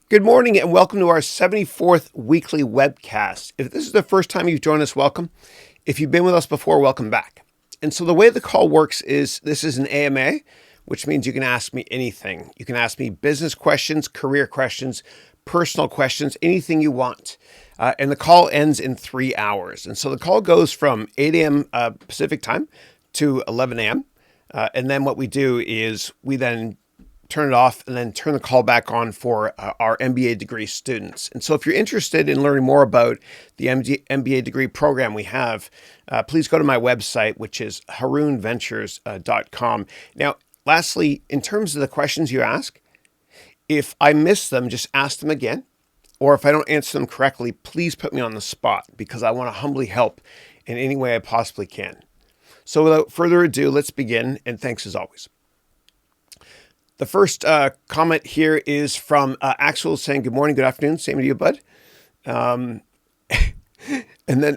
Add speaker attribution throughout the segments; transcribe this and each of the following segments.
Speaker 1: Good morning and welcome to our 74th weekly webcast. If this is the first time you've joined us, welcome. If you've been with us before, welcome back. And so the way the call works is this is an AMA, which means you can ask me anything. You can ask me business questions, career questions, personal questions, anything you want. And the call ends in 3 hours. And so the call goes from 8 a.m. Pacific time to 11 a.m. And then what we do is we then turn it off and then turn the call back on for our MBA degree students. And so if you're interested in learning more about the MBA degree program we have, please go to my website, which is harounventures.com. Now, lastly, in terms of the questions you ask, if I miss them, just ask them again. Or if I don't answer them correctly, please put me on the spot because I want to humbly help in any way I possibly can. So without further ado, let's begin. And thanks as always. The first comment here is from Axel saying, good morning, good afternoon. Same to you, bud. And then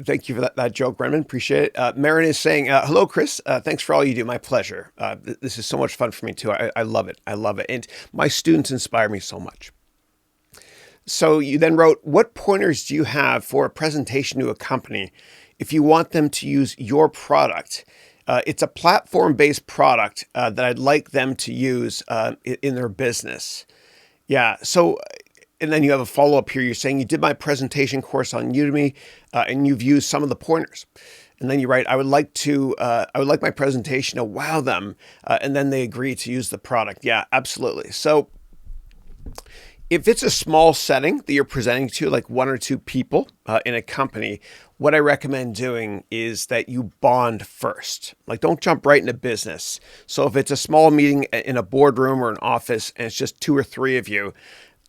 Speaker 1: thank you for that joke, Brendan. Appreciate it. Marin is saying, hello, Chris. Thanks for all you do. My pleasure. This is so much fun for me, too. I love it. I love it. And my students inspire me so much. So you then wrote, what pointers do you have for a presentation to a company if you want them to use your product? It's a platform-based product that I'd like them to use in their business. Yeah. So, and then you have a follow-up here. You're saying you did my presentation course on Udemy, and you've used some of the pointers. And then you write, I would like my presentation to wow them, and then they agree to use the product. Yeah, absolutely. So, if it's a small setting that you're presenting to, like one or two people in a company, what I recommend doing is that you bond first. Like, don't jump right into business. So if it's a small meeting in a boardroom or an office and it's just two or three of you,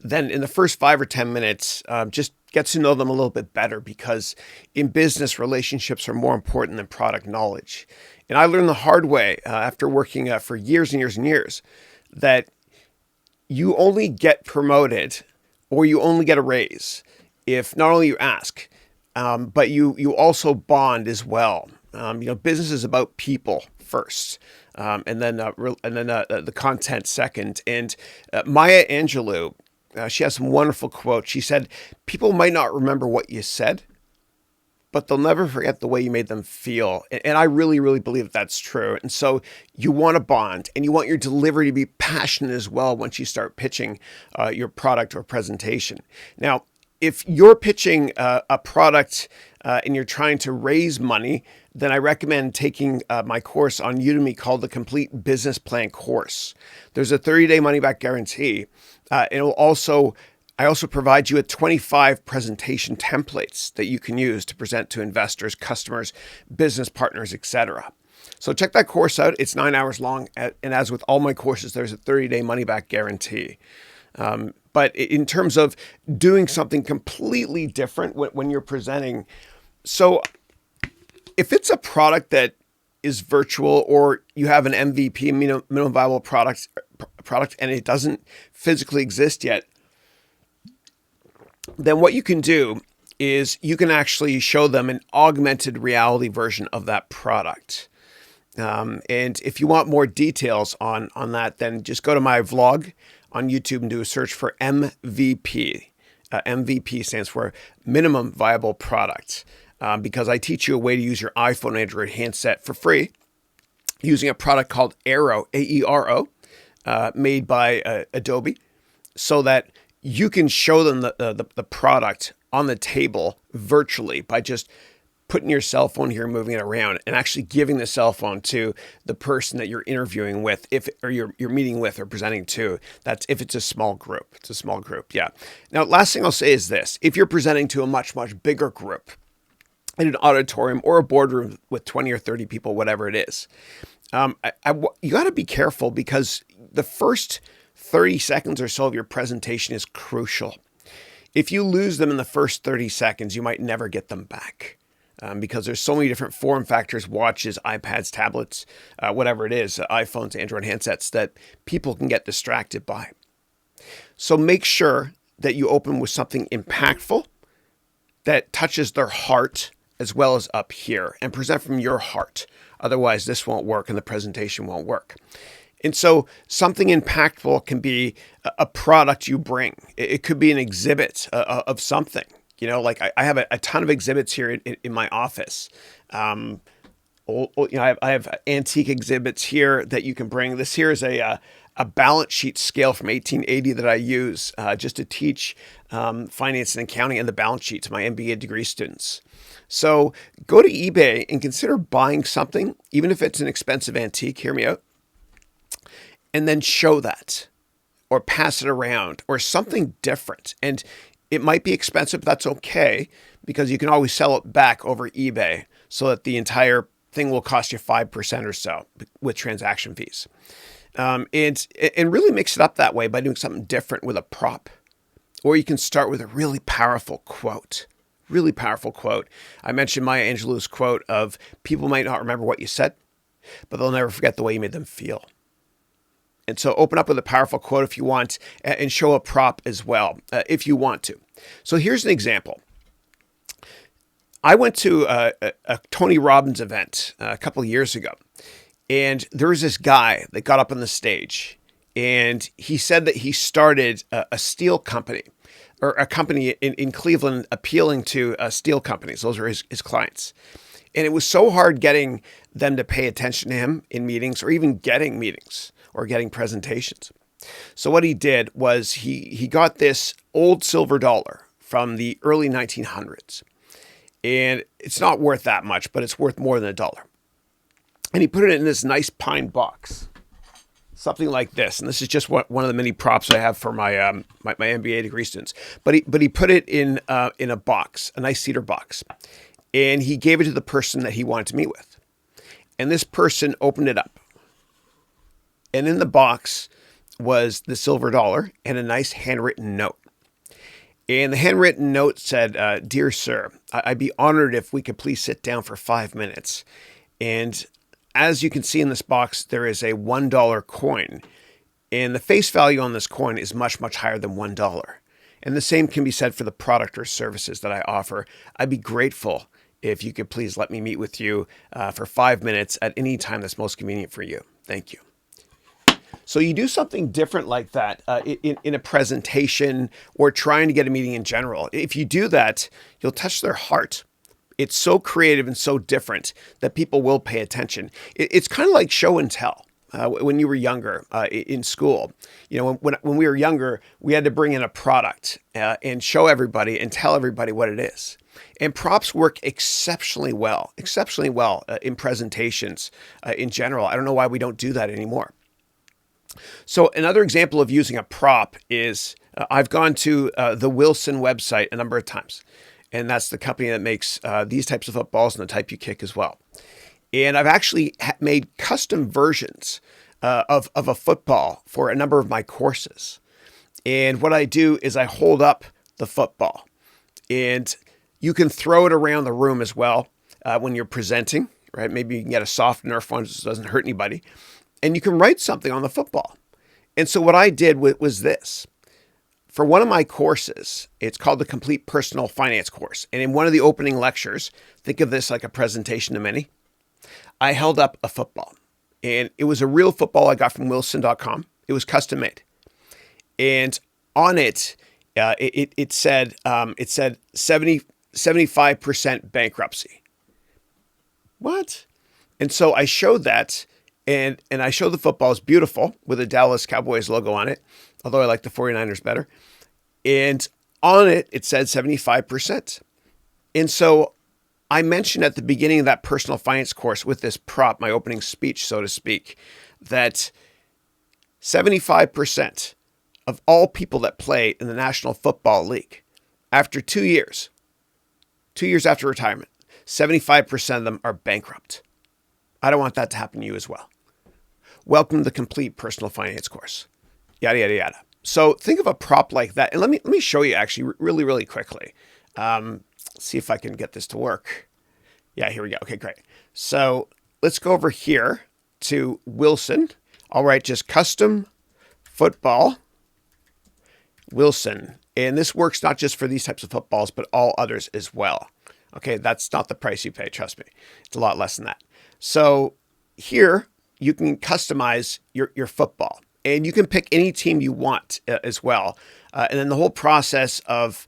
Speaker 1: then in the first 5 or 10 minutes, just get to know them a little bit better because in business, relationships are more important than product knowledge. And I learned the hard way after working for years and years and years that you only get promoted or you only get a raise if not only you ask, but you also bond as well. Business is about people first, and then the content second. And Maya Angelou, she has some wonderful quotes. She said, "People might not remember what you said, but they'll never forget the way you made them feel." And I really, really believe that that's true. And so you want to bond and you want your delivery to be passionate as well once you start pitching your product or presentation. Now, if you're pitching a product and you're trying to raise money, then I recommend taking my course on Udemy called the Complete Business Plan Course. There's a 30-day money-back guarantee. I also provide you with 25 presentation templates that you can use to present to investors, customers, business partners, etc. So check that course out. It's 9 hours long. And as with all my courses, there's a 30-day money-back guarantee. But in terms of doing something completely different when you're presenting, so if it's a product that is virtual or you have an MVP, minimum viable product, and it doesn't physically exist yet, then what you can do is you can actually show them an augmented reality version of that product. And if you want more details on that, then just go to my vlog on YouTube and do a search for MVP. MVP stands for minimum viable product, because I teach you a way to use your iPhone Android handset for free using a product called Aero, A-E-R-O, made by Adobe, so that you can show them the product on the table virtually by just putting your cell phone here, moving it around, and actually giving the cell phone to the person that you're interviewing with, or you're meeting with or presenting to. That's if it's a small group. It's a small group, yeah. Now, last thing I'll say is this: if you're presenting to a much, much bigger group in an auditorium or a boardroom with 20 or 30 people, whatever it is, you got to be careful because the first 30 seconds or so of your presentation is crucial. If you lose them in the first 30 seconds, you might never get them back. Because there's so many different form factors, watches, iPads, tablets, whatever it is, iPhones, Android handsets that people can get distracted by. So make sure that you open with something impactful that touches their heart as well as up here and present from your heart. Otherwise, this won't work and the presentation won't work. And so something impactful can be a product you bring. It could be an exhibit of something. Like I have a ton of exhibits here in my office. I have antique exhibits here that you can bring. This here is a balance sheet scale from 1880 that I use just to teach finance and accounting and the balance sheet to my MBA degree students. So go to eBay and consider buying something, even if it's an expensive antique, hear me out, and then show that or pass it around or something different. And it might be expensive, but that's okay, because you can always sell it back over eBay so that the entire thing will cost you 5% or so with transaction fees. And really mix it up that way by doing something different with a prop. Or you can start with a really powerful quote. Really powerful quote. I mentioned Maya Angelou's quote of, people might not remember what you said, but they'll never forget the way you made them feel. And so open up with a powerful quote if you want, and show a prop as well if you want to. So here's an example. I went to a Tony Robbins event a couple of years ago, and there was this guy that got up on the stage, and he said that he started a steel company, or a company in Cleveland appealing to steel companies. Those are his clients. And it was so hard getting them to pay attention to him in meetings, or even getting meetings or getting presentations. So what he did was he got this old silver dollar from the early 1900s. And it's not worth that much, but it's worth more than $1. And he put it in this nice pine box, something like this. And this is just one of the many props I have for my my MBA degree students. But he put it in a box, a nice cedar box, and he gave it to the person that he wanted to meet with. And this person opened it up, and in the box was the silver dollar and a nice handwritten note. And the handwritten note said, "Dear sir, I'd be honored if we could please sit down for 5 minutes." And as you can see in this box, there is a $1 coin. And the face value on this coin is much, much higher than $1. And the same can be said for the product or services that I offer. I'd be grateful if you could please let me meet with you for 5 minutes at any time that's most convenient for you. Thank you. So you do something different like that in a presentation or trying to get a meeting in general. If you do that, you'll touch their heart. It's so creative and so different that people will pay attention. It's kind of like show and tell. When you were younger in school, when we were younger, we had to bring in a product and show everybody and tell everybody what it is. And props work exceptionally well in presentations in general. I don't know why we don't do that anymore. So another example of using a prop is I've gone to the Wilson website a number of times, and that's the company that makes these types of footballs and the type you kick as well. And I've actually made custom versions of a football for a number of my courses. And what I do is I hold up the football, and you can throw it around the room as well when you're presenting, right? Maybe you can get a soft Nerf one so it doesn't hurt anybody. And you can write something on the football. And so what I did was this. For one of my courses, it's called the Complete Personal Finance course. And in one of the opening lectures, think of this like a presentation to many, I held up a football. And it was a real football I got from Wilson.com. It was custom made. And on it, it said 75% bankruptcy. What? And so I showed that. And I showed the football. It's beautiful with a Dallas Cowboys logo on it, although I like the 49ers better. And on it, it said 75%. And so I mentioned at the beginning of that personal finance course with this prop, my opening speech, so to speak, that 75% of all people that play in the National Football League, after 2 years after retirement, 75% of them are bankrupt. I don't want that to happen to you as well. Welcome to the Complete Personal Finance course. Yada, yada, yada. So think of a prop like that. And let me show you actually really, really quickly. See if I can get this to work. Yeah, here we go. Okay, great. So let's go over here to Wilson. All right, just custom football Wilson. And this works not just for these types of footballs, but all others as well. Okay, that's not the price you pay, trust me. It's a lot less than that. So here you can customize your football, and you can pick any team you want as well. And then the whole process of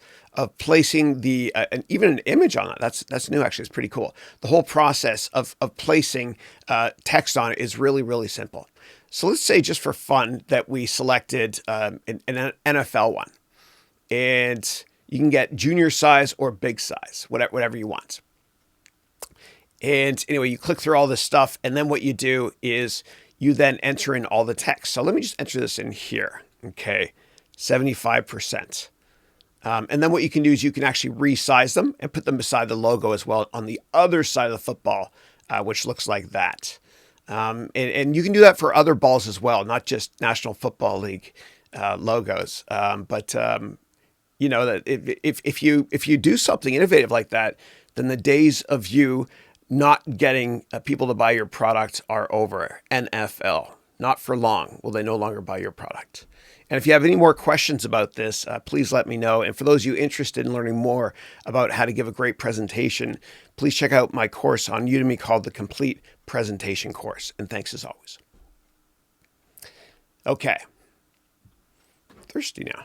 Speaker 1: placing and even an image on it, that's new actually. It's pretty cool. The whole process of placing text on it is really, really simple. So let's say just for fun that we selected an NFL one, and you can get junior size or big size, whatever you want. And anyway, you click through all this stuff, and then what you do is you then enter in all the text. So let me just enter this in here. Okay, 75%. And then what you can do is you can actually resize them and put them beside the logo as well on the other side of the football, which looks like that. And you can do that for other balls as well, not just National Football League logos. But you know that if you do something innovative like that, then the days of you not getting people to buy your product are over. NFL, not for long will they no longer buy your product. And if you have any more questions about this, please let me know. And for those of you interested in learning more about how to give a great presentation, please check out my course on Udemy called the Complete Presentation Course. And thanks as always. Okay. Thirsty now.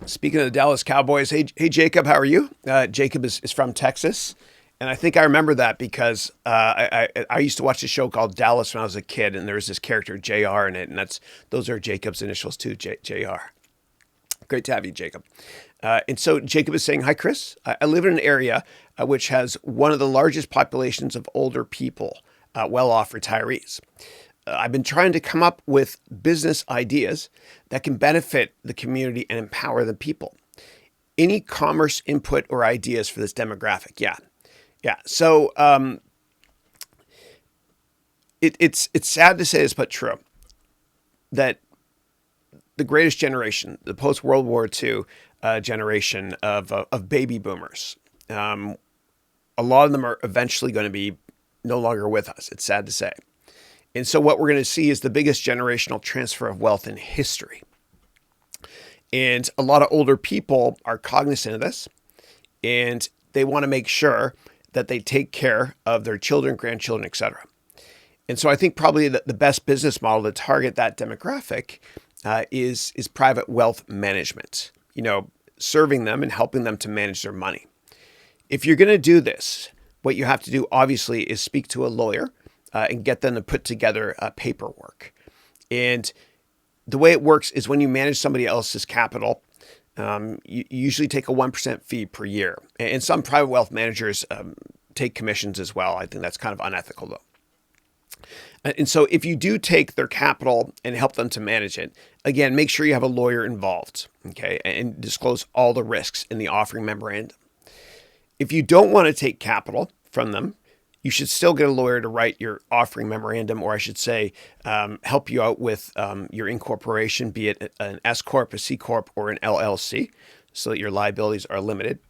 Speaker 1: Speaking of the Dallas Cowboys, hey Jacob, how are you? Jacob is from Texas. And I think I remember that because I used to watch a show called Dallas when I was a kid, and there was this character JR in it, and those are Jacob's initials too, JR. Great to have you, Jacob. And so Jacob is saying, hi, Chris. I live in an area which has one of the largest populations of older people, well-off retirees. I've been trying to come up with business ideas that can benefit the community and empower the people. Any commerce input or ideas for this demographic? Yeah. So it's sad to say this, but true, that the greatest generation, the post-World War II generation of baby boomers, a lot of them are eventually going to be no longer with us. It's sad to say. And so what we're going to see is the biggest generational transfer of wealth in history. And a lot of older people are cognizant of this, and they want to make sure that they take care of their children, grandchildren, etc. And so I think probably the best business model to target that demographic is private wealth management, serving them and helping them to manage their money. If you're going to do this, what you have to do obviously is speak to a lawyer and get them to put together paperwork. And the way it works is when you manage somebody else's capital, you usually take a 1% fee per year. And some private wealth managers take commissions as well. I think that's kind of unethical though. And so if you do take their capital and help them to manage it, again, make sure you have a lawyer involved, okay, and disclose all the risks in the offering memorandum. If you don't want to take capital from them, you should still get a lawyer to write your offering memorandum, or I should say, help you out with your incorporation, be it an S Corp, a C Corp, or an LLC, so that your liabilities are limited.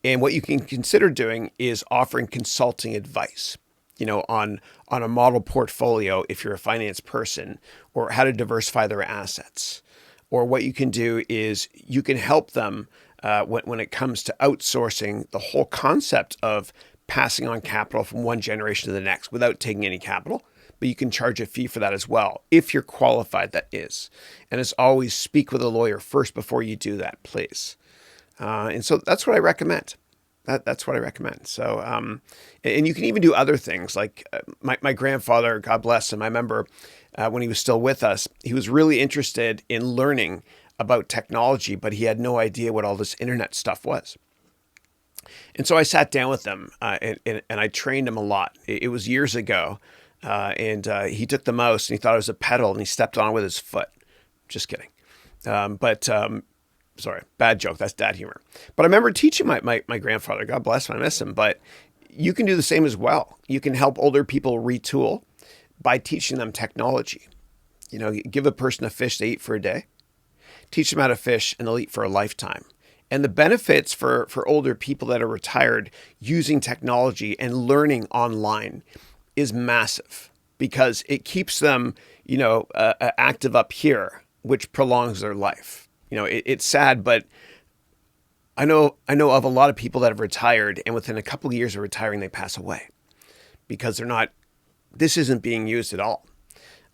Speaker 1: And what you can consider doing is offering consulting advice, on a model portfolio if you're a finance person, or how to diversify their assets. Or what you can do is you can help them when it comes to outsourcing the whole concept of passing on capital from one generation to the next without taking any capital, but you can charge a fee for that as well, if you're qualified, that is. And as always, speak with a lawyer first before you do that, please. And so that's what I recommend. That's what I recommend. So, and you can even do other things like my grandfather, God bless him. I remember when he was still with us, he was really interested in learning about technology, but he had no idea what all this internet stuff was. And so I sat down with him and I trained him a lot. It was years ago. And he took the mouse and he thought it was a pedal and he stepped on it with his foot. Just kidding. Sorry, bad joke. That's dad humor. But I remember teaching my grandfather, God bless him, I miss him, but you can do the same as well. You can help older people retool by teaching them technology. Give a person a fish to eat for a day, teach them how to fish, and they'll eat for a lifetime. And the benefits for older people that are retired using technology and learning online is massive because it keeps them, active up here, which prolongs their life. It's sad, but I know of a lot of people that have retired, and within a couple of years of retiring, they pass away because they're not this isn't being used at all.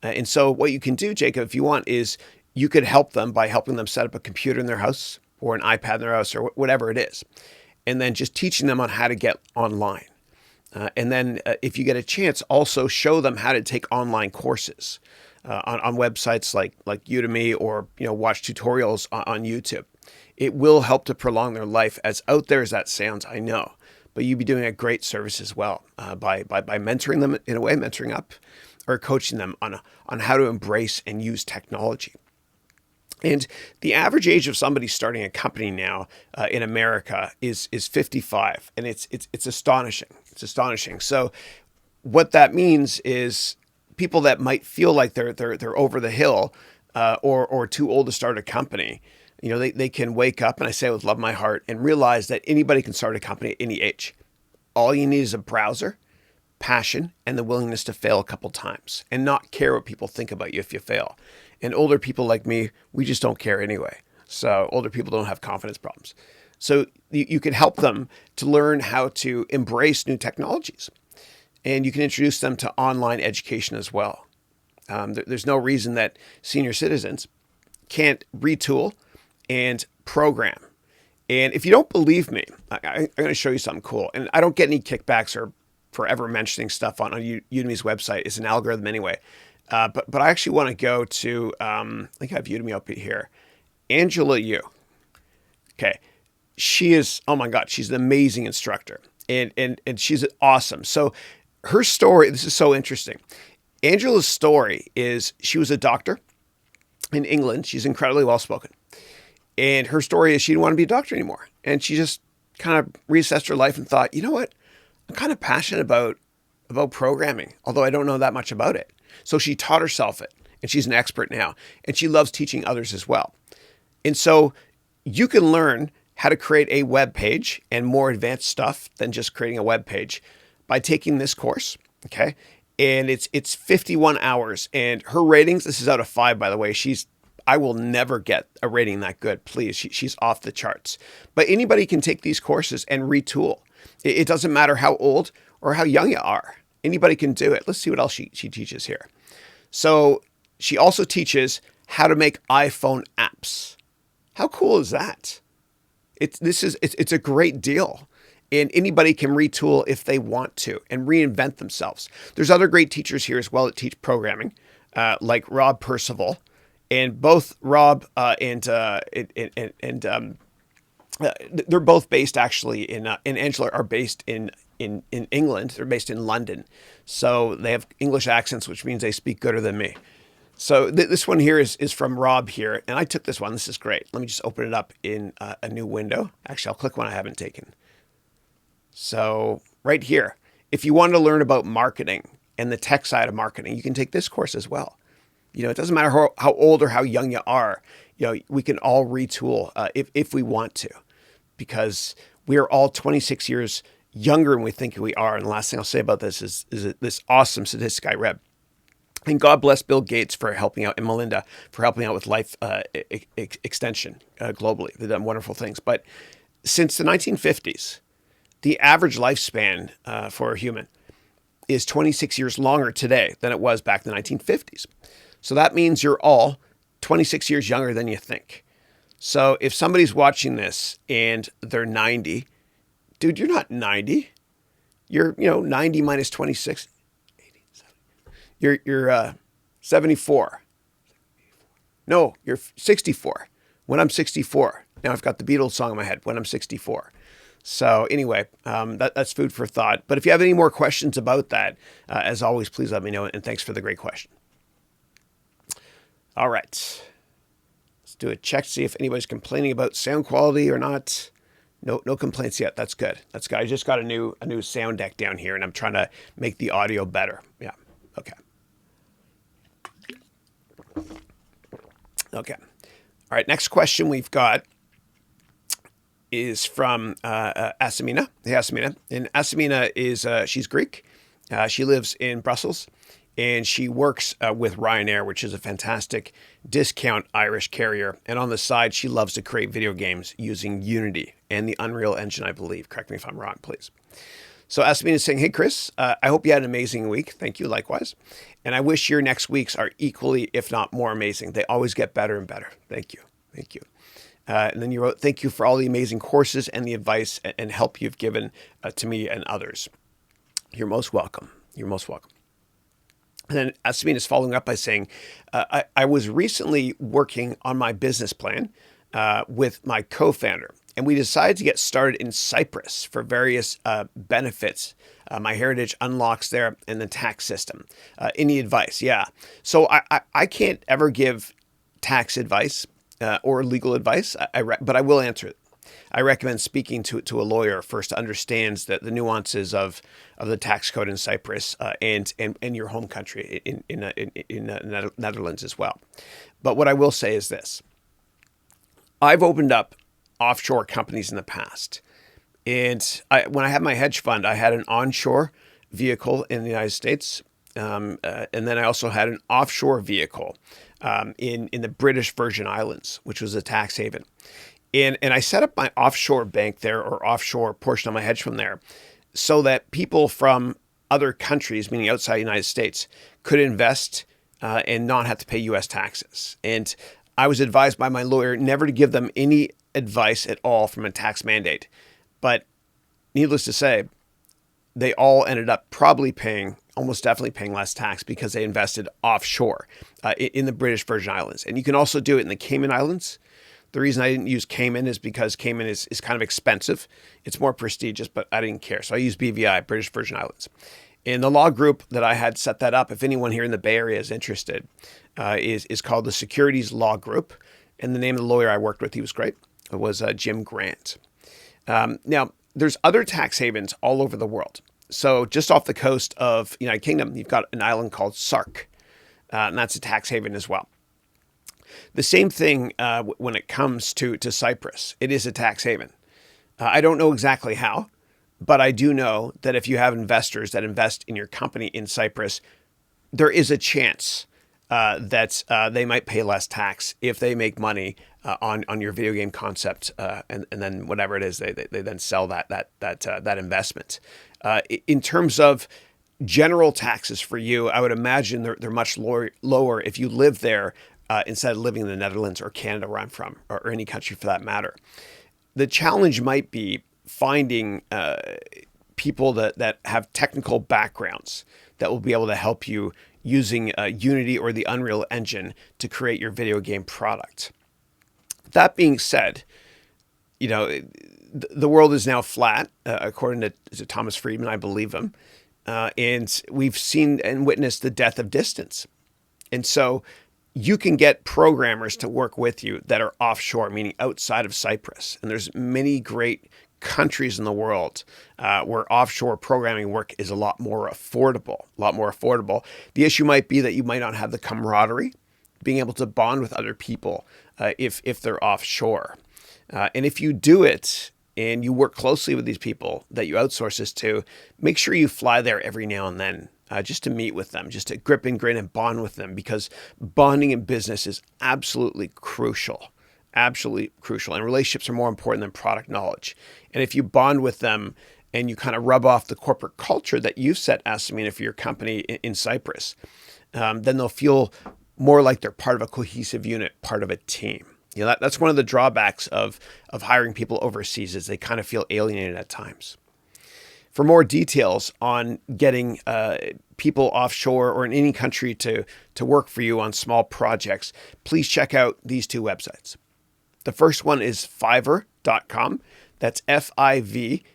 Speaker 1: And so what you can do, Jacob, if you want, is you could help them by helping them set up a computer in their house or an iPad in their house or whatever it is. And then just teaching them on how to get online. And then if you get a chance, also show them how to take online courses on websites like Udemy, or watch tutorials on YouTube. It will help to prolong their life, as out there as that sounds, I know. But you'd be doing a great service as well by mentoring them in a way, mentoring up, or coaching them on how to embrace and use technology. And the average age of somebody starting a company now in America is 55, and it's astonishing. It's astonishing. So what that means is people that might feel like they're over the hill or too old to start a company, they can wake up, and I say it with love in my heart, and realize that anybody can start a company at any age. All you need is a browser, passion, and the willingness to fail a couple times and not care what people think about you if you fail. And older people like me, we just don't care anyway. So older people don't have confidence problems. So you can help them to learn how to embrace new technologies. And you can introduce them to online education as well. There's no reason that senior citizens can't retool and program. And if you don't believe me, I'm going to show you something cool. And I don't get any kickbacks or forever mentioning stuff on Udemy's website. It's an algorithm anyway. But I actually want to go to, I think I have Udemy up here. Angela Yu. Okay. She is, oh my God, she's an amazing instructor. And she's awesome. So her story, this is so interesting. Angela's story is she was a doctor in England. She's incredibly well-spoken. And her story is she didn't want to be a doctor anymore. And she just kind of reassessed her life and thought, you know what? I'm kind of passionate about programming, although I don't know that much about it. So she taught herself it, and she's an expert now. And she loves teaching others as well. And so you can learn how to create a web page and more advanced stuff than just creating a web page by taking this course, okay? And it's 51 hours. And her ratings, this is out of 5, by the way. I will never get a rating that good, please. She's off the charts. But anybody can take these courses and retool. It doesn't matter how old or how young you are. Anybody can do it. Let's see what else she teaches here. So she also teaches how to make iPhone apps. How cool is that? It's a great deal. And anybody can retool if they want to and reinvent themselves. There's other great teachers here as well that teach programming, like Rob Percival. And both Rob and they're both based actually in Angela are based in England. They're based in London. So they have English accents, which means they speak gooder than me. So this one here is from Rob here. And I took this one. This is great. Let me just open it up in a new window. Actually, I'll click one I haven't taken. So right here, if you want to learn about marketing and the tech side of marketing, you can take this course as well. It doesn't matter how old or how young you are. We can all retool if we want to, because we are all 26 years younger than we think we are. And the last thing I'll say about this is this awesome statistic I read. And God bless Bill Gates for helping out, and Melinda for helping out with life extension globally. They've done wonderful things. But since the 1950s, the average lifespan for a human is 26 years longer today than it was back in the 1950s. So that means you're all 26 years younger than you think. So if somebody's watching this and they're 90, dude, you're not 90. You're, 90 minus 26. 80, 70. You're 74. No, you're 64. When I'm 64. Now I've got the Beatles song in my head. When I'm 64. So anyway, that's food for thought. But if you have any more questions about that, as always, please let me know. And thanks for the great question. All right. Let's do a check to see if anybody's complaining about sound quality or not. No complaints yet. That's good. That's good. I just got a new sound deck down here, and I'm trying to make the audio better. Yeah. Okay. Okay. All right. Next question we've got is from Asamina. Hey, Asamina. And Asamina is she's Greek. She lives in Brussels. And she works with Ryanair, which is a fantastic discount Irish carrier. And on the side, she loves to create video games using Unity and the Unreal Engine, I believe. Correct me if I'm wrong, please. So Asmin is saying, hey, Chris, I hope you had an amazing week. Thank you, likewise. And I wish your next weeks are equally, if not more amazing. They always get better and better. Thank you. Thank you. And then you wrote, thank you for all the amazing courses and the advice and help you've given to me and others. You're most welcome. You're most welcome. And then Asmin is following up by saying, I was recently working on my business plan with my co-founder, and we decided to get started in Cyprus for various benefits. My heritage unlocks there and the tax system. Any advice? Yeah. So I can't ever give tax advice or legal advice, but I will answer it. I recommend speaking to a lawyer first to understand the nuances of the tax code in Cyprus and your home country in Netherlands as well. But what I will say is this. I've opened up offshore companies in the past. And when I had my hedge fund, I had an onshore vehicle in the United States. And then I also had an offshore vehicle in the British Virgin Islands, which was a tax haven. And I set up my offshore bank there, or offshore portion of my hedge fund there, so that people from other countries, meaning outside the United States, could invest and not have to pay U.S. taxes. And I was advised by my lawyer never to give them any advice at all from a tax mandate. But needless to say, they all ended up probably almost definitely paying less tax because they invested offshore in the British Virgin Islands. And you can also do it in the Cayman Islands. The reason I didn't use Cayman is because Cayman is kind of expensive. It's more prestigious, but I didn't care. So I used BVI, British Virgin Islands. And the law group that I had set that up, if anyone here in the Bay Area is interested, is called the Securities Law Group. And the name of the lawyer I worked with, he was great, it was Jim Grant. Now, there's other tax havens all over the world. So just off the coast of United Kingdom, you've got an island called Sark, and that's a tax haven as well. The same thing when it comes to Cyprus. It is a tax haven. I don't know exactly how, but I do know that if you have investors that invest in your company in Cyprus, there is a chance that they might pay less tax if they make money on your video game concept, and then whatever it is, they then sell that investment. In terms of general taxes for you, I would imagine they're much lower if you live there instead of living in the Netherlands or Canada, where I'm from, or any country for that matter. The challenge might be finding people that have technical backgrounds that will be able to help you using Unity or the Unreal Engine to create your video game product. That being said, the world is now flat, according to Thomas Friedman. I believe him. And we've seen and witnessed the death of distance. And so you can get programmers to work with you that are offshore, meaning outside of Cyprus. And there's many great countries in the world where offshore programming work is a lot more affordable. The issue might be that you might not have the camaraderie, being able to bond with other people if they're offshore. And if you do it and you work closely with these people that you outsource this to, make sure you fly there every now and then just to meet with them, just to grip and grin and bond with them, because bonding in business is absolutely crucial. Absolutely crucial. And relationships are more important than product knowledge. And if you bond with them and you kind of rub off the corporate culture that you've set, Asmin, for your company in Cyprus, then they'll feel more like they're part of a cohesive unit, part of a team. That's one of the drawbacks of hiring people overseas, is they kind of feel alienated at times. For more details on getting people offshore or in any country to work for you on small projects, please check out these two websites. The first one is Fiverr.com. That's Fiverr.com.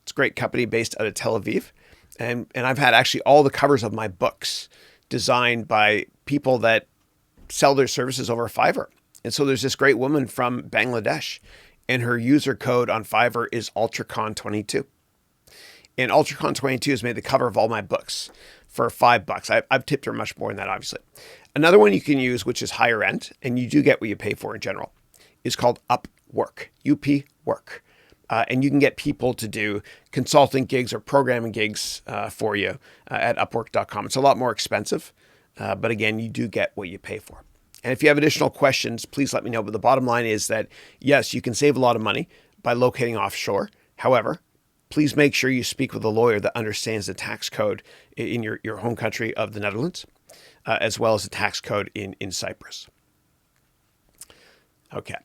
Speaker 1: It's a great company based out of Tel Aviv. And I've had actually all the covers of my books designed by people that sell their services over Fiverr. And so there's this great woman from Bangladesh, and her user code on Fiverr is UltraCon22. And UltraCon22 has made the cover of all my books for $5. I've tipped her much more than that, obviously. Another one you can use, which is higher end, and you do get what you pay for in general, is called Upwork, UP Work. And you can get people to do consulting gigs or programming gigs for you at Upwork.com. It's a lot more expensive, but again, you do get what you pay for. And if you have additional questions, please let me know. But the bottom line is that, yes, you can save a lot of money by locating offshore. However, please make sure you speak with a lawyer that understands the tax code in your home country of the Netherlands, as well as the tax code in Cyprus. Okay.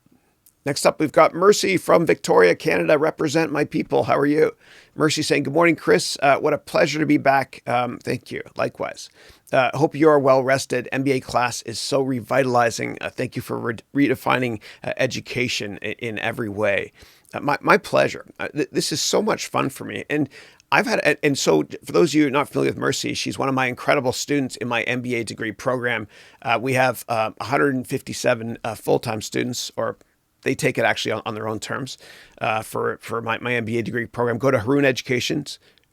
Speaker 1: Next up, we've got Mercy from Victoria, Canada. Represent my people. How are you? Mercy saying, good morning, Chris. What a pleasure to be back. Thank you. Likewise. Hope you are well rested. MBA class is so revitalizing. Thank you for redefining education in every way. My pleasure. This is so much fun for me. And so for those of you not familiar with Mercy, she's one of my incredible students in my MBA degree program. We have 157 full-time students, or they take it actually on their own terms for my MBA degree program. Go to Haroun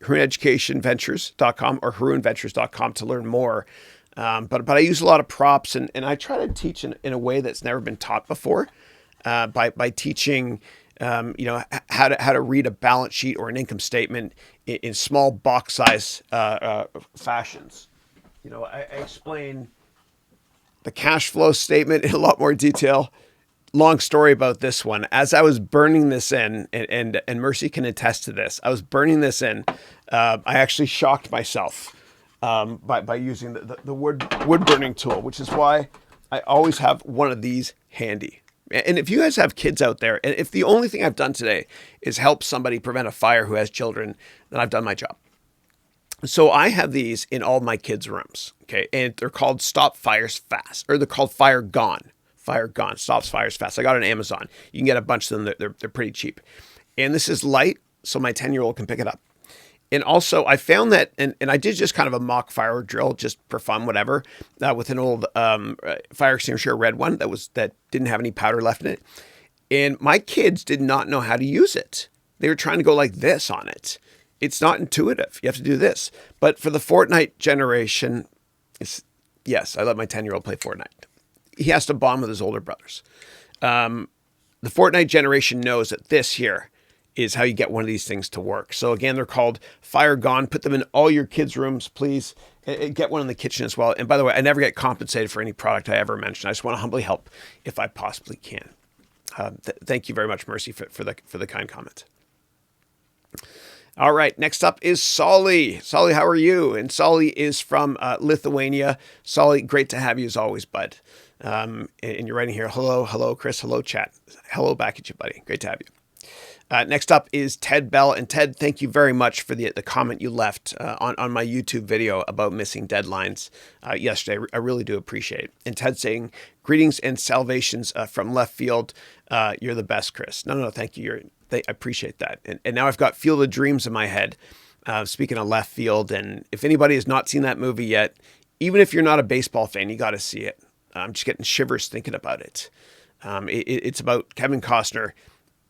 Speaker 1: HarounEducationVentures.com or HarounVentures.com to learn more. But I use a lot of props and I try to teach in a way that's never been taught before by teaching how to read a balance sheet or an income statement in small box size fashions. I explain the cash flow statement in a lot more detail. Long story about this one. As I was burning this in, and Mercy can attest to this, I was burning this in. I actually shocked myself by using the wood burning tool, which is why I always have one of these handy. And if you guys have kids out there, and if the only thing I've done today is help somebody prevent a fire who has children, then I've done my job. So I have these in all my kids' rooms, okay? And they're called Stop Fires Fast, or they're called Fire Gone. Fire Gone, stops fires fast. I got it on Amazon. You can get a bunch of them. They're pretty cheap. And this is light, so my 10-year-old can pick it up. And also, I found that, and I did just kind of a mock fire drill, just for fun, whatever, with an old fire extinguisher, a red one that didn't have any powder left in it. And my kids did not know how to use it. They were trying to go like this on it. It's not intuitive. You have to do this. But for the Fortnite generation, yes, I let my 10-year-old play Fortnite. He has to bond with his older brothers. The Fortnite generation knows that this here is how you get one of these things to work. So again, they're called Fire Gone. Put them in all your kids' rooms, please. And get one in the kitchen as well. And by the way, I never get compensated for any product I ever mention. I just want to humbly help if I possibly can. Thank you very much, Mercy, for the kind comment. All right, next up is Sully. Sully, how are you? And Sully is from Lithuania. Sully, great to have you as always, bud. And you're writing here, hello, Chris, hello, chat. Hello back at you, buddy. Great to have you. Next up is Ted Bell. And Ted, thank you very much for the comment you left on my YouTube video about missing deadlines yesterday. I really do appreciate it. And Ted saying, greetings and salvations from left field. You're the best, Chris. No, thank you. I appreciate that. And now I've got Field of Dreams in my head. Speaking of left field, and if anybody has not seen that movie yet, even if you're not a baseball fan, you got to see it. I'm just getting shivers thinking about it. It's about Kevin Costner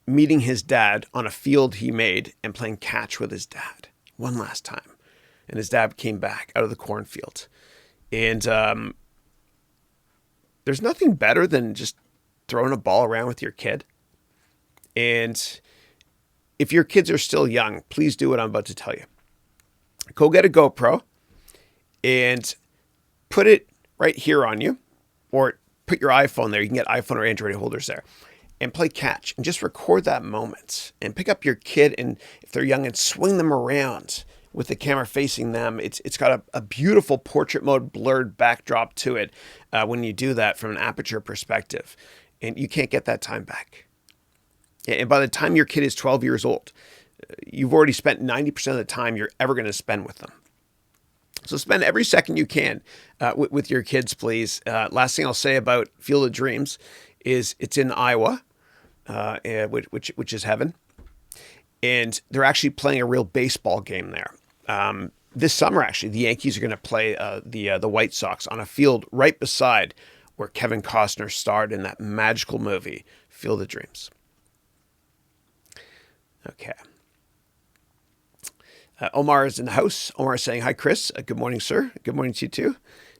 Speaker 1: meeting his dad on a field he made and playing catch with his dad one last time. And his dad came back out of the cornfield. And there's nothing better than just throwing a ball around with your kid. And if your kids are still young, please do what I'm about to tell you. Go get a GoPro and put it right here on you. Or put your iPhone there. You can get iPhone or Android holders there. And play catch. And just record that moment. And pick up your kid, and if they're young, and swing them around with the camera facing them. It's got a beautiful portrait mode blurred backdrop to it when you do that from an aperture perspective. And you can't get that time back. And by the time your kid is 12 years old, you've already spent 90% of the time you're ever going to spend with them. So spend every second you can with your kids, please. Last thing I'll say about Field of Dreams is it's in Iowa, which is heaven. And they're actually playing a real baseball game there. This summer, actually, the Yankees are going to play the White Sox on a field right beside where Kevin Costner starred in that magical movie, Field of Dreams. Okay. Omar is in the house. Omar is saying, hi, Chris. Good morning, sir. Good morning to you, too.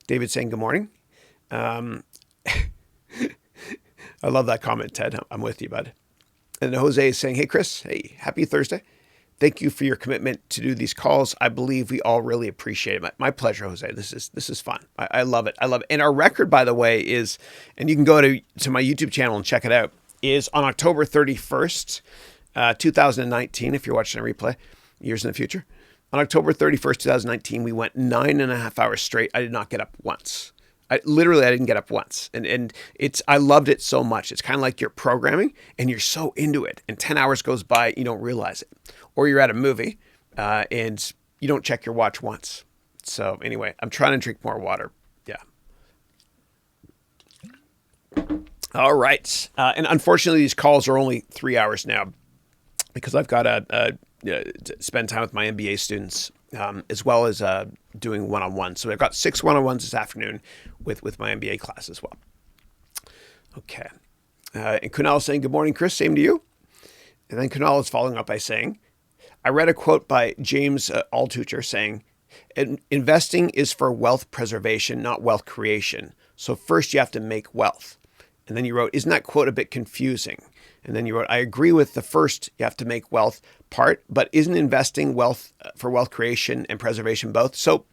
Speaker 1: David saying good morning. I love that comment, Ted. I'm with you, bud. And Jose is saying, hey, Chris. Hey, happy Thursday. Thank you for your commitment to do these calls. I believe we all really appreciate it. My pleasure, Jose. This is fun. I love it. I love it. And our record, by the way, is, and you can go to my YouTube channel and check it out, is on October 31st. 2019, if you're watching a replay, years in the future. On October 31st, 2019, we went 9.5 hours straight. I did not get up once. I didn't get up once. And I loved it so much. It's kind of like you're programming and you're so into it. And 10 hours goes by, you don't realize it. Or you're at a movie and you don't check your watch once. So anyway, I'm trying to drink more water. Yeah. All right. And unfortunately, these calls are only 3 hours now because I've got to spend time with my MBA students as well as doing one-on-one. So I've got 6 one-on-ones this afternoon with my MBA class as well. Okay. And Kunal is saying, good morning, Chris. Same to you. And then Kunal is following up by saying, I read a quote by James Altucher saying, investing is for wealth preservation, not wealth creation. So first you have to make wealth. And then you wrote, isn't that quote a bit confusing? And then you wrote, I agree with the first, you have to make wealth part, but isn't investing wealth for wealth creation and preservation both? So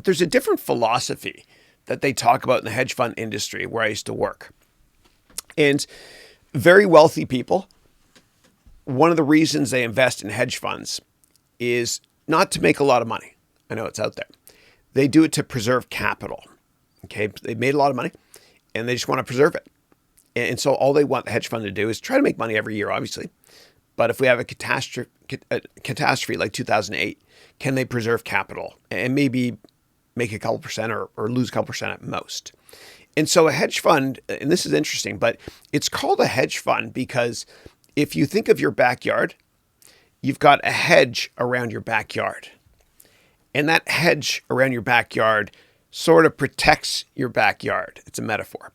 Speaker 1: there's a different philosophy that they talk about in the hedge fund industry where I used to work. And very wealthy people, one of the reasons they invest in hedge funds is not to make a lot of money. I know it's out there. They do it to preserve capital. Okay, they made a lot of money and they just want to preserve it. And so all they want the hedge fund to do is try to make money every year, obviously. But if we have a catastrophe like 2008, can they preserve capital and maybe make a couple percent or lose a couple percent at most? And so a hedge fund, and this is interesting, but it's called a hedge fund because if you think of your backyard, you've got a hedge around your backyard. And that hedge around your backyard sort of protects your backyard. It's a metaphor.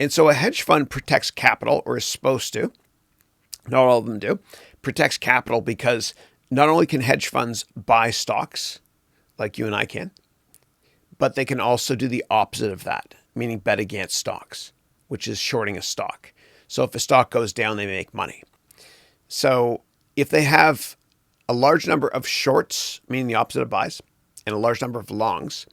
Speaker 1: And so a hedge fund protects capital, or is supposed to. Not all of them do. Protects capital because not only can hedge funds buy stocks, like you and I can, but they can also do the opposite of that, meaning bet against stocks, which is shorting a stock. So if a stock goes down, they make money. So if they have a large number of shorts, meaning the opposite of buys, and a large number of longs,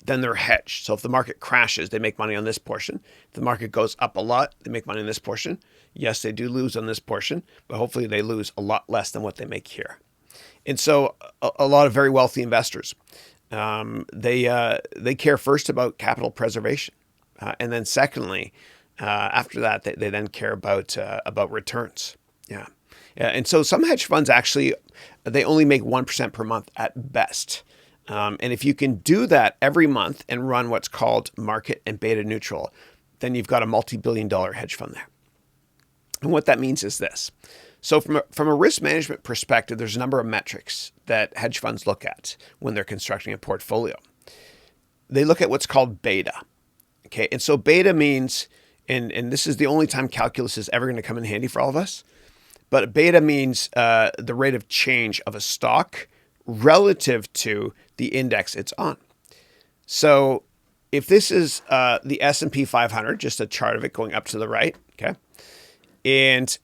Speaker 1: then they're hedged. So if the market crashes, they make money on this portion. If the market goes up a lot, they make money on this portion. Yes, they do lose on this portion, but hopefully they lose a lot less than what they make here. And so a lot of very wealthy investors, they care first about capital preservation. And then secondly, after that, they then care about returns. Yeah. And so some hedge funds actually, they only make 1% per month at best. And if you can do that every month and run what's called market and beta neutral, then you've got a multi-billion-dollar hedge fund there. And what that means is this. So from a risk management perspective, there's a number of metrics that hedge funds look at when they're constructing a portfolio. They look at what's called beta. Okay, and so beta means, and this is the only time calculus is ever going to come in handy for all of us, but beta means the rate of change of a stock relative to the index it's on. So if this is the S&P 500, just a chart of it going up to the right, okay, and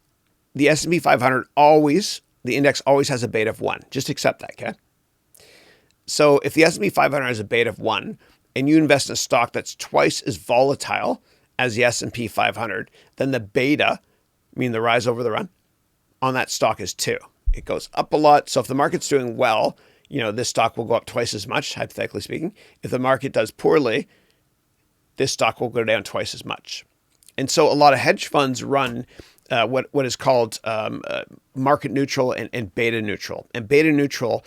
Speaker 1: the S&P 500 the index always has a beta of 1. Just accept that, okay? So if the S&P 500 has a beta of 1, and you invest in a stock that's twice as volatile as the S&P 500, then the beta, meaning the rise over the run, on that stock is 2. It goes up a lot. So if the market's doing well, this stock will go up twice as much, hypothetically speaking. If the market does poorly, this stock will go down twice as much. And so a lot of hedge funds run what is called market neutral and beta neutral. And beta neutral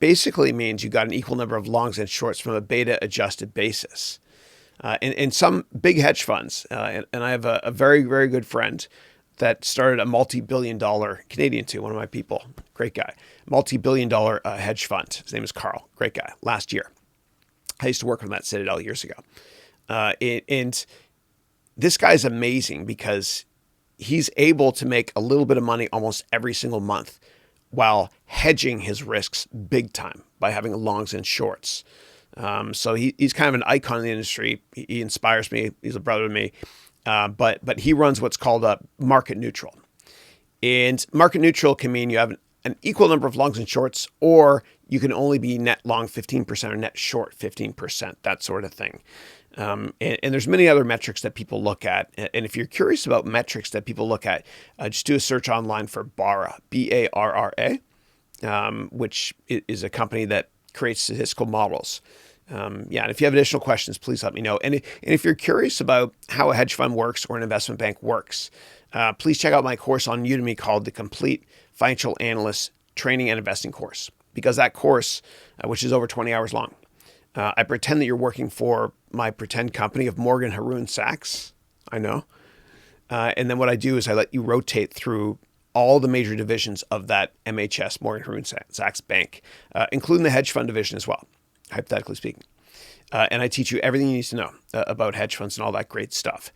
Speaker 1: basically means you got an equal number of longs and shorts from a beta adjusted basis. And some big hedge funds, and I have a very, very good friend that started a multi-billion-dollar, Canadian too, one of my people, great guy, multi-billion-dollar hedge fund. His name is Carl, great guy, last year. I used to work on that Citadel years ago. And this guy's amazing because he's able to make a little bit of money almost every single month while hedging his risks big time by having longs and shorts. So he's kind of an icon in the industry. He inspires me. He's a brother to me. But he runs what's called a market neutral. And market neutral can mean you have an equal number of longs and shorts, or you can only be net long 15% or net short 15%, that sort of thing. And there's many other metrics that people look at. And if you're curious about metrics that people look at, just do a search online for Barra, Barra, which is a company that creates statistical models. And if you have additional questions, please let me know. And if you're curious about how a hedge fund works or an investment bank works, please check out my course on Udemy called the Complete Financial Analyst Training and Investing Course, because that course, which is over 20 hours long, I pretend that you're working for my pretend company of Morgan Haroun Sachs. I know. And then what I do is I let you rotate through all the major divisions of that MHS, Morgan Haroun Sachs Bank, including the hedge fund division as well, hypothetically speaking. And I teach you everything you need to know about hedge funds and all that great stuff.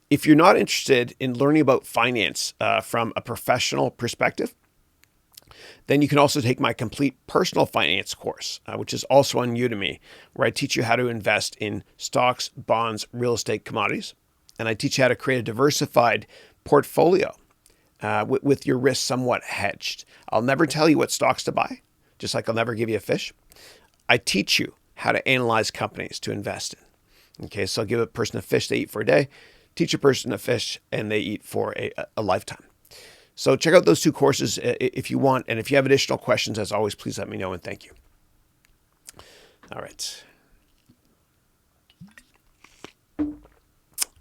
Speaker 1: If you're not interested in learning about finance from a professional perspective, then you can also take my complete personal finance course, which is also on Udemy, where I teach you how to invest in stocks, bonds, real estate, commodities. And I teach you how to create a diversified portfolio with your risk somewhat hedged. I'll never tell you what stocks to buy, just like I'll never give you a fish. I teach you how to analyze companies to invest in. Okay, so I'll give a person a fish they eat for a day, teach a person a fish and they eat for a lifetime. So check out those two courses if you want. And if you have additional questions, as always, please let me know, and thank you. All right.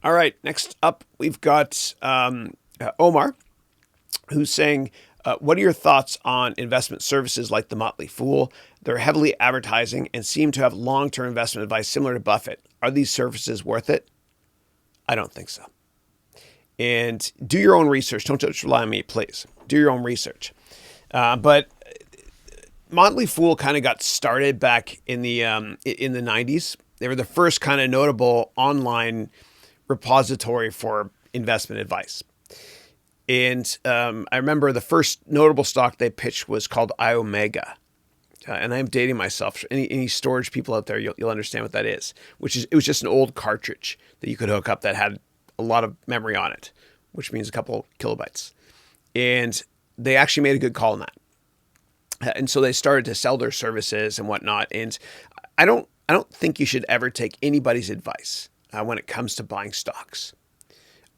Speaker 1: All right. Next up, we've got Omar, who's saying, what are your thoughts on investment services like the Motley Fool? They're heavily advertising and seem to have long-term investment advice similar to Buffett. Are these services worth it? I don't think so. And do your own research. Don't just rely on me, please. Do your own research. But Motley Fool kind of got started back in the 90s. They were the first kind of notable online repository for investment advice. And I remember the first notable stock they pitched was called iOmega. And I'm dating myself. Any storage people out there, you'll understand what that is. It was just an old cartridge that you could hook up that had a lot of memory on it, which means a couple kilobytes. And they actually made a good call on that. And so they started to sell their services and whatnot. And I don't think you should ever take anybody's advice when it comes to buying stocks.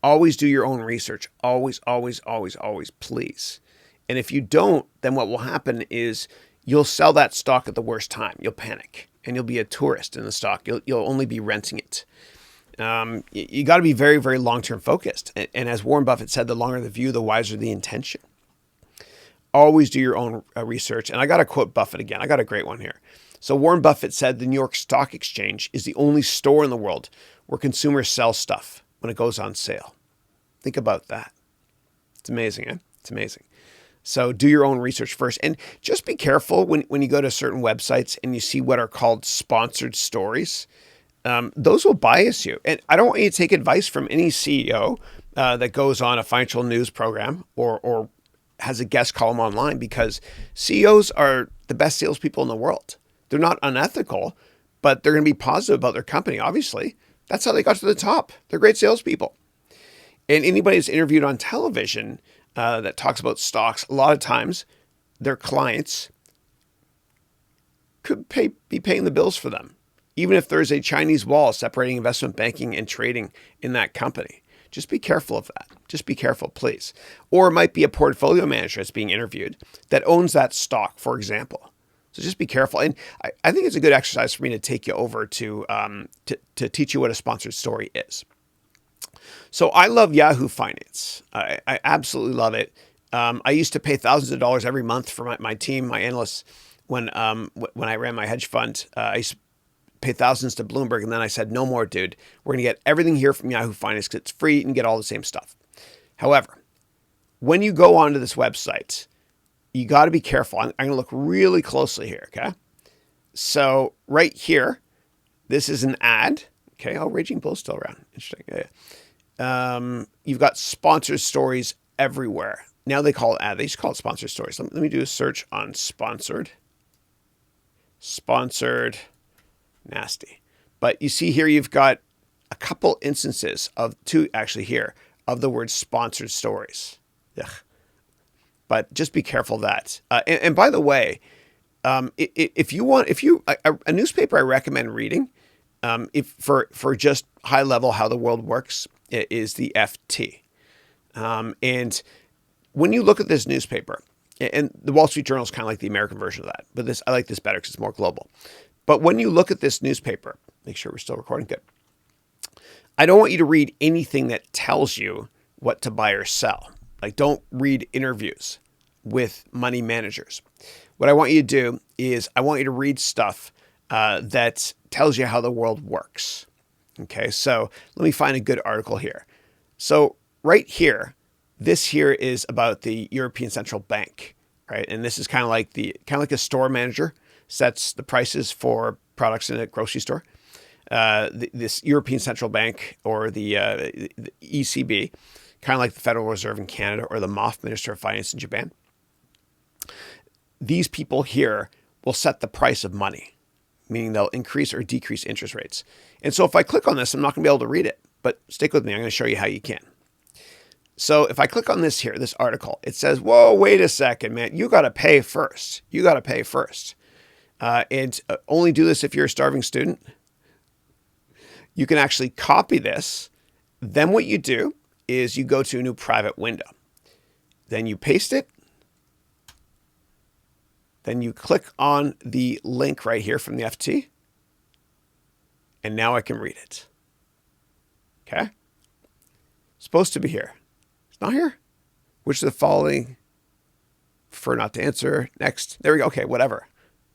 Speaker 1: Always do your own research. Always, always, always, always, please. And if you don't, then what will happen is you'll sell that stock at the worst time. You'll panic and you'll be a tourist in the stock. You'll only be renting it. You got to be very, very long-term focused. And as Warren Buffett said, the longer the view, the wiser the intention. Always do your own research. And I got to quote Buffett again. I got a great one here. So Warren Buffett said the New York Stock Exchange is the only store in the world where consumers sell stuff when it goes on sale. Think about that. It's amazing, eh? It's amazing. So do your own research first. And just be careful when you go to certain websites and you see what are called sponsored stories. Those will bias you. And I don't want you to take advice from any CEO that goes on a financial news program or has a guest column online, because CEOs are the best salespeople in the world. They're not unethical, but they're going to be positive about their company, obviously. That's how they got to the top. They're great salespeople. And anybody that's interviewed on television that talks about stocks, a lot of times their clients could be paying the bills for them, even if there's a Chinese wall separating investment banking and trading in that company. Just be careful of that. Just be careful, please. Or it might be a portfolio manager that's being interviewed that owns that stock, for example. So just be careful. And I think it's a good exercise for me to take you over to teach you what a sponsored story is. So I love Yahoo Finance. I absolutely love it. I used to pay thousands of dollars every month for my team, my analysts, when I ran my hedge fund. I used to pay thousands to Bloomberg, and then I said, no more, dude. We're going to get everything here from Yahoo Finance because it's free and get all the same stuff. However, when you go onto this website, you got to be careful. I'm going to look really closely here, okay? So right here, this is an ad. Okay, Raging Bull's still around. Interesting. Yeah. You've got sponsored stories everywhere. Now they call it ad. They used to call it sponsored stories. Let me do a search on sponsored. Sponsored. Nasty. But you see here, you've got a couple instances of two actually here of the word sponsored stories. Ugh. But just be careful of that. And by the way, if you a newspaper I recommend reading if for just high level how the world works, it is the FT. And when you look at this newspaper, and the Wall Street Journal is kind of like the American version of that, but I like this better because it's more global. But when you look at this newspaper, make sure we're still recording. Good. I don't want you to read anything that tells you what to buy or sell. Like, don't read interviews with money managers. What I want you to do is I want you to read stuff that tells you how the world works. Okay, so let me find a good article here. So right here, this here is about the European Central Bank, right? And this is kind of like a store manager sets the prices for products in a grocery store. This European Central Bank, or the ECB, kind of like the Federal Reserve in Canada, or the MOF, Minister of Finance in Japan. These people here will set the price of money, meaning they'll increase or decrease interest rates. And so if I click on this, I'm not going to be able to read it, but stick with me. I'm going to show you how you can. So if I click on this here, this article, it says, whoa, wait a second, man. You got to pay first. You got to pay first. And only do this if you're a starving student. You can actually copy this. Then what you do is you go to a new private window. Then you paste it. Then you click on the link right here from the FT. And now I can read it. Okay? Supposed to be here. It's not here. Which of the following? Prefer not to answer. Next. There we go. Okay, whatever.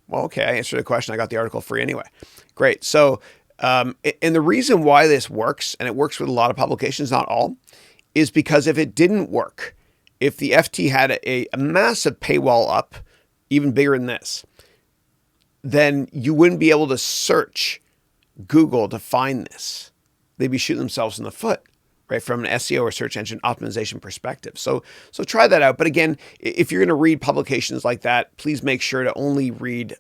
Speaker 1: Well, okay, I answered the question. I got the article free anyway. Great. So, and the reason why this works, and it works with a lot of publications, not all, is because if it didn't work, if the FT had a massive paywall up, even bigger than this, then you wouldn't be able to search Google to find this. They'd be shooting themselves in the foot, right, from an SEO or search engine optimization perspective. So try that out. But again, if you're going to read publications like that, please make sure to only read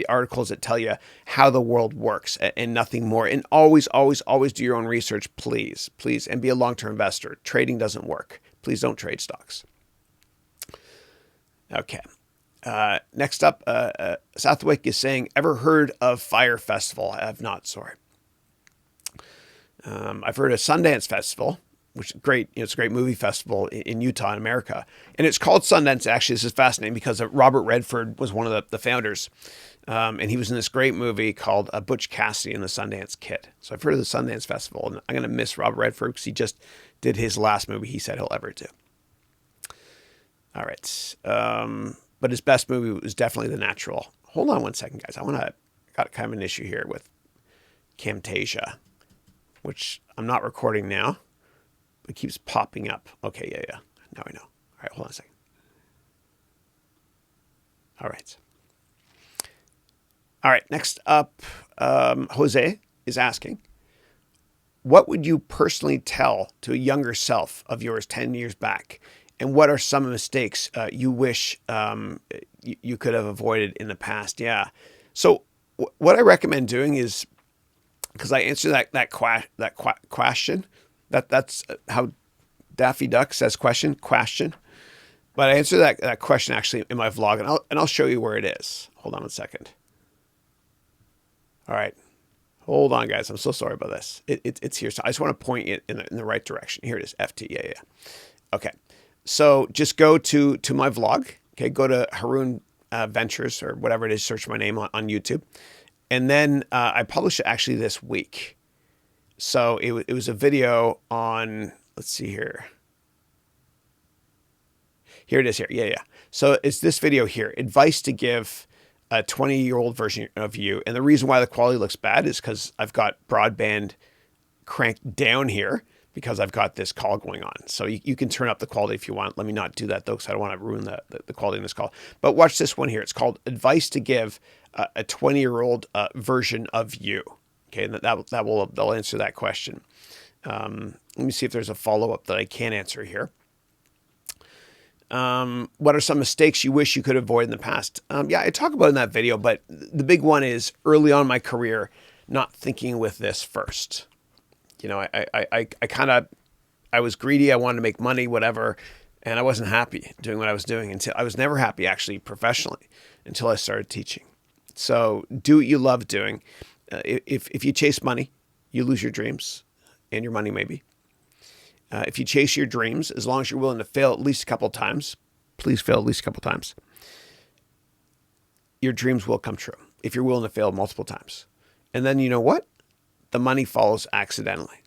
Speaker 1: articles that tell you how the world works and nothing more. And always, always, always do your own research, please, and be a long-term investor. Trading doesn't work. Please don't trade stocks. Okay. Next up, Southwick is saying, ever heard of Fire Festival? I have not, sorry. I've heard of Sundance Festival, which is great. It's a great movie festival in Utah, in America. And it's called Sundance. Actually, this is fascinating because Robert Redford was one of the founders. And he was in this great movie called Butch Cassidy and the Sundance Kid. So I've heard of the Sundance Festival, and I'm going to miss Robert Redford because he just did his last movie he said he'll ever do. All right. But his best movie was definitely The Natural. Hold on one second, guys. Got kind of an issue here with Camtasia, which I'm not recording now, but it keeps popping up. Okay, yeah. Now I know. All right, hold on a second. All right, next up, Jose is asking, what would you personally tell to a younger self of yours 10 years back? And what are some mistakes you wish you could have avoided in the past? Yeah. So what I recommend doing is, because I answer that question, that's how Daffy Duck says question. But I answer that question actually in my vlog, and I'll show you where it is. Hold on a second. All right. Hold on, guys. I'm so sorry about this. It's here. So I just want to point it in the right direction. Here it is. FT. Yeah. Okay. So just go to my vlog. Okay. Go to Haroun Ventures or whatever it is. Search my name on YouTube. And then I published it actually this week. So it was a video on, let's see here. Here it is here. Yeah. So it's this video here. Advice to give a 20-year-old version of you. And the reason why the quality looks bad is because I've got broadband cranked down here because I've got this call going on. So you can turn up the quality if you want. Let me not do that though, because I don't want to ruin the quality in this call. But watch this one here. It's called Advice to Give a 20-year-old version of you. Okay, and that'll answer that question. Let me see if there's a follow-up that I can answer here. What are some mistakes you wish you could avoid in the past? Yeah, I talk about it in that video, but the big one is early on in my career, not thinking with this first. You know, I was greedy. I wanted to make money, whatever. And I wasn't happy doing what I was doing until I was never happy actually professionally until I started teaching. So do what you love doing. If you chase money, you lose your dreams and your money maybe. If you chase your dreams, as long as you're willing to fail at least a couple of times, please fail at least a couple of times, your dreams will come true if you're willing to fail multiple times. And then you know what? The money follows accidentally.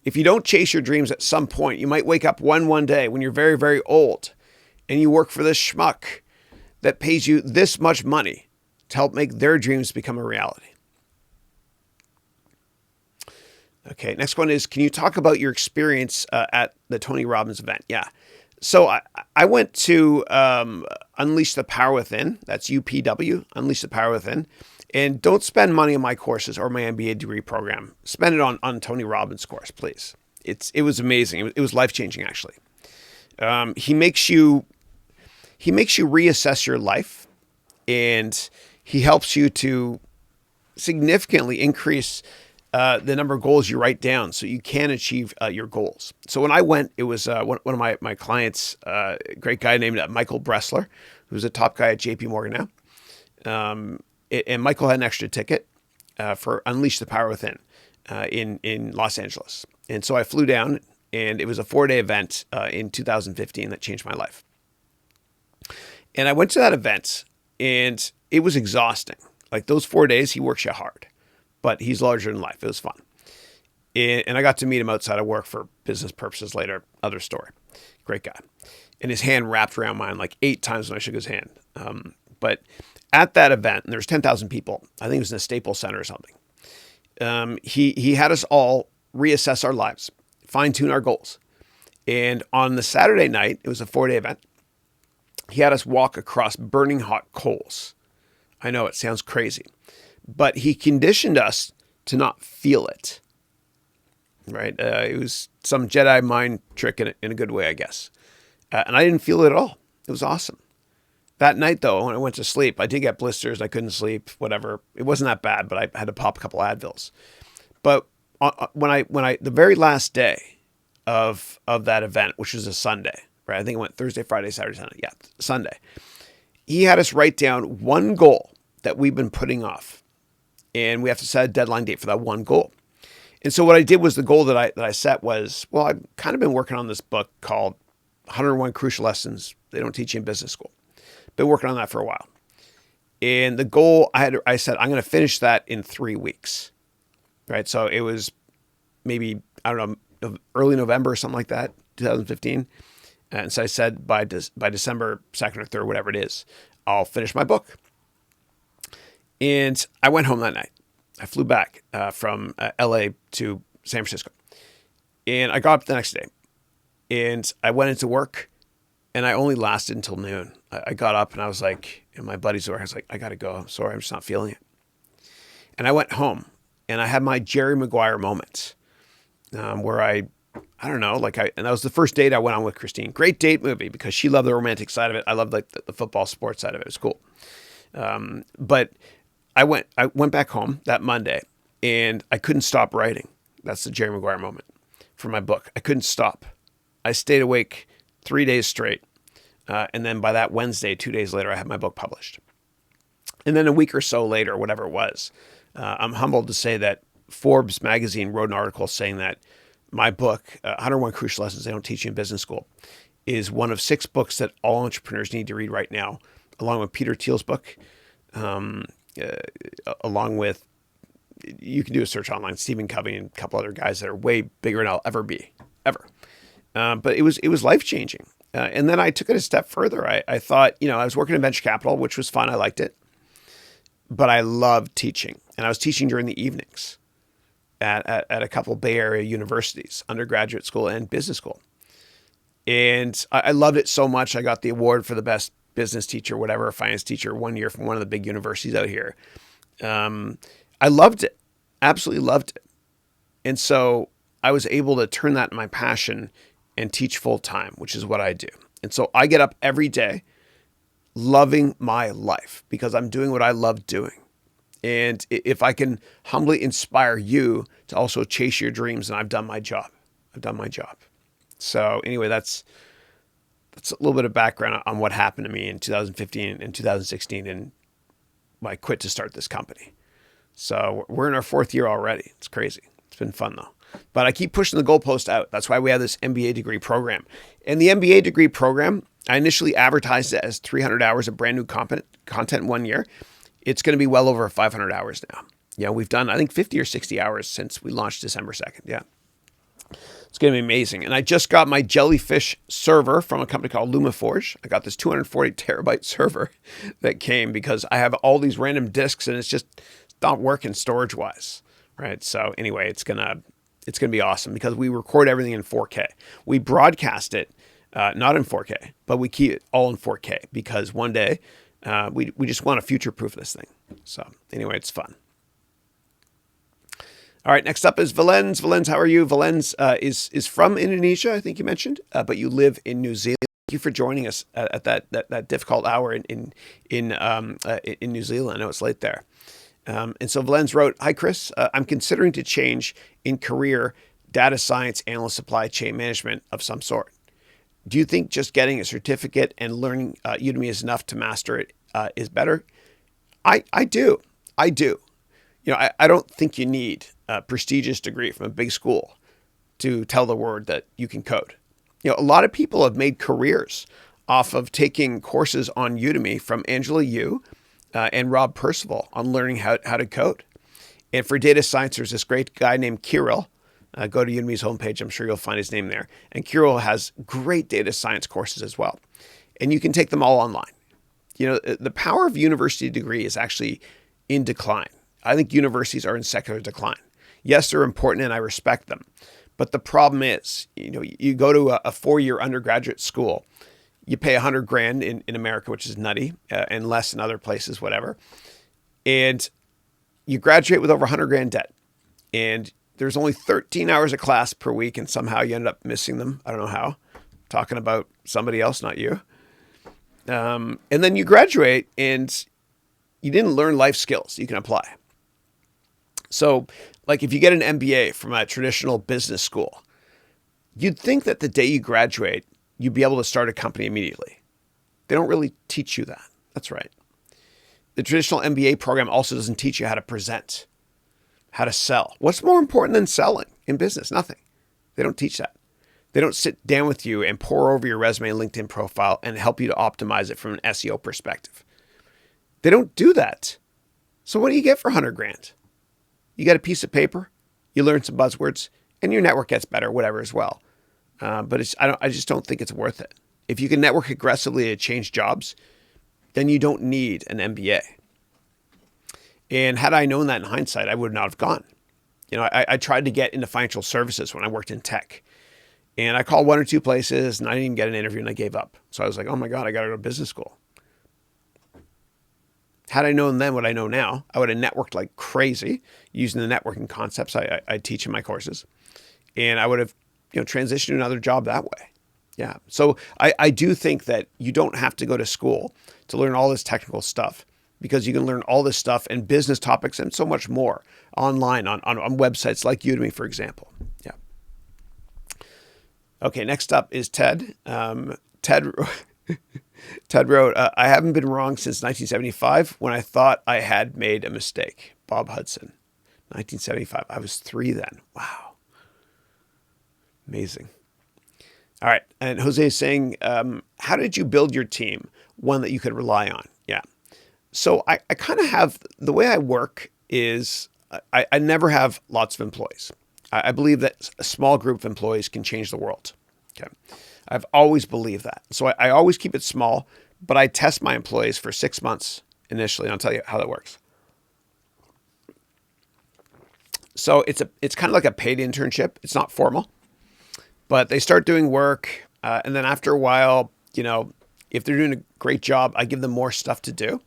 Speaker 1: If you don't chase your dreams at some point, you might wake up one day when you're very, very old and you work for this schmuck that pays you this much money to help make their dreams become a reality. Okay, next one is, can you talk about your experience at the Tony Robbins event? Yeah. So I went to Unleash the Power Within. That's UPW, Unleash the Power Within. And don't spend money on my courses or my MBA degree program. Spend it on Tony Robbins' course, please. It was amazing. It was life-changing, actually. He makes you reassess your life, and he helps you to significantly increase the number of goals you write down so you can achieve your goals. So when I went, it was one of my clients, a great guy named Michael Bressler, who's a top guy at JP Morgan now. And Michael had an extra ticket for Unleash the Power Within in Los Angeles. And so I flew down, and it was a 4-day event in 2015 that changed my life. And I went to that event, and it was exhausting. Like those 4 days, he works you hard, but he's larger than life. It was fun. And I got to meet him outside of work for business purposes later. Other story. Great guy. And his hand wrapped around mine like 8 times when I shook his hand. But at that event, and there was 10,000 people. I think it was in the Staples Center or something. He had us all reassess our lives, fine-tune our goals. And on the Saturday night, it was a 4-day event, he had us walk across burning hot coals. I know it sounds crazy, but he conditioned us to not feel it, right? It was some Jedi mind trick in a good way, I guess. And I didn't feel it at all. It was awesome. That night, though, when I went to sleep, I did get blisters. I couldn't sleep, whatever. It wasn't that bad, but I had to pop a couple Advils. But the very last day of that event, which was a Sunday, right? I think it went Thursday, Friday, Saturday, Sunday. Yeah, Sunday. He had us write down one goal that we've been putting off, and we have to set a deadline date for that one goal. And so what I did was the goal that I set was, well, I've kind of been working on this book called 101 Crucial Lessons They Don't Teach You in Business School. Been working on that for a while. And the goal I said, I'm going to finish that in 3 weeks, right? So it was maybe, I don't know, early November or something like that, 2015. And so I said by December 2nd or 3rd, whatever it is, I'll finish my book. And I went home that night. I flew back from LA to San Francisco. And I got up the next day. And I went into work, and I only lasted until noon. I got up, and I was like, and my buddies were, I was like, I got to go. I'm sorry, I'm just not feeling it. And I went home, and I had my Jerry Maguire moment where I don't know, and that was the first date I went on with Christine. Great date movie because she loved the romantic side of it. I loved like the football sports side of it. It was cool. But I went back home that Monday, and I couldn't stop writing. That's the Jerry Maguire moment for my book. I couldn't stop. I stayed awake 3 days straight. And then by that Wednesday, 2 days later, I had my book published. And then a week or so later, whatever it was, I'm humbled to say that Forbes magazine wrote an article saying that my book, 101 Crucial Lessons They Don't Teach You in Business School, is one of 6 books that all entrepreneurs need to read right now, along with Peter Thiel's book, along with, you can do a search online, Stephen Covey and a couple other guys that are way bigger than I'll ever be, ever. But it was life-changing. And then I took it a step further. I thought, I was working in venture capital, which was fun. I liked it. But I loved teaching. And I was teaching during the evenings at a couple Bay Area universities, undergraduate school and business school. And I loved it so much. I got the award for the best business teacher, whatever, finance teacher 1 year from one of the big universities out here. I loved it. Absolutely loved it. And so I was able to turn that in my passion and teach full time, which is what I do. And so I get up every day loving my life because I'm doing what I love doing. And if I can humbly inspire you to also chase your dreams, then I've done my job. I've done my job. So anyway, that's a little bit of background on what happened to me in 2015 and 2016 and I quit to start this company. So we're in our 4th year already. It's crazy. It's been fun though. But I keep pushing the goalpost out. That's why we have this MBA degree program. And the MBA degree program, I initially advertised it as 300 hours of brand new content in 1 year. It's going to be well over 500 hours now. Yeah, we've done, I think, 50 or 60 hours since we launched December 2nd. Yeah. It's going to be amazing. And I just got my Jellyfish server from a company called LumaForge. I got this 240 terabyte server that came because I have all these random disks and it's just not working storage wise. Right. So anyway, it's going to be awesome because we record everything in 4K. We broadcast it, not in 4K, but we keep it all in 4K because one day we just want to future-proof this thing. So anyway, it's fun. All right, next up is Valenza. Valenza, how are you? Valenza is from Indonesia, I think you mentioned, but you live in New Zealand. Thank you for joining us at that difficult hour in New Zealand. I know it's late there. And so Valenza wrote, "Hi, Chris. I'm considering to change in career, data science, analyst, supply chain management of some sort. Do you think just getting a certificate and learning Udemy is enough to master it is better?" I do. You know, I don't think you need a prestigious degree from a big school to tell the world that you can code. You know, a lot of people have made careers off of taking courses on Udemy from Angela Yu and Rob Percival on learning how to code. And for data science, there's this great guy named Kirill. Go to Udemy's homepage. I'm sure you'll find his name there. And Kirill has great data science courses as well. And you can take them all online. You know, the power of university degree is actually in decline. I think universities are in secular decline. Yes, they're important and I respect them. But the problem is, you know, you go to a 4-year undergraduate school, you pay $100,000 in America, which is nutty, and less in other places, whatever. And you graduate with over $100,000 debt. And there's only 13 hours of class per week, and somehow you ended up missing them. I don't know how. I'm talking about somebody else, not you. And then you graduate and you didn't learn life skills you can apply. So, like if you get an MBA from a traditional business school, you'd think that the day you graduate, you'd be able to start a company immediately. They don't really teach you that. That's right. The traditional MBA program also doesn't teach you how to present, how to sell. What's more important than selling in business? Nothing. They don't teach that. They don't sit down with you and pour over your resume and LinkedIn profile and help you to optimize it from an SEO perspective. They don't do that. So what do you get for $100,000? You get a piece of paper, you learn some buzzwords, and your network gets better, whatever as well. But I just don't think it's worth it. If you can network aggressively to change jobs, then you don't need an MBA. And had I known that in hindsight, I would not have gone. You know, I tried to get into financial services when I worked in tech. And I called 1 or 2 places and I didn't even get an interview and I gave up. So I was like, oh my God, I got to go to business school. Had I known then what I know now, I would have networked like crazy using the networking concepts I teach in my courses. And I would have, you know, transitioned to another job that way. Yeah. So I do think that you don't have to go to school to learn all this technical stuff, because you can learn all this stuff and business topics and so much more online on websites like Udemy, for example. Yeah. Okay. Next up is Ted. Ted wrote, I haven't been wrong since 1975 when I thought I had made a mistake. Bob Hudson, 1975. I was 3 then. Wow. Amazing. All right. And Jose is saying, how did you build your team? One that you could rely on. Yeah. So I kind of have, the way I work is I never have lots of employees. I believe that a small group of employees can change the world. Okay. I've always believed that. So I always keep it small, but I test my employees for 6 months initially. And I'll tell you how that works. So it's kind of like a paid internship. It's not formal, but they start doing work. And then after a while, you know, if they're doing a great job, I give them more stuff to do.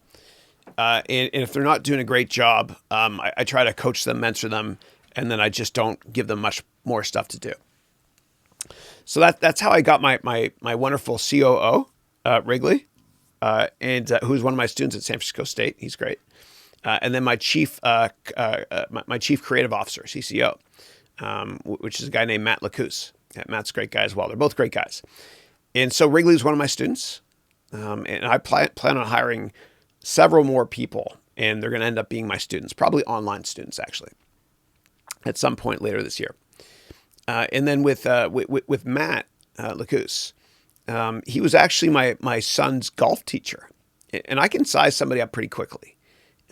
Speaker 1: And if they're not doing a great job, I try to coach them, mentor them, and then I just don't give them much more stuff to do. So that's how I got my wonderful COO, Wrigley, and who's one of my students at San Francisco State. He's great. And then my chief creative officer, CCO, which is a guy named Matt Lacuse. Yeah, Matt's a great guy as well. They're both great guys. And so Wrigley's one of my students. And I plan on hiring several more people and they're going to end up being my students, probably online students actually, at some point later this year. And then with Matt Lacus, he was actually my son's golf teacher, and I can size somebody up pretty quickly.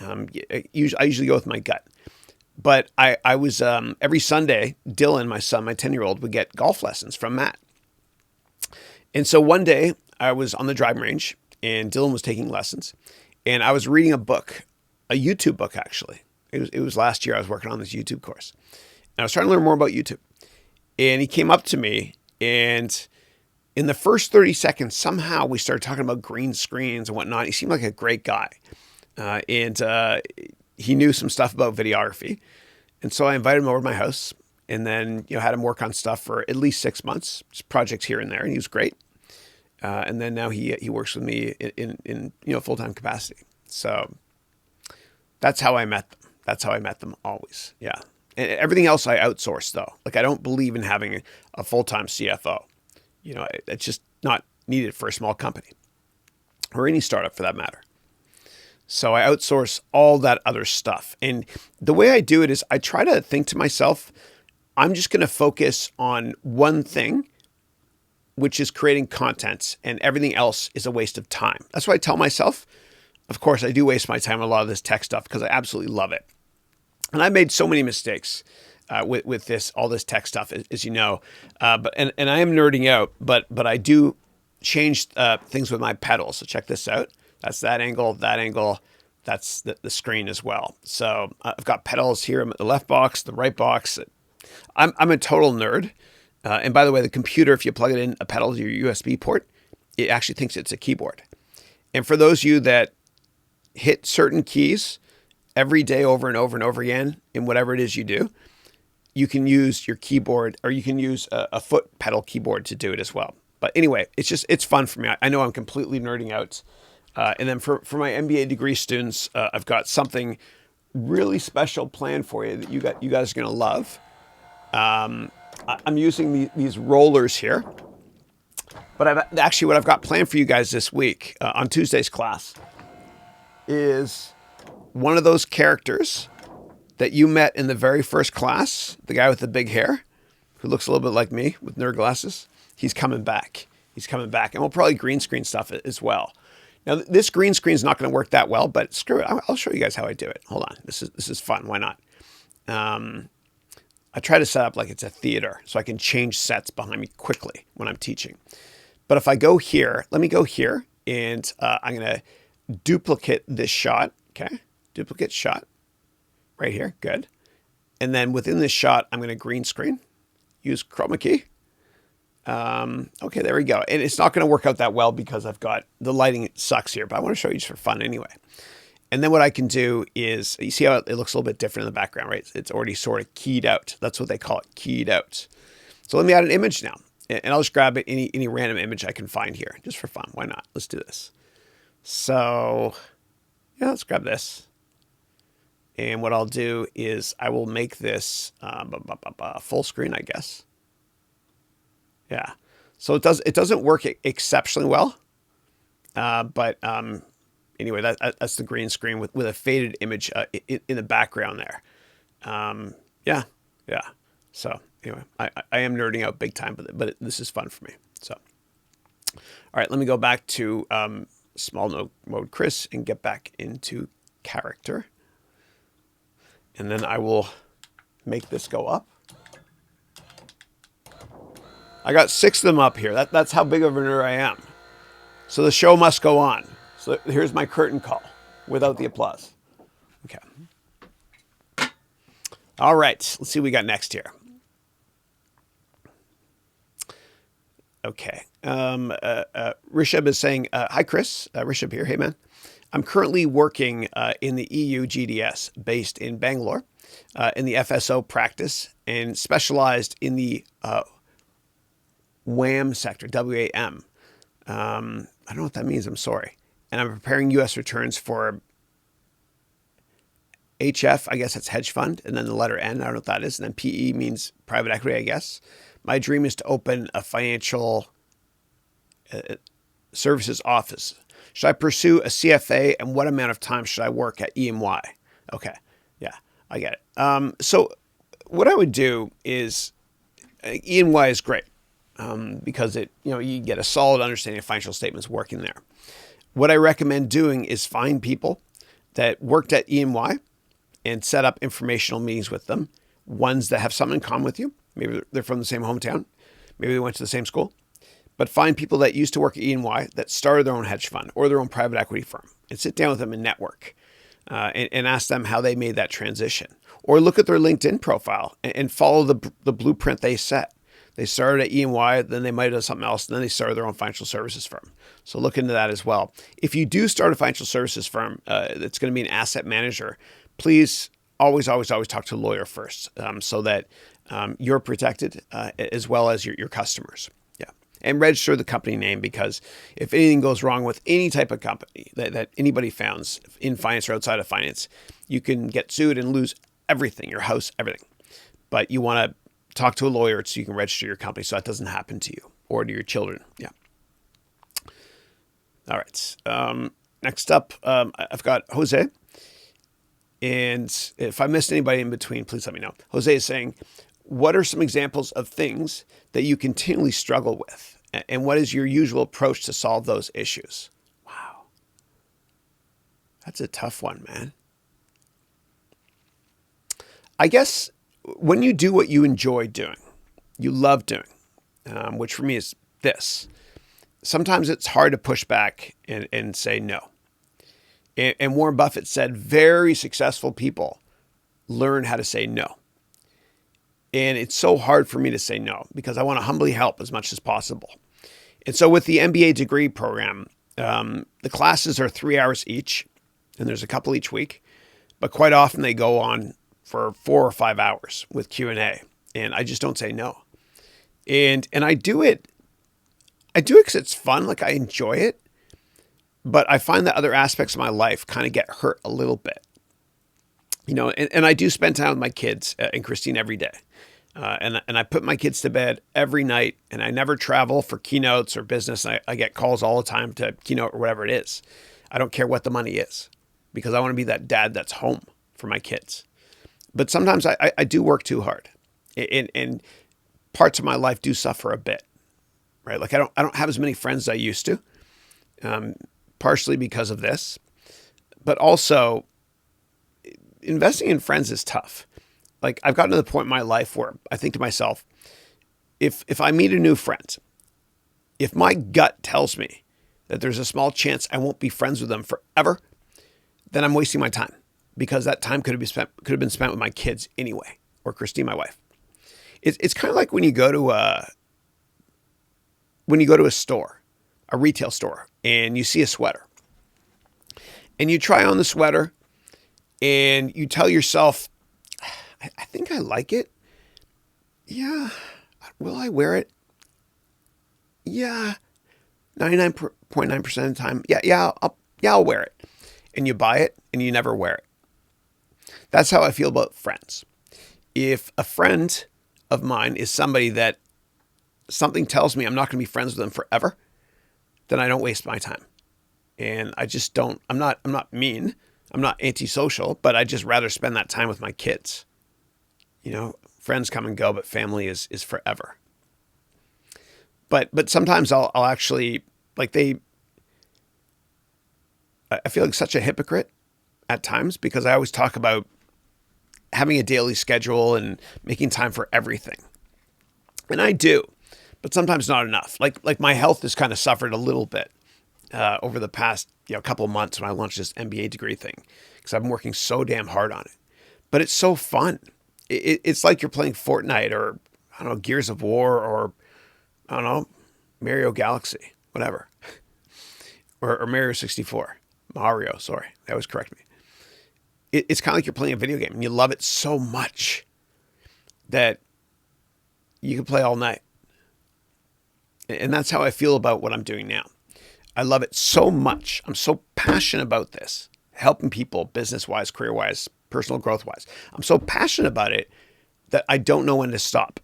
Speaker 1: I usually go with my gut. But I was, every Sunday, Dylan, my son, my 10-year-old, would get golf lessons from Matt. And so one day I was on the driving range and Dylan was taking lessons, and I was reading a book, a YouTube book, actually. It was last year I was working on this YouTube course, and I was trying to learn more about YouTube. And he came up to me, and in the first 30 seconds, somehow we started talking about green screens and whatnot. He seemed like a great guy. And he knew some stuff about videography. And so I invited him over to my house, and then, had him work on stuff for at least 6 months, just projects here and there. And he was great. And then now he works with me in full-time capacity. So that's how I met them. That's how I met them always. Yeah. And everything else I outsource, though. Like, I don't believe in having a full-time CFO. It's just not needed for a small company or any startup for that matter. So I outsource all that other stuff. And the way I do it is I try to think to myself, I'm just going to focus on one thing, which is creating content, and everything else is a waste of time. That's what I tell myself. Of course, I do waste my time on a lot of this tech stuff because I absolutely love it. And I made so many mistakes with all this tech stuff, as you know. But I am nerding out, but I do change things with my pedals. So check this out. That's that angle, that's the screen as well. So I've got pedals here in the left box, the right box. I'm a total nerd. And by the way, the computer, if you plug it in a pedal to your USB port, it actually thinks it's a keyboard. And for those of you that hit certain keys every day over and over and over again in whatever it is you do, you can use your keyboard, or you can use a foot pedal keyboard to do it as well. But anyway, it's fun for me. I know I'm completely nerding out. And then for my MBA degree students, I've got something really special planned for you that you guys are going to love. I'm using these rollers here, but what I've got planned for you guys this week on Tuesday's class is one of those characters that you met in the very first class, the guy with the big hair, who looks a little bit like me with nerd glasses. He's coming back. And we'll probably green screen stuff as well. Now, this green screen is not going to work that well, but screw it. I'll show you guys how I do it. Hold on. This is fun. Why not? I try to set up like it's a theater so I can change sets behind me quickly when I'm teaching. But if I go here, let me go here, and I'm going to duplicate this shot. Okay. Duplicate shot right here. Good. And then within this shot, I'm going to green screen, use chroma key. Okay, there we go. And it's not going to work out that well because I've got the lighting sucks here, but I want to show you just for fun anyway. And then what I can do is, you see how it looks a little bit different in the background, right? It's already sort of keyed out. That's what they call it, keyed out. So let me add an image now, and I'll just grab any random image I can find here just for fun. Why not? Let's do this. So yeah, let's grab this. And what I'll do is I will make this full screen, I guess. Yeah. So it doesn't work exceptionally well. But anyway, that's the green screen with a faded image in the background there. Yeah. So anyway, I am nerding out big time, but this is fun for me. So, all right, let me go back to small mode Chris and get back into character. And then I will make this go up. I got 6 of them up here. That's how big of a nerd I am. So the show must go on. So here's my curtain call without the applause. Okay. All right. Let's see what we got next here. Okay. Rishabh is saying, hi, Chris. Rishabh here. Hey, man. I'm currently working in the EU GDS based in Bangalore in the FSO practice and specialized in the WAM sector, W-A-M. I don't know what that means. I'm sorry. And I'm preparing U.S. returns for HF. I guess that's hedge fund. And then the letter N. I don't know what that is. And then PE means private equity, I guess. My dream is to open a financial services office. Should I pursue a CFA, and what amount of time should I work at EY? Okay. Yeah, I get it. So what I would do is EY is great because you get a solid understanding of financial statements working there. What I recommend doing is find people that worked at EY and set up informational meetings with them, ones that have something in common with you. Maybe they're from the same hometown. Maybe they went to the same school. But find people that used to work at EY that started their own hedge fund or their own private equity firm, and sit down with them and network and ask them how they made that transition. Or look at their LinkedIn profile and follow the blueprint they set. They started at EY, then they might have done something else, and then they started their own financial services firm. So look into that as well. If you do start a financial services firm that's going to be an asset manager, please always talk to a lawyer first so that you're protected as well as your customers. Yeah. And register the company name, because if anything goes wrong with any type of company that anybody founds in finance or outside of finance, you can get sued and lose everything, your house, everything. But you want to talk to a lawyer so you can register your company so that doesn't happen to you or to your children. Yeah. All right. Next up, I've got Jose. And if I missed anybody in between, please let me know. Jose is saying, what are some examples of things that you continually struggle with? And what is your usual approach to solve those issues? Wow. That's a tough one, man. I guess when you do what you enjoy doing, you love doing, which for me is this. Sometimes it's hard to push back and say no. And Warren Buffett said very successful people learn how to say no. And it's so hard for me to say no because I want to humbly help as much as possible. And so with the MBA degree program, the classes are 3 hours each, and there's a couple each week. But quite often they go on for 4 or 5 hours with Q&A, and I just don't say no. And I do it because it's fun, like I enjoy it. But I find that other aspects of my life kind of get hurt a little bit. And I do spend time with my kids and Christine every day. And I put my kids to bed every night, and I never travel for keynotes or business. I get calls all the time to keynote or whatever it is. I don't care what the money is because I want to be that dad that's home for my kids. But sometimes I do work too hard, and parts of my life do suffer a bit, right? Like I don't have as many friends as I used to, partially because of this, but also investing in friends is tough. Like I've gotten to the point in my life where I think to myself, if I meet a new friend, if my gut tells me that there's a small chance I won't be friends with them forever, then I'm wasting my time because that time could have been spent with my kids anyway, or Christine, my wife. It's kind of like when you go to a store, a retail store, and you see a sweater, and you try on the sweater, and you tell yourself, I think I like it. Yeah. Will I wear it? Yeah. 99.9% of the time. Yeah, I'll wear it. And you buy it and you never wear it. That's how I feel about friends. If a friend of mine is somebody that something tells me I'm not going to be friends with them forever, then I don't waste my time. And I just don't, I'm not mean. I'm not antisocial, but I just rather spend that time with my kids. Friends come and go, but family is forever. But sometimes I'll actually, I feel like such a hypocrite at times because I always talk about having a daily schedule and making time for everything. And I do, but sometimes not enough. Like my health has kind of suffered a little bit over the past couple of months when I launched this MBA degree thing because I've been working so damn hard on it. But it's so fun. It's like you're playing Fortnite or, I don't know, Gears of War or, I don't know, Mario Galaxy, whatever. or Mario 64. Mario, sorry. That was correct me. It's kind of like you're playing a video game and you love it so much that you can play all night. And that's how I feel about what I'm doing now. I love it so much. I'm so passionate about this, helping people business-wise, career-wise, personal growth-wise. I'm so passionate about it that I don't know when to stop.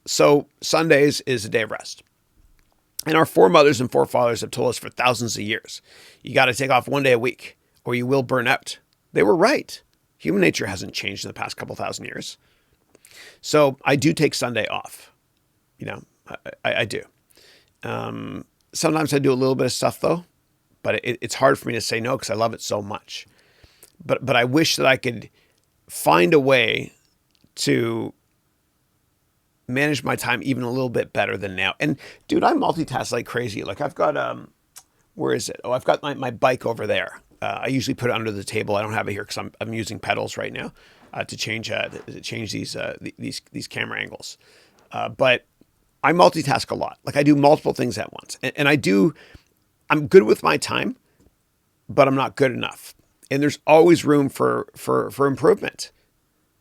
Speaker 1: So Sundays is a day of rest. And our foremothers and forefathers have told us for thousands of years, you got to take off one day a week or you will burn out. They were right. Human nature hasn't changed in the past couple thousand years. So I do take Sunday off. I do. Sometimes I do a little bit of stuff though, but it's hard for me to say no because I love it so much. But I wish that I could find a way to manage my time even a little bit better than now. And dude, I multitask like crazy. Like I've got, where is it? Oh, I've got my bike over there. I usually put it under the table. I don't have it here because I'm using pedals right now to change these camera angles. But I multitask a lot. Like I do multiple things at once, and I'm good with my time, but I'm not good enough. And there's always room for improvement.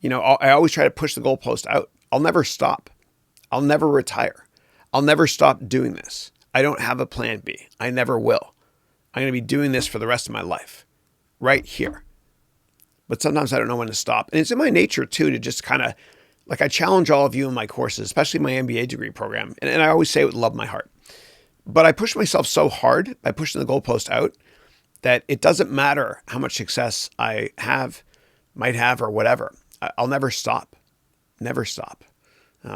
Speaker 1: I always try to push the goalpost out. I'll never stop. I'll never retire. I'll never stop doing this. I don't have a plan B. I never will. I'm going to be doing this for the rest of my life, right here. But sometimes I don't know when to stop. And it's in my nature too, to just kind of, like I challenge all of you in my courses, especially my MBA degree program. And I always say it with love in my heart. But I push myself so hard by pushing the goalpost out that it doesn't matter how much success I might have or whatever. I'll never stop. Never stop.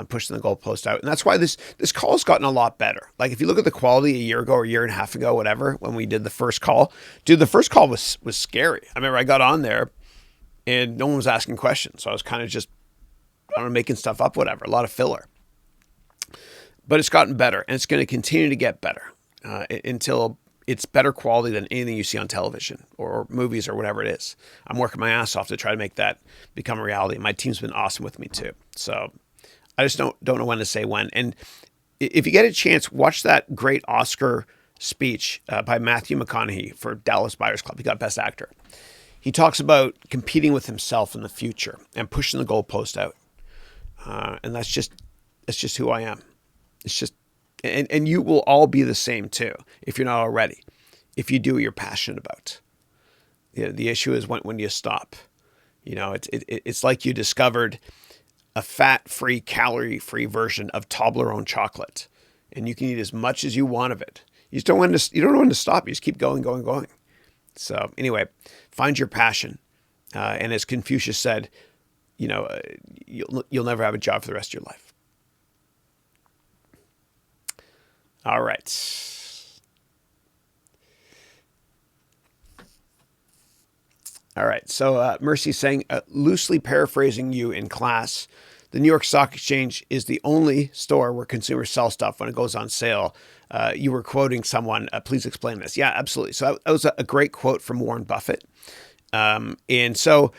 Speaker 1: Pushing the goalpost out. And that's why this call has gotten a lot better. Like if you look at the quality a year ago or a year and a half ago, whatever, when we did the first call, dude, the first call was scary. I remember I got on there and no one was asking questions. So I was kind of just, making stuff up, whatever, a lot of filler. But it's gotten better and it's going to continue to get better until it's better quality than anything you see on television or movies or whatever it is. I'm working my ass off to try to make that become a reality. My team's been awesome with me too. So I just don't know when to say when. And if you get a chance, watch that great Oscar speech by Matthew McConaughey for Dallas Buyers Club. He got Best Actor. He talks about competing with himself in the future and pushing the goalpost out. And that's just who I am. It's just, and you will all be the same too, if you're not already, if you do what you're passionate about. The issue is when you stop. It's like you discovered a fat-free, calorie-free version of Toblerone chocolate, and you can eat as much as you want of it. You don't know when to stop. You just keep going, going, going. So anyway, find your passion. And as Confucius said, you'll never have a job for the rest of your life. All right. All right. So Mercy's saying, loosely paraphrasing you in class, the New York Stock Exchange is the only store where consumers sell stuff when it goes on sale. You were quoting someone. Please explain this. Yeah, absolutely. So that was a great quote from Warren Buffett. And so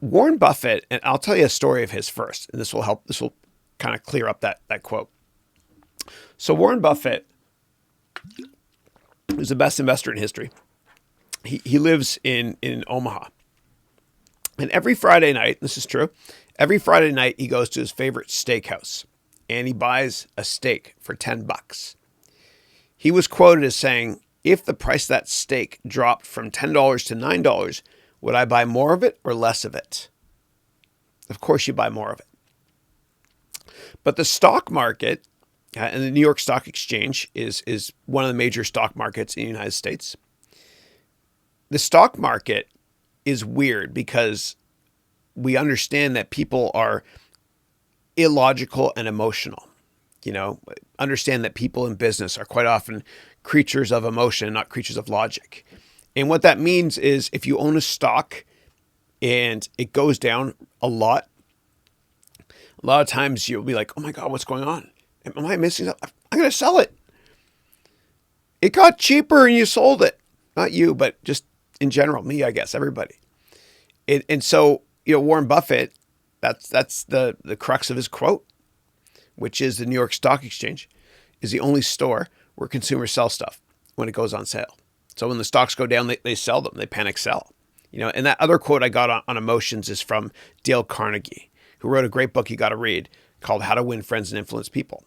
Speaker 1: Warren Buffett, and I'll tell you a story of his first, and this will help. This will kind of clear up that quote. So Warren Buffett is the best investor in history. He lives in Omaha. And every Friday night, this is true, every Friday night he goes to his favorite steakhouse and he buys a steak for $10. He was quoted as saying, if the price of that steak dropped from $10 to $9, would I buy more of it or less of it? Of course you buy more of it. But the stock market, and the New York Stock Exchange is one of the major stock markets in the United States. The stock market is weird because we understand that people are illogical and emotional. Understand that people in business are quite often creatures of emotion, not creatures of logic. And what that means is if you own a stock and it goes down a lot of times you'll be like, oh my God, what's going on? Am I missing something? I'm going to sell it. It got cheaper and you sold it. Not you, but just in general, me, I guess, everybody. And so, Warren Buffett, that's the crux of his quote, which is the New York Stock Exchange is the only store where consumers sell stuff when it goes on sale. So when the stocks go down, they sell them. They panic sell. And that other quote I got on emotions is from Dale Carnegie, who wrote a great book you got to read called How to Win Friends and Influence People.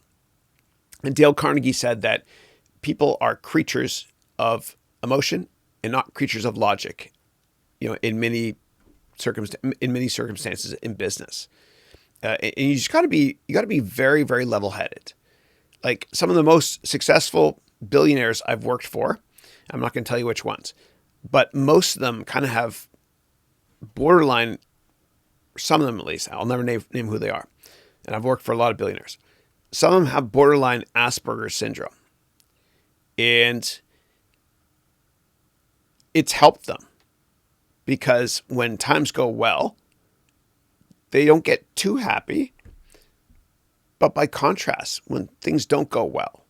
Speaker 1: And Dale Carnegie said that people are creatures of emotion and not creatures of logic, in many circumstances in business. And you just got to be very, very level-headed. like some of the most successful billionaires I've worked for, I'm not going to tell you which ones, but most of them kind of have borderline, some of them at least, I'll never name who they are. And I've worked for a lot of billionaires. Some of them have borderline Asperger's syndrome. And it's helped them because when times go well, they don't get too happy. But by contrast, when things don't go well,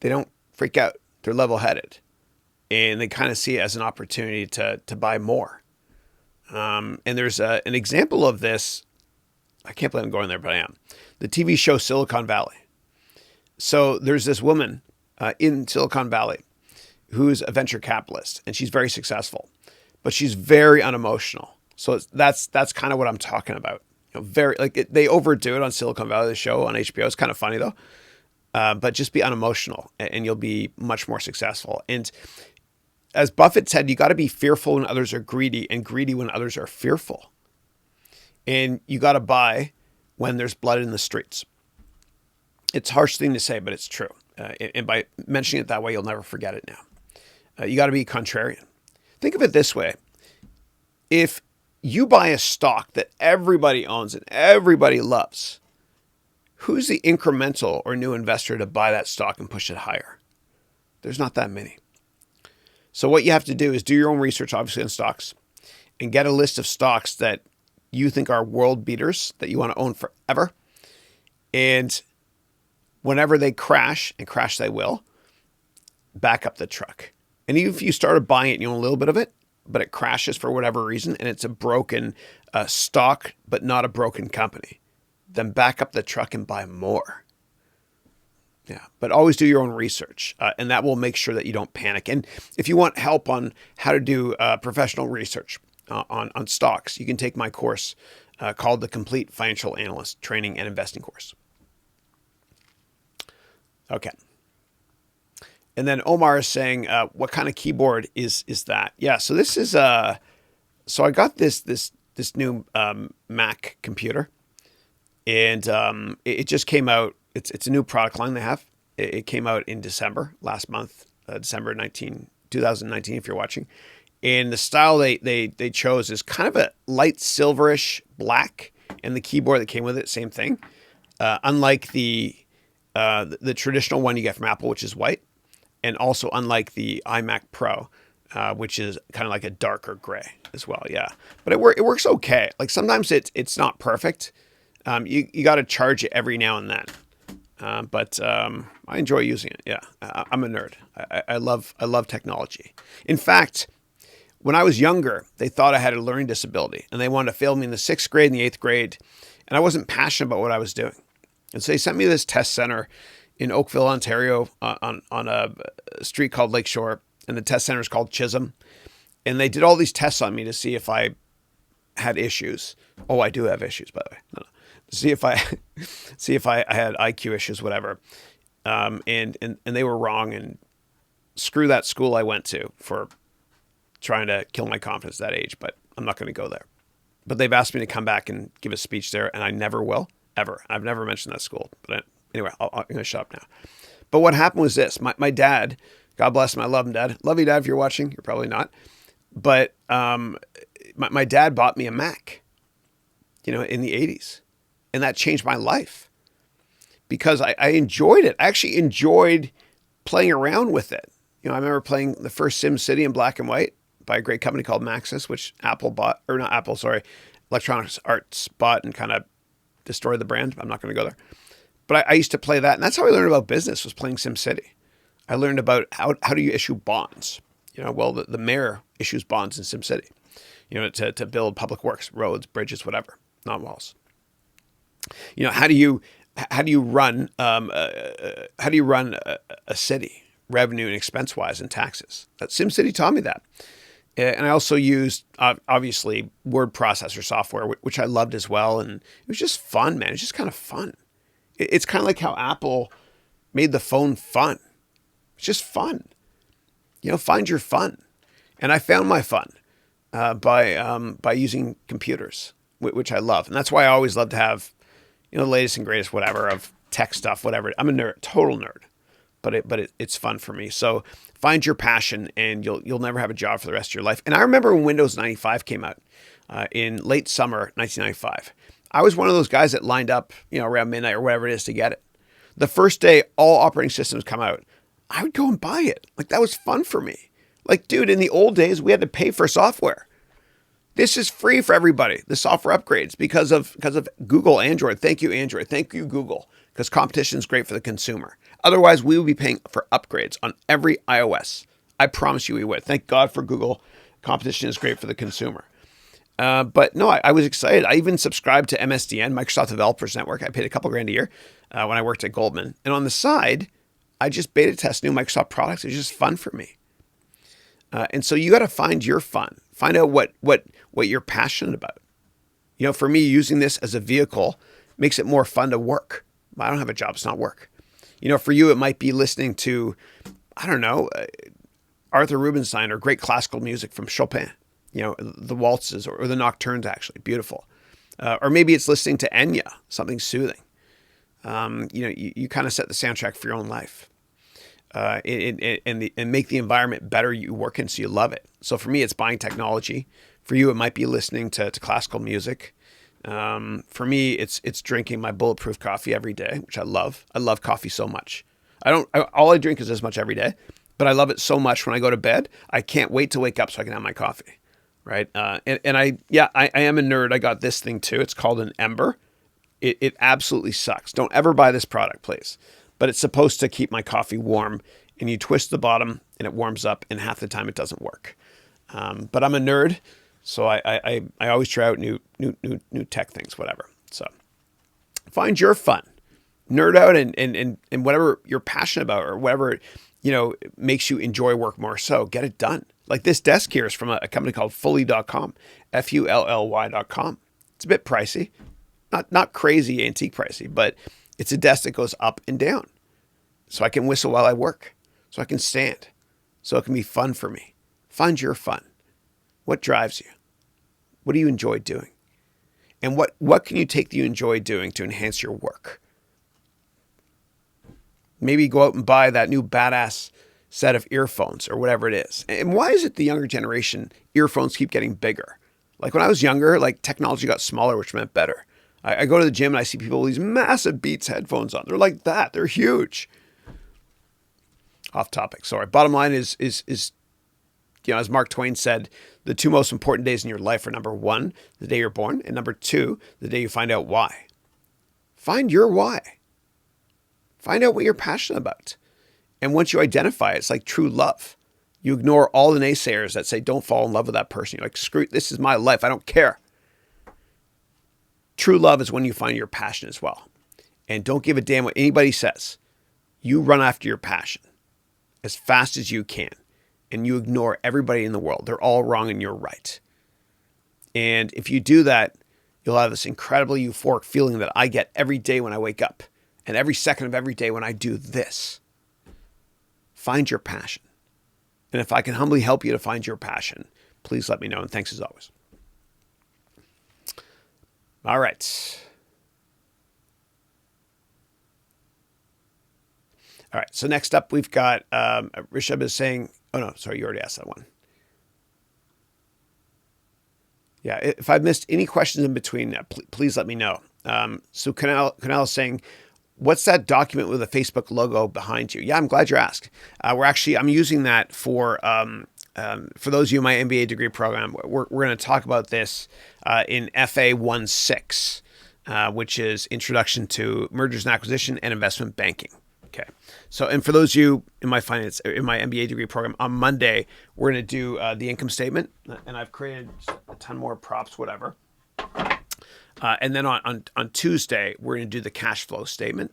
Speaker 1: they don't freak out. They're level-headed. And they kind of see it as an opportunity to buy more. And there's an example of this. I can't believe I'm going there, but I am. The TV show Silicon Valley. So there's this woman in Silicon Valley who's a venture capitalist, and she's very successful, but she's very unemotional. So that's kind of what I'm talking about. Very like they overdo it on Silicon Valley, the show on HBO. It's kind of funny though, but just be unemotional, and you'll be much more successful. And as Buffett said, you got to be fearful when others are greedy, and greedy when others are fearful. And you got to buy when there's blood in the streets. It's a harsh thing to say, but it's true. And by mentioning it that way, you'll never forget it now. You got to be contrarian. Think of it this way. If you buy a stock that everybody owns and everybody loves, who's the incremental or new investor to buy that stock and push it higher? There's not that many. So what you have to do is do your own research, obviously, on stocks, and get a list of stocks that you think are world beaters that you want to own forever. And whenever they crash, and crash they will, back up the truck. And even if you started buying it and you own a little bit of it, but it crashes for whatever reason, and it's a broken stock, but not a broken company, then back up the truck and buy more. Yeah, but always do your own research, and that will make sure that you don't panic. And if you want help on how to do professional research on stocks, you can take my course called the Complete Financial Analyst Training and Investing Course. Okay. And then Omar is saying, what kind of keyboard is that? Yeah, so this is so I got this new Mac computer, and it just came out. It's a new product line they have. It came out in December last month, December 2019, if you're watching. And the style they chose is kind of a light silverish black, and the keyboard that came with it, same thing. Unlike the traditional one you get from Apple, which is white, and also unlike the iMac Pro, which is kind of like a darker gray as well. Yeah, but it works okay. Like sometimes it's not perfect. You got to charge it every now and then. But I enjoy using it. Yeah, I'm a nerd. I love technology. In fact, when I was younger, they thought I had a learning disability, and they wanted to fail me in the 6th grade and the 8th grade, and I wasn't passionate about what I was doing. And so they sent me to this test center in Oakville, Ontario, on a street called Lakeshore, and the test center is called Chisholm. And they did all these tests on me to see if I had issues. Oh, I do have issues, by the way. No. See if I had IQ issues, whatever. And they were wrong, and screw that school I went to for trying to kill my confidence at that age, but I'm not going to go there. But they've asked me to come back and give a speech there, and I never will, ever. I've never mentioned that school. But anyway, I'm going to shut up now. But what happened was this. My dad, God bless him, I love him, Dad. Love you, Dad, if you're watching. You're probably not. But my dad bought me a Mac, in the 80s. And that changed my life because I enjoyed it. I actually enjoyed playing around with it. I remember playing the first SimCity in black and white by a great company called Maxis, which Electronic Arts bought and kind of destroyed the brand. I'm not going to go there. But I used to play that. And that's how I learned about business, was playing SimCity. I learned about how do you issue bonds. The mayor issues bonds in SimCity, to build public works, roads, bridges, whatever, not walls. How do you run a city, revenue and expense wise, and taxes? SimCity taught me that, and I also used obviously word processor software, which I loved as well, and it was just fun, man. It's just kind of fun. It's kind of like how Apple made the phone fun. It's just fun. Find your fun, and I found my fun by using computers, which I love, and that's why I always love to have the latest and greatest whatever of tech stuff, whatever. I'm a nerd, total nerd, but it's fun for me. So find your passion, and you'll never have a job for the rest of your life. And I remember when Windows 95 came out in late summer 1995. I was one of those guys that lined up, around midnight or whatever it is to get it. The first day all operating systems come out, I would go and buy it. Like, that was fun for me. Like, dude, in the old days, we had to pay for software. This is free for everybody, the software upgrades, because of Google Android. Thank you, Android. Thank you, Google, because competition is great for the consumer. Otherwise, we would be paying for upgrades on every iOS. I promise you we would. Thank God for Google. Competition is great for the consumer. But no, I was excited. I even subscribed to MSDN, Microsoft Developers Network. I paid a couple grand a year when I worked at Goldman. And on the side, I just beta test new Microsoft products. It was just fun for me. And so you got to find your fun. Find out what you're passionate about. For me, using this as a vehicle makes it more fun to work. I don't have a job. It's not work. For you, it might be listening to, I don't know, Arthur Rubinstein or great classical music from Chopin. The waltzes or the nocturnes, actually. Beautiful. Or maybe it's listening to Enya, something soothing. You kind of set the soundtrack for your own life. And make the environment better you work in so you love it. So for me, it's buying technology. For you, it might be listening to classical music. For me, it's drinking my bulletproof coffee every day, which I love. I love coffee so much. All I drink is this much every day, but I love it so much when I go to bed, I can't wait to wake up so I can have my coffee. Right. I am a nerd. I got this thing too. It's called an Ember. It absolutely sucks. Don't ever buy this product, please. But it's supposed to keep my coffee warm, and you twist the bottom and it warms up, and half the time it doesn't work. But I'm a nerd, so I always try out new tech things, whatever. So find your fun, nerd out, and whatever you're passionate about or whatever makes you enjoy work more. So get it done. Like this desk here is from a company called Fully.com, Fully.com. It's a bit pricey, not crazy antique pricey, but it's a desk that goes up and down. So I can whistle while I work. So I can stand. So it can be fun for me. Find your fun. What drives you? What do you enjoy doing? And what can you take that you enjoy doing to enhance your work? Maybe go out and buy that new badass set of earphones or whatever it is. And why is it the younger generation earphones keep getting bigger? Like when I was younger, technology got smaller, which meant better. I go to the gym and I see people with these massive Beats headphones on. They're like that. They're huge. Off topic. Sorry. Bottom line is as Mark Twain said, the two most important days in your life are number 1, the day you're born, and number 2, the day you find out why. Find your why. Find out what you're passionate about. And once you identify it, it's like true love. You ignore all the naysayers that say, don't fall in love with that person. You're like, screw it, this is my life. I don't care. True love is when you find your passion as well. And don't give a damn what anybody says. You run after your passion as fast as you can. And you ignore everybody in the world. They're all wrong and you're right. And if you do that, you'll have this incredibly euphoric feeling that I get every day when I wake up. And every second of every day when I do this. Find your passion. And if I can humbly help you to find your passion, please let me know. And thanks as always. All right. All right. So next up, we've got Rishabh is saying, oh, no, sorry, you already asked that one. Yeah, if I've missed any questions in between, please let me know. So Kunal is saying, what's that document with a Facebook logo behind you? Yeah, I'm glad you asked. I'm using that for those of you in my MBA degree program. We're going to talk about this in FA 1.6, which is Introduction to Mergers and Acquisition and Investment Banking. Okay. So, and for those of you in my MBA degree program, on Monday, we're going to do the income statement, and I've created a ton more props, whatever. And then on Tuesday, we're going to do the cash flow statement,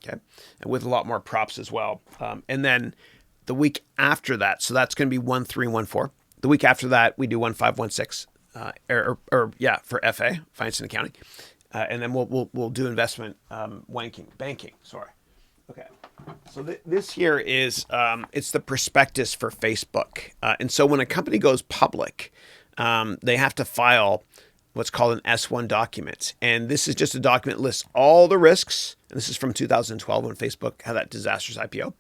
Speaker 1: okay, and with a lot more props as well. And then the week after that, so that's going to be 1.3 and 1.4. The week after that, we do 1.5, 1.6, for FA, Finance and Accounting, and then we'll do investment banking. Sorry. Okay. So this here is it's the prospectus for Facebook, and so when a company goes public, they have to file what's called an S1 document. And this is just a document that lists all the risks. And this is from 2012 when Facebook had that disastrous IPO.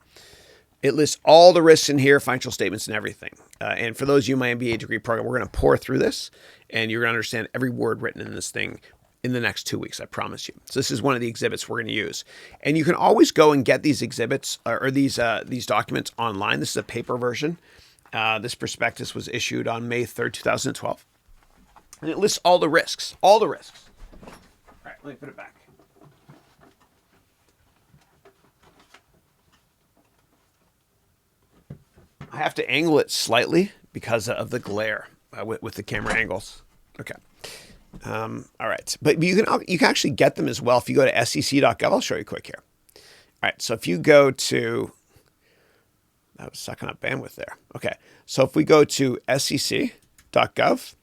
Speaker 1: It lists all the risks in here, financial statements and everything. And for those of you in my MBA degree program, we're going to pour through this and you're going to understand every word written in this thing in the next 2 weeks, I promise you. So this is one of the exhibits we're going to use. And you can always go and get these exhibits or these documents online. This is a paper version. This prospectus was issued on May 3rd, 2012. And it lists all the risks, all the risks. All right, let me put it back. I have to angle it slightly because of the glare with the camera angles. Okay. All right. But you can actually get them as well if you go to sec.gov. I'll show you quick here. All right. So if you go to, that was sucking up bandwidth there. Okay. So if we go to sec.gov,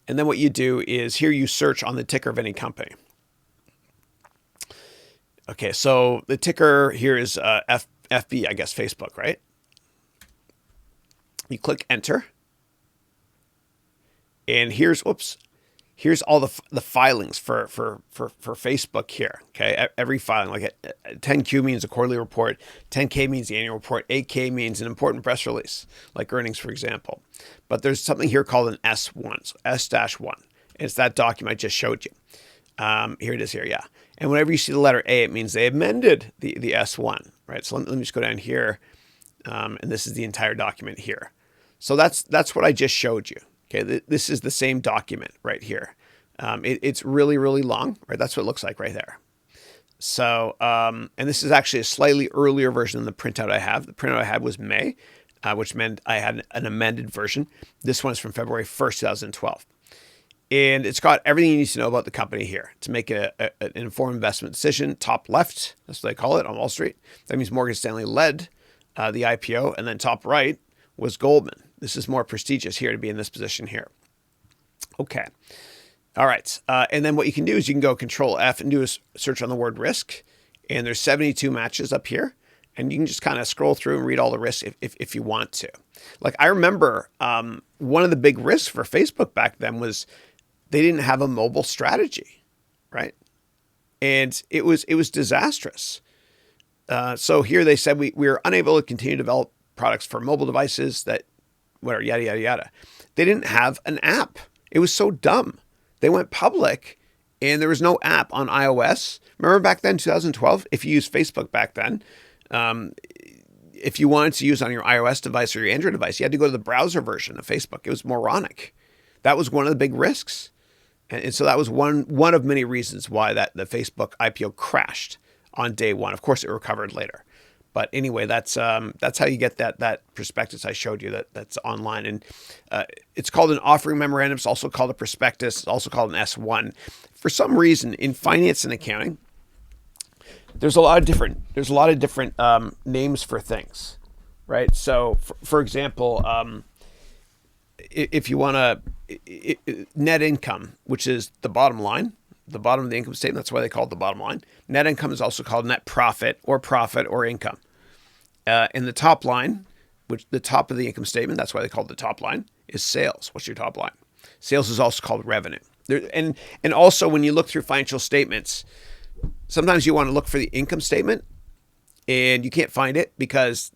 Speaker 1: and then what you do is here you search on the ticker of any company. Okay. So the ticker here is FB, I guess, Facebook, right? You click enter. And here's all the filings for Facebook here. Okay, every filing, like a 10Q means a quarterly report, 10K means the annual report, 8K means an important press release, like earnings, for example. But there's something here called an S1, so S-1. It's that document I just showed you. Here it is here, yeah. And whenever you see the letter A, it means they amended the S1, right? So let me just go down here, and this is the entire document here. So that's what I just showed you. Okay, this is the same document right here. It's really, really long, right? That's what it looks like right there. So, and this is actually a slightly earlier version than the printout I have. The printout I had was May, which meant I had an amended version. This one is from February 1st, 2012. And it's got everything you need to know about the company here to make an informed investment decision. Top left, that's what they call it on Wall Street. That means Morgan Stanley led the IPO. And then top right was Goldman. This is more prestigious here to be in this position here. Okay. All right. And then what you can do is you can go Control F and do a search on the word risk. And there's 72 matches up here. And you can just kind of scroll through and read all the risks if you want to. Like I remember one of the big risks for Facebook back then was they didn't have a mobile strategy, right? And it was disastrous. So here they said we are unable to continue to develop products for mobile devices that whatever, yada, yada, yada. They didn't have an app. It was so dumb. They went public and there was no app on iOS. Remember back then, 2012, if you used Facebook back then, if you wanted to use on your iOS device or your Android device, you had to go to the browser version of Facebook. It was moronic. That was one of the big risks. And so that was one of many reasons why the Facebook IPO crashed on day one. Of course, it recovered later. But anyway, that's how you get that prospectus I showed you that's online. And it's called an offering memorandum. It's also called a prospectus. It's also called an S1. For some reason, in finance and accounting, there's a lot of different names for things, right? So, for example, if you want to net income, which is the bottom line, the bottom of the income statement, that's why they call it the bottom line. Net income is also called net profit or income. And the top line, which the top of the income statement, that's why they call it the top line, is sales. What's your top line? Sales is also called revenue. And also when you look through financial statements, sometimes you want to look for the income statement and you can't find it because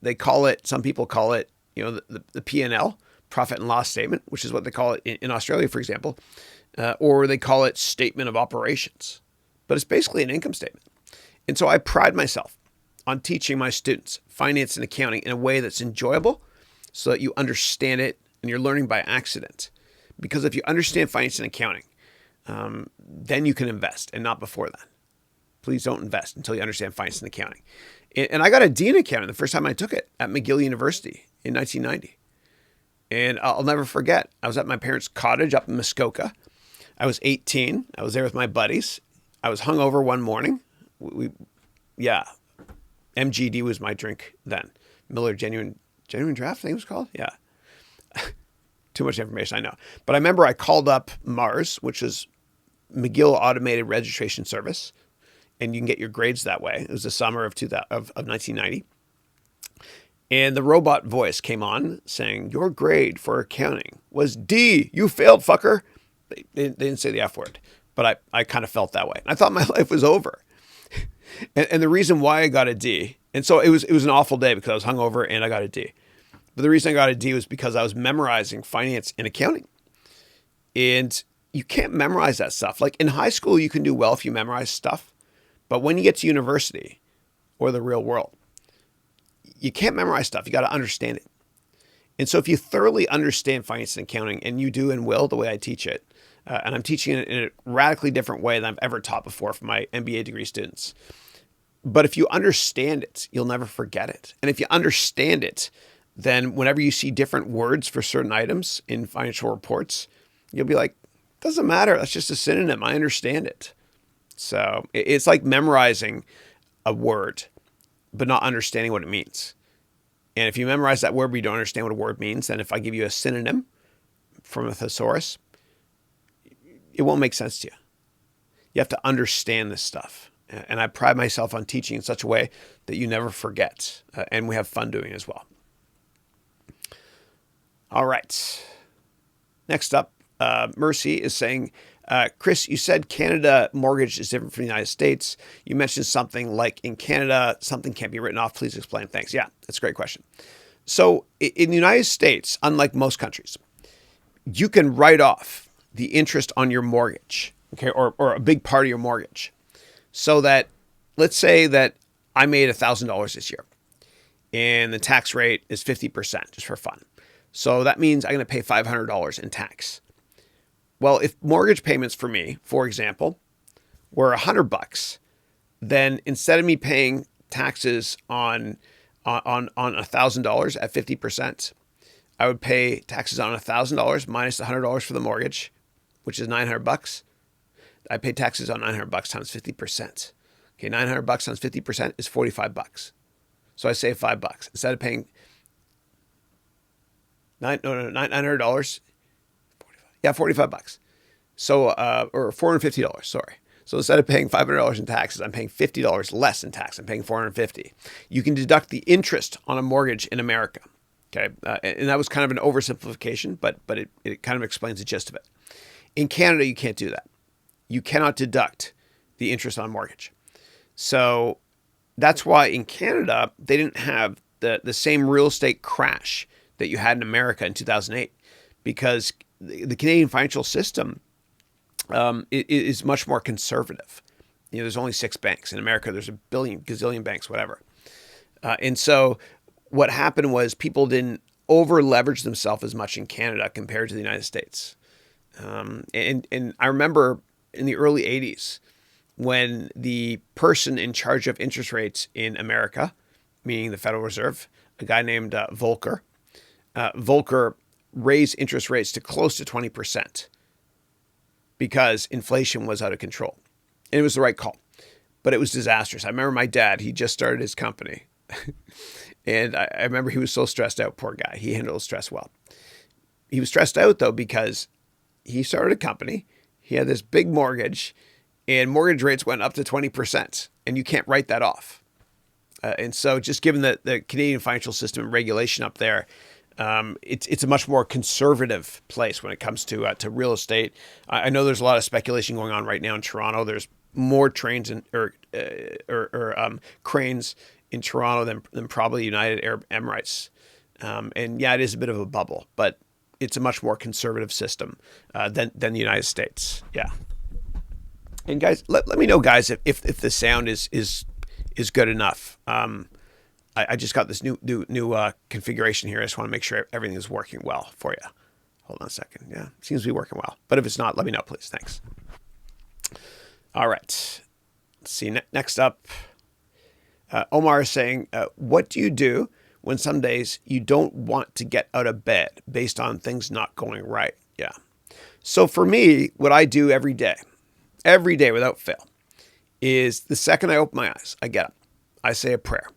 Speaker 1: some people call it, the P&L, profit and loss statement, which is what they call it in Australia, for example, or they call it statement of operations, but it's basically an income statement. And so I pride myself on teaching my students finance and accounting in a way that's enjoyable so that you understand it and you're learning by accident. Because if you understand finance and accounting, then you can invest and not before that. Please don't invest until you understand finance and accounting. And I got a D in accounting the first time I took it at McGill University in 1990. And I'll never forget, I was at my parents' cottage up in Muskoka. I was 18. I was there with my buddies. I was hungover one morning. MGD was my drink then. Miller Genuine Draft, I think it was called. Yeah. Too much information, I know. But I remember I called up Mars, which is McGill Automated Registration Service, and you can get your grades that way. It was the summer of 1990. And the robot voice came on saying, your grade for accounting was D. You failed, fucker. They didn't say the F word, but I kind of felt that way. I thought my life was over. And the reason why I got a D, and so it was an awful day because I was hungover and I got a D. But the reason I got a D was because I was memorizing finance and accounting. And you can't memorize that stuff. Like in high school, you can do well if you memorize stuff. But when you get to university or the real world, you can't memorize stuff. You got to understand it. And so if you thoroughly understand finance and accounting, and you do and will the way I teach it, and I'm teaching it in a radically different way than I've ever taught before for my MBA degree students. But if you understand it, you'll never forget it. And if you understand it, then whenever you see different words for certain items in financial reports, you'll be like, doesn't matter. That's just a synonym. I understand it. So it's like memorizing a word, but not understanding what it means. And if you memorize that word, but you don't understand what a word means, then if I give you a synonym from a thesaurus, it won't make sense to you. You have to understand this stuff. And I pride myself on teaching in such a way that you never forget. And we have fun doing it as well. All right. Next up, Mercy is saying, Chris, you said Canada mortgage is different from the United States. You mentioned something like in Canada, something can't be written off. Please explain. Thanks. Yeah, that's a great question. So in the United States, unlike most countries, you can write off the interest on your mortgage, okay, or a big part of your mortgage. So that, let's say that I made $1,000 this year and the tax rate is 50%, just for fun. So that means I'm going to pay $500 in tax. Well, if mortgage payments for me, for example, were $100, then instead of me paying taxes on $1,000 at 50%, I would pay taxes on $1,000 minus the $100 for the mortgage, which is $900. I pay taxes on $900 times 50%. Okay, $900 times 50% is $45. So I save $5 instead of paying $900. Yeah, $45. So, or $450, sorry. So instead of paying $500 in taxes, I'm paying $50 less in tax. I'm paying $450. You can deduct the interest on a mortgage in America. Okay. And that was kind of an oversimplification, but it kind of explains the gist of it. In Canada, you can't do that. You cannot deduct the interest on a mortgage. So that's why in Canada, they didn't have the same real estate crash that you had in America in 2008, because the Canadian financial system is much more conservative. You know, there's only 6 banks. In America, there's a gazillion banks, whatever. And so what happened was people didn't over leverage themselves as much in Canada compared to the United States. And I remember in the early 80s when the person in charge of interest rates in America, meaning the Federal Reserve, a guy named Volcker raised interest rates to close to 20% because inflation was out of control. And it was the right call, but it was disastrous. I remember my dad, he just started his company. And I remember he was so stressed out, poor guy. He handled stress well. He was stressed out though, because he started a company. He had this big mortgage and mortgage rates went up to 20%, and you can't write that off. And so just given the Canadian financial system and regulation up there, it's a much more conservative place when it comes to real estate. I know there's a lot of speculation going on right now in Toronto. There's more trains or cranes in Toronto than probably United Arab Emirates. And yeah, it is a bit of a bubble, but it's a much more conservative system than the United States. Yeah. And guys, let me know, guys, if the sound is good enough. I just got this new configuration here. I just want to make sure everything is working well for you. Hold on a second. Yeah, it seems to be working well. But if it's not, let me know, please. Thanks. All right. Let's see. Next up, Omar is saying, what do you do when some days you don't want to get out of bed based on things not going right? Yeah. So for me, what I do every day without fail, is the second I open my eyes, I get up, I say a prayer.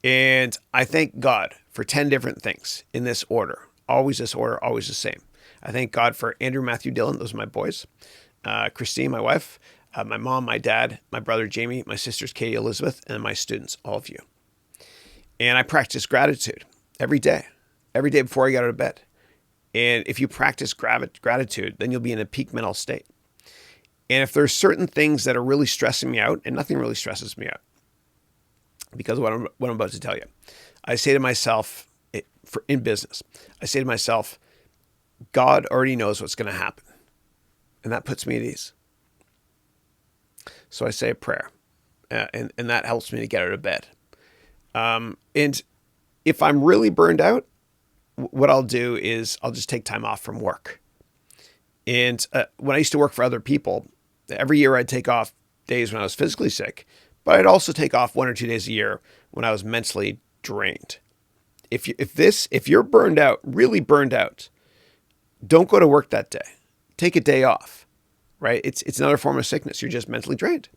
Speaker 1: And I thank God for 10 different things in this order. Always this order, always the same. I thank God for Andrew, Matthew, Dylan. Those are my boys. Christine, my wife, my mom, my dad, my brother, Jamie, my sisters, Katie, Elizabeth, and my students, all of you. And I practice gratitude every day before I get out of bed. And if you practice gratitude, then you'll be in a peak mental state. And if there's certain things that are really stressing me out, and nothing really stresses me out, because of what I'm about to tell you, I say to myself, in business, I say to myself, God already knows what's going to happen. And that puts me at ease. So I say a prayer, and that helps me to get out of bed. And if I'm really burned out, what I'll do is I'll just take time off from work. And when I used to work for other people, every year I'd take off days when I was physically sick, but I'd also take off 1 or 2 days a year when I was mentally drained. If you're burned out, really burned out, don't go to work that day. Take a day off, right? It's another form of sickness. You're just mentally drained.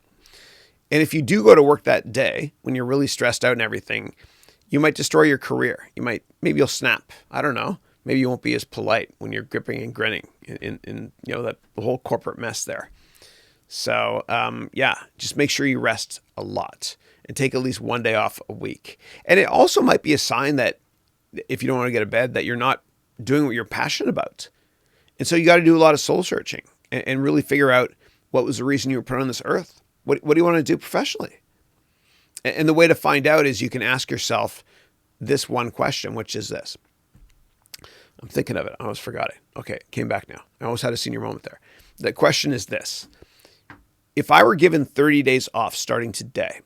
Speaker 1: And if you do go to work that day when you're really stressed out and everything, you might destroy your career. Maybe you'll snap. I don't know. Maybe you won't be as polite when you're gripping and grinning in that whole corporate mess there. So just make sure you rest a lot and take at least 1 day off a week. And it also might be a sign that if you don't want to get out of bed, that you're not doing what you're passionate about. And so you got to do a lot of soul searching and really figure out what was the reason you were put on this earth. What do you want to do professionally? And the way to find out is you can ask yourself this one question, which is this. I'm thinking of it. I almost forgot it. Okay, came back now. I almost had a senior moment there. The question is this. If I were given 30 days off starting today,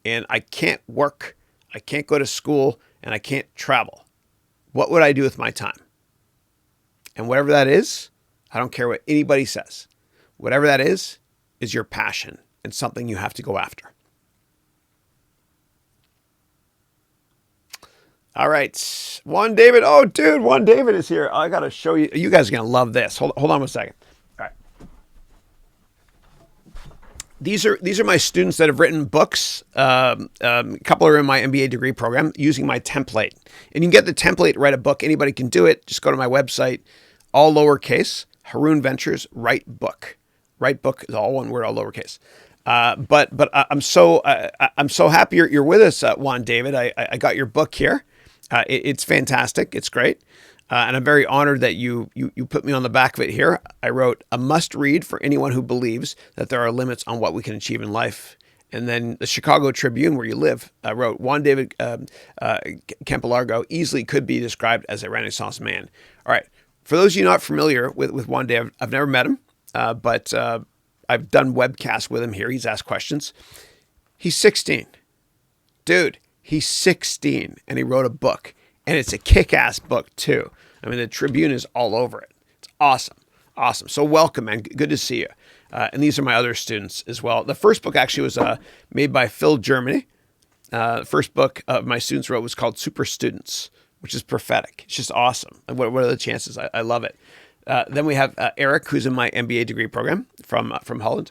Speaker 1: and I can't work, I can't go to school, and I can't travel, what would I do with my time? And whatever that is, I don't care what anybody says. Whatever that is your passion and something you have to go after. All right. Juan David. Oh, dude, Juan David is here. I got to show you. You guys are going to love this. Hold on 1 second. All right. These are my students that have written books. A couple are in my MBA degree program using my template. And you can get the template, write a book. Anybody can do it. Just go to my website, all lowercase, Haroun Ventures, write book. Write book is all one word, all lowercase. But I'm so happy you're with us, Juan David. I got your book here. It's fantastic. It's great. And I'm very honored that you put me on the back of it here. I wrote a must read for anyone who believes that there are limits on what we can achieve in life. And then the Chicago Tribune, where you live, wrote Juan David Campolargo easily could be described as a Renaissance man. All right. For those of you not familiar with Juan David, I've never met him, but I've done webcasts with him here. He's asked questions. He's 16. Dude, he's 16 and he wrote a book. And it's a kick-ass book too. I mean, the Tribune is all over it. It's awesome. Awesome. So welcome, man. Good to see you. And these are my other students as well. The first book actually was made by Phil Germany. The first book my students wrote was called Super Students, which is prophetic. It's just awesome. What are the chances? I love it. Then we have Eric, who's in my MBA degree program from Holland.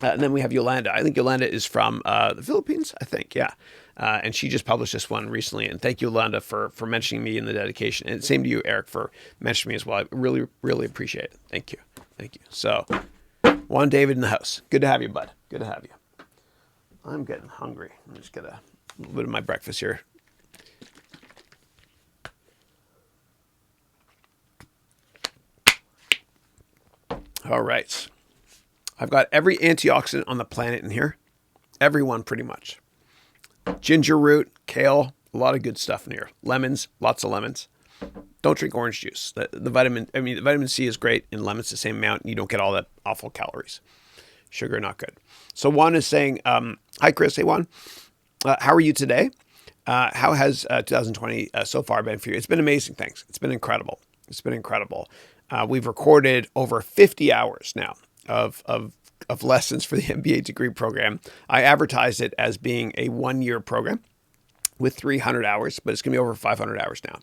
Speaker 1: And then we have Yolanda. I think Yolanda is from the Philippines, I think. Yeah. And she just published this one recently. And thank you, Yolanda, for mentioning me in the dedication. And same to you, Eric, for mentioning me as well. I really, really appreciate it. Thank you. Thank you. So, Juan David in the house. Good to have you, bud. Good to have you. I'm getting hungry. I'm just get a little bit of my breakfast here. All right. I've got every antioxidant on the planet in here. Everyone, pretty much. Ginger root, kale, a lot of good stuff in here. Lemons, lots of lemons. Don't drink orange juice. The vitamin C is great in lemons, the same amount. And you don't get all that awful calories. Sugar, not good. So Juan is saying, hi, Chris. Hey, Juan. How are you today? How has 2020 so far been for you? It's been amazing, thanks. It's been incredible. It's been incredible. We've recorded over 50 hours now of lessons for the MBA degree program. I advertised it as being a 1-year program with 300 hours, but it's going to be over 500 hours now,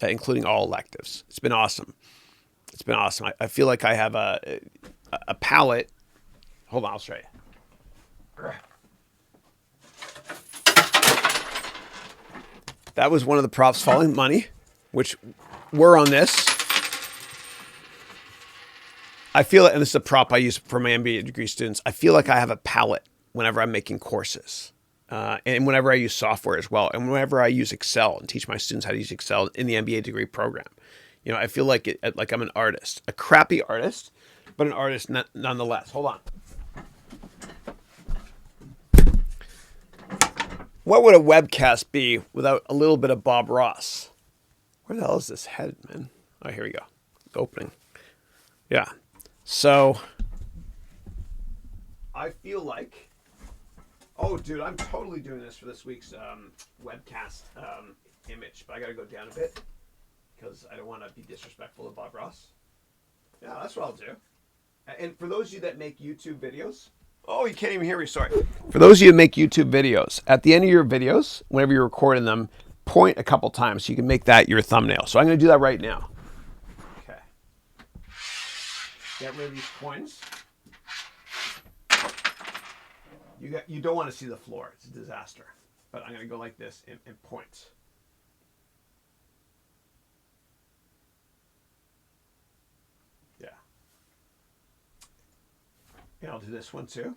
Speaker 1: including all electives. It's been awesome. It's been awesome. I feel like I have a palette. Hold on, I'll show you. That was one of the props falling money, which were on this. I feel like, and this is a prop I use for my MBA degree students, I feel like I have a palette whenever I'm making courses. and whenever I use software as well, and whenever I use Excel and teach my students how to use Excel in the MBA degree program. I feel like I'm an artist, a crappy artist, but an artist nonetheless. Hold on. What would a webcast be without a little bit of Bob Ross? Where the hell is this headed, man? Oh, here we go. Opening. Yeah. So I feel like, oh, dude, I'm totally doing this for this week's webcast image, but I got to go down a bit because I don't want to be disrespectful to Bob Ross. Yeah, that's what I'll do. And for those of you that make YouTube videos, oh, you can't even hear me, sorry. For those of you that make YouTube videos, at the end of your videos, whenever you're recording them, point a couple times so you can make that your thumbnail. So I'm going to do that right now. Okay. Get rid of these coins. You don't want to see the floor. It's a disaster. But I'm going to go like this and point. Yeah. And I'll do this one too.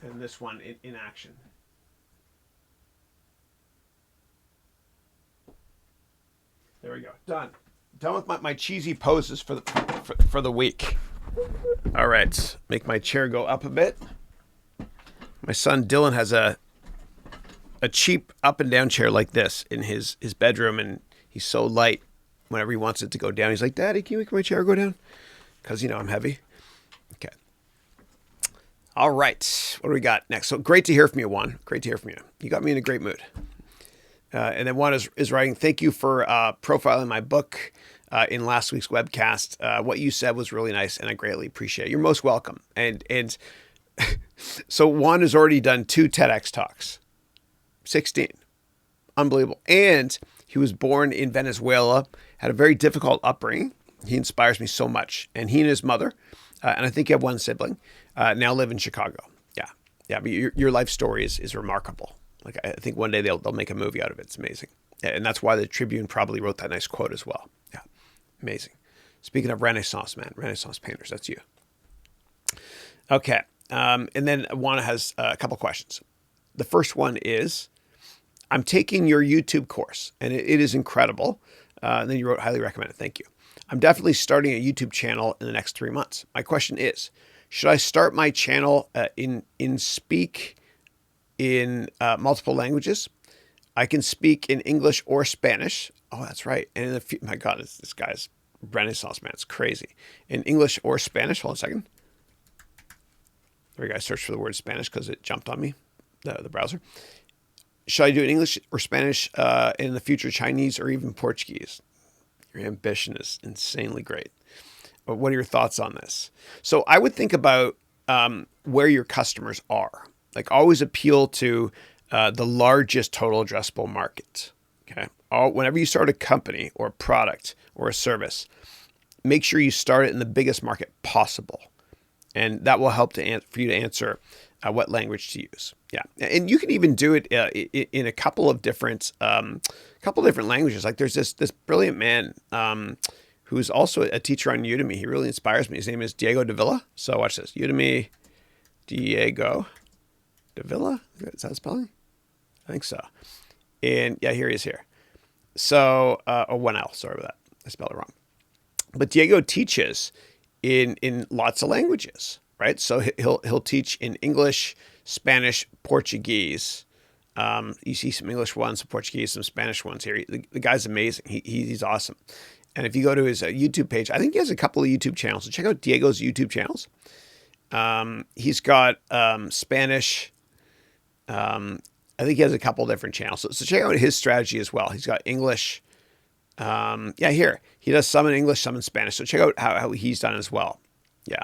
Speaker 1: And this one in action. There we go. Done. Done with my cheesy poses for the week. All right. Make my chair go up a bit. My son Dylan has a cheap up and down chair like this in his bedroom, and he's so light. Whenever he wants it to go down, he's like, "Daddy, can you make my chair go down?" Because I'm heavy. Okay. All right. What do we got next? So great to hear from you, Juan. Great to hear from you. You got me in a great mood. And then Juan is writing, thank you for profiling my book in last week's webcast. What you said was really nice, and I greatly appreciate it. You're most welcome. And so Juan has already done 2 TEDx talks. 16. Unbelievable. And he was born in Venezuela, had a very difficult upbringing. He inspires me so much. And he and his mother, and I think you have one sibling, now live in Chicago. Yeah, but your life story is remarkable. Like, I think one day they'll make a movie out of it. It's amazing. And that's why the Tribune probably wrote that nice quote as well. Yeah, amazing. Speaking of Renaissance, man, Renaissance painters, that's you. Okay, and then Juana has a couple questions. The first one is, I'm taking your YouTube course, and it is incredible. And then you wrote, highly recommend it. Thank you. I'm definitely starting a YouTube channel in the next 3 months. My question is, should I start my channel in speak in multiple languages? I can speak in English or Spanish. Oh, that's right. And my God, this guy's Renaissance man. It's crazy. In English or Spanish. Hold on a second. There we go. I searched for the word Spanish because it jumped on me, the browser. Should I do it in English or Spanish, in the future Chinese or even Portuguese? Your ambition is insanely great. But what are your thoughts on this? So I would think about where your customers are. Like, always appeal to the largest total addressable market. Okay. Whenever you start a company or a product or a service, make sure you start it in the biggest market possible. And that will help for you to answer what language to use. Yeah. And you can even do it in a couple of different languages. Like, there's this brilliant man who's also a teacher on Udemy. He really inspires me. His name is Diego Davila. So watch this. Udemy, Diego Davila. Is that spelling? I think so. And yeah, here he is here. So, one L. Sorry about that. I spelled it wrong. But Diego teaches in lots of languages, right? So he'll teach in English, Spanish, Portuguese. You see some English ones, some Portuguese, some Spanish ones here. The guy's amazing. He's awesome. And if you go to his YouTube page, I think he has a couple of YouTube channels. So check out Diego's YouTube channels. He's got Spanish. I think he has a couple of different channels. So check out his strategy as well. He's got English. Here. He does some in English, some in Spanish. So check out how he's done as well. Yeah.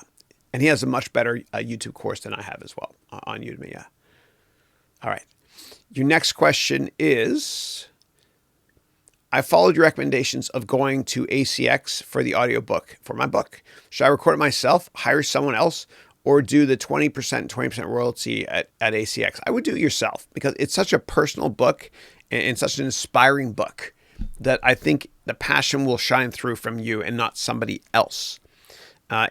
Speaker 1: And he has a much better YouTube course than I have as well on Udemy. Yeah. All right. Your next question is, I followed your recommendations of going to ACX for the audiobook for my book. Should I record it myself, hire someone else, or do the 20%, 20% royalty at ACX? I would do it yourself because it's such a personal book and such an inspiring book that I think the passion will shine through from you and not somebody else.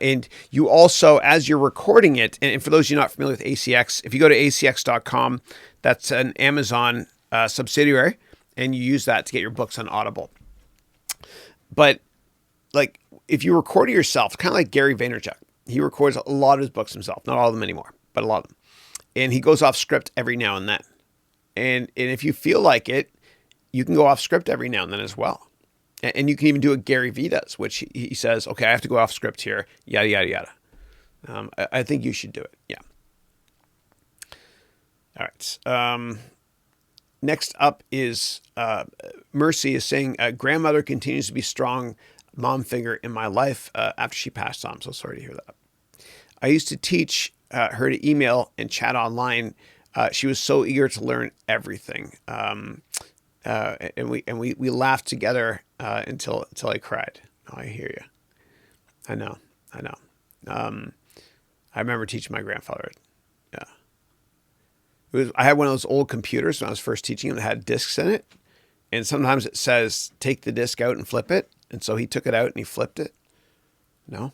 Speaker 1: And you also, as you're recording it, and for those of you not familiar with ACX, if you go to acx.com, that's an Amazon subsidiary, and you use that to get your books on Audible. But like, if you record it yourself, kind of like Gary Vaynerchuk, he records a lot of his books himself, not all of them anymore, but a lot of them. And he goes off script every now and then. And if you feel like it, you can go off script every now and then as well. And you can even do what Gary Vee does, which he says, okay, I have to go off script here, yada, yada, yada. I think you should do it. Yeah. All right. Next up is Mercy is saying, grandmother continues to be strong mom figure in my life after she passed on. I'm so sorry to hear that. I used to teach her to email and chat online. She was so eager to learn everything. And we laughed together until I cried. Oh, I hear you. I know. I remember teaching my grandfather. Yeah. I had one of those old computers when I was first teaching him that had discs in it. And sometimes it says, take the disc out and flip it. And so he took it out and he flipped it. No?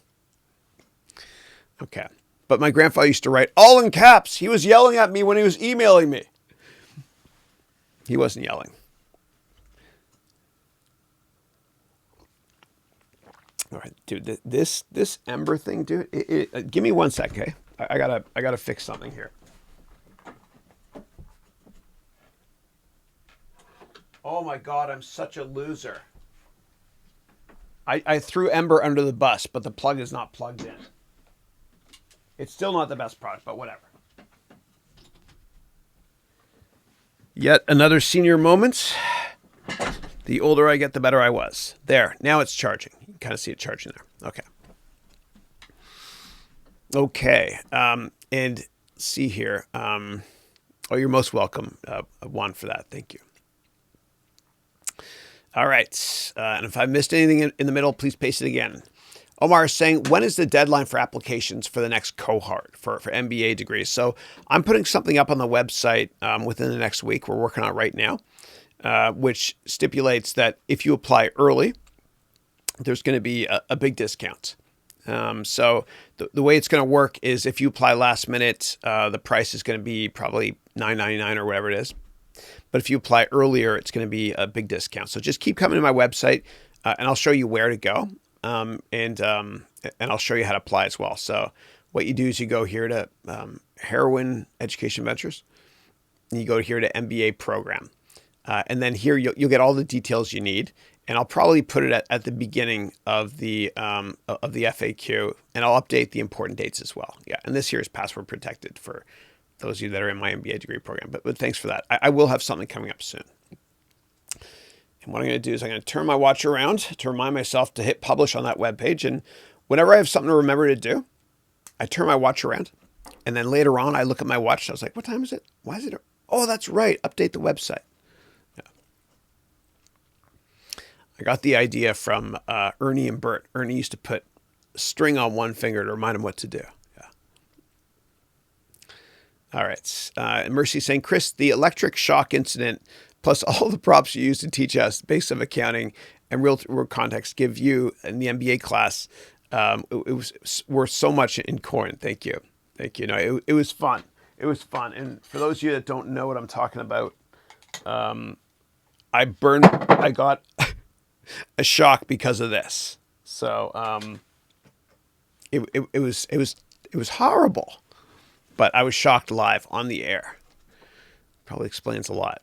Speaker 1: Okay. But my grandfather used to write all in caps. He was yelling at me when he was emailing me. He wasn't yelling. All right, dude, this Ember thing, dude, give me 1 sec, okay? I gotta fix something here. Oh my God, I'm such a loser. I threw Ember under the bus, but the plug is not plugged in. It's still not the best product, but whatever. Yet another senior moment. The older I get, the better I was. There, now it's charging. You can kind of see it charging there. Okay. And see here. Oh, you're most welcome, Juan, for that. Thank you. All right. And if I missed anything in the middle, please paste it again. Omar is saying, when is the deadline for applications for the next cohort for MBA degrees? So I'm putting something up on the website within the next week. We're working on it right now, which stipulates that if you apply early, there's going to be a big discount. So the way it's going to work is if you apply last minute, the price is going to be probably $9.99 or whatever it is. But if you apply earlier, it's going to be a big discount. So just keep coming to my website, and I'll show you where to go, and I'll show you how to apply as well. So what you do is you go here to Haroun Education Ventures, and you go here to MBA program, and then here you'll get all the details you need. And I'll probably put it at the beginning of the FAQ, and I'll update the important dates as well. Yeah, and this here is password protected for those of you that are in my MBA degree program. But thanks for that. I will have something coming up soon. And what I'm going to do is I'm going to turn my watch around to remind myself to hit publish on that webpage. And whenever I have something to remember to do, I turn my watch around. And then later on, I look at my watch. I was like, what time is it? Why is it? Oh, that's right. Update the website. Yeah. I got the idea from Ernie and Bert. Ernie used to put string on one finger to remind him what to do. All right. And Mercy saying, Chris, the electric shock incident, plus all the props you used to teach us, basics of accounting and real world context, give you in the MBA class, it was worth so much in coin. Thank you. Thank you. No, it was fun. It was fun. And for those of you that don't know what I'm talking about, I got a shock because of this. So it was horrible. But I was shocked live on the air. Probably explains a lot.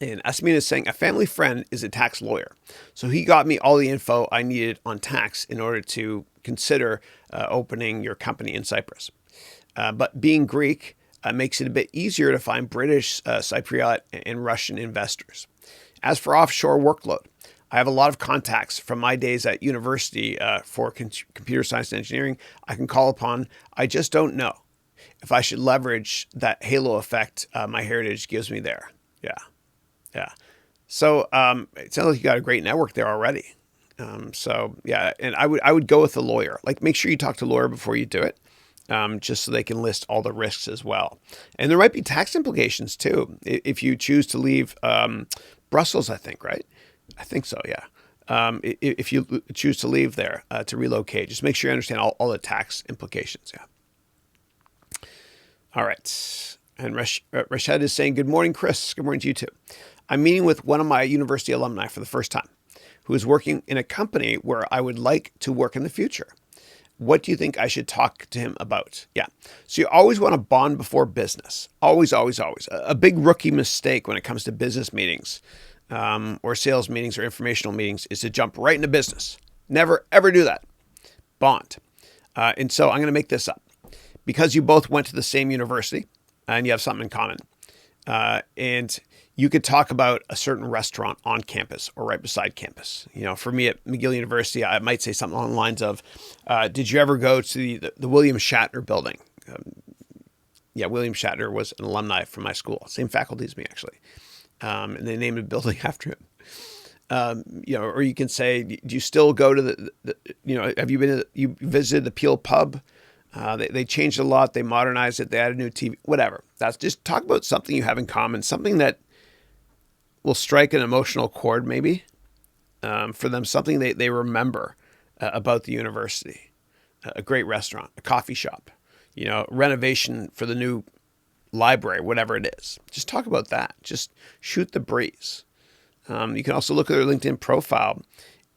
Speaker 1: And Asmina is saying, a family friend is a tax lawyer. So he got me all the info I needed on tax in order to consider opening your company in Cyprus. But being Greek makes it a bit easier to find British, Cypriot, and Russian investors. As for offshore workload, I have a lot of contacts from my days at university for computer science and engineering I can call upon. I just don't know if I should leverage that halo effect my heritage gives me there. Yeah. So it sounds like you got a great network there already. So yeah, and I would go with a lawyer. Like, make sure you talk to a lawyer before you do it, just so they can list all the risks as well. And there might be tax implications too if you choose to leave Brussels, I think, right? I think so, yeah. if you choose to leave there to relocate. Just make sure you understand all the tax implications. Yeah. All right. And Rashad is saying, good morning, Chris. Good morning to you too. I'm meeting with one of my university alumni for the first time who is working in a company where I would like to work in the future. What do you think I should talk to him about? Yeah. So you always want to bond before business. Always, always, always. A big rookie mistake when it comes to business meetings or sales meetings or informational meetings is to jump right into business. Never, ever do that. Bond. And so I'm going to make this up. Because you both went to the same university and you have something in common, and you could talk about a certain restaurant on campus or right beside campus. You know, for me at McGill University, I might say something along the lines of, did you ever go to the William Shatner building? William Shatner was an alumni from my school, same faculty as me, actually. And they named a building after him. Or you can say, do you still go to have you visited the Peel Pub? They changed a lot. They modernized it. They added new TV, whatever. That's just talk about something you have in common, something that will strike an emotional chord maybe for them, something they remember about the university, a great restaurant, a coffee shop, renovation for the new library, whatever it is. Just talk about that. Just shoot the breeze. You can also look at their LinkedIn profile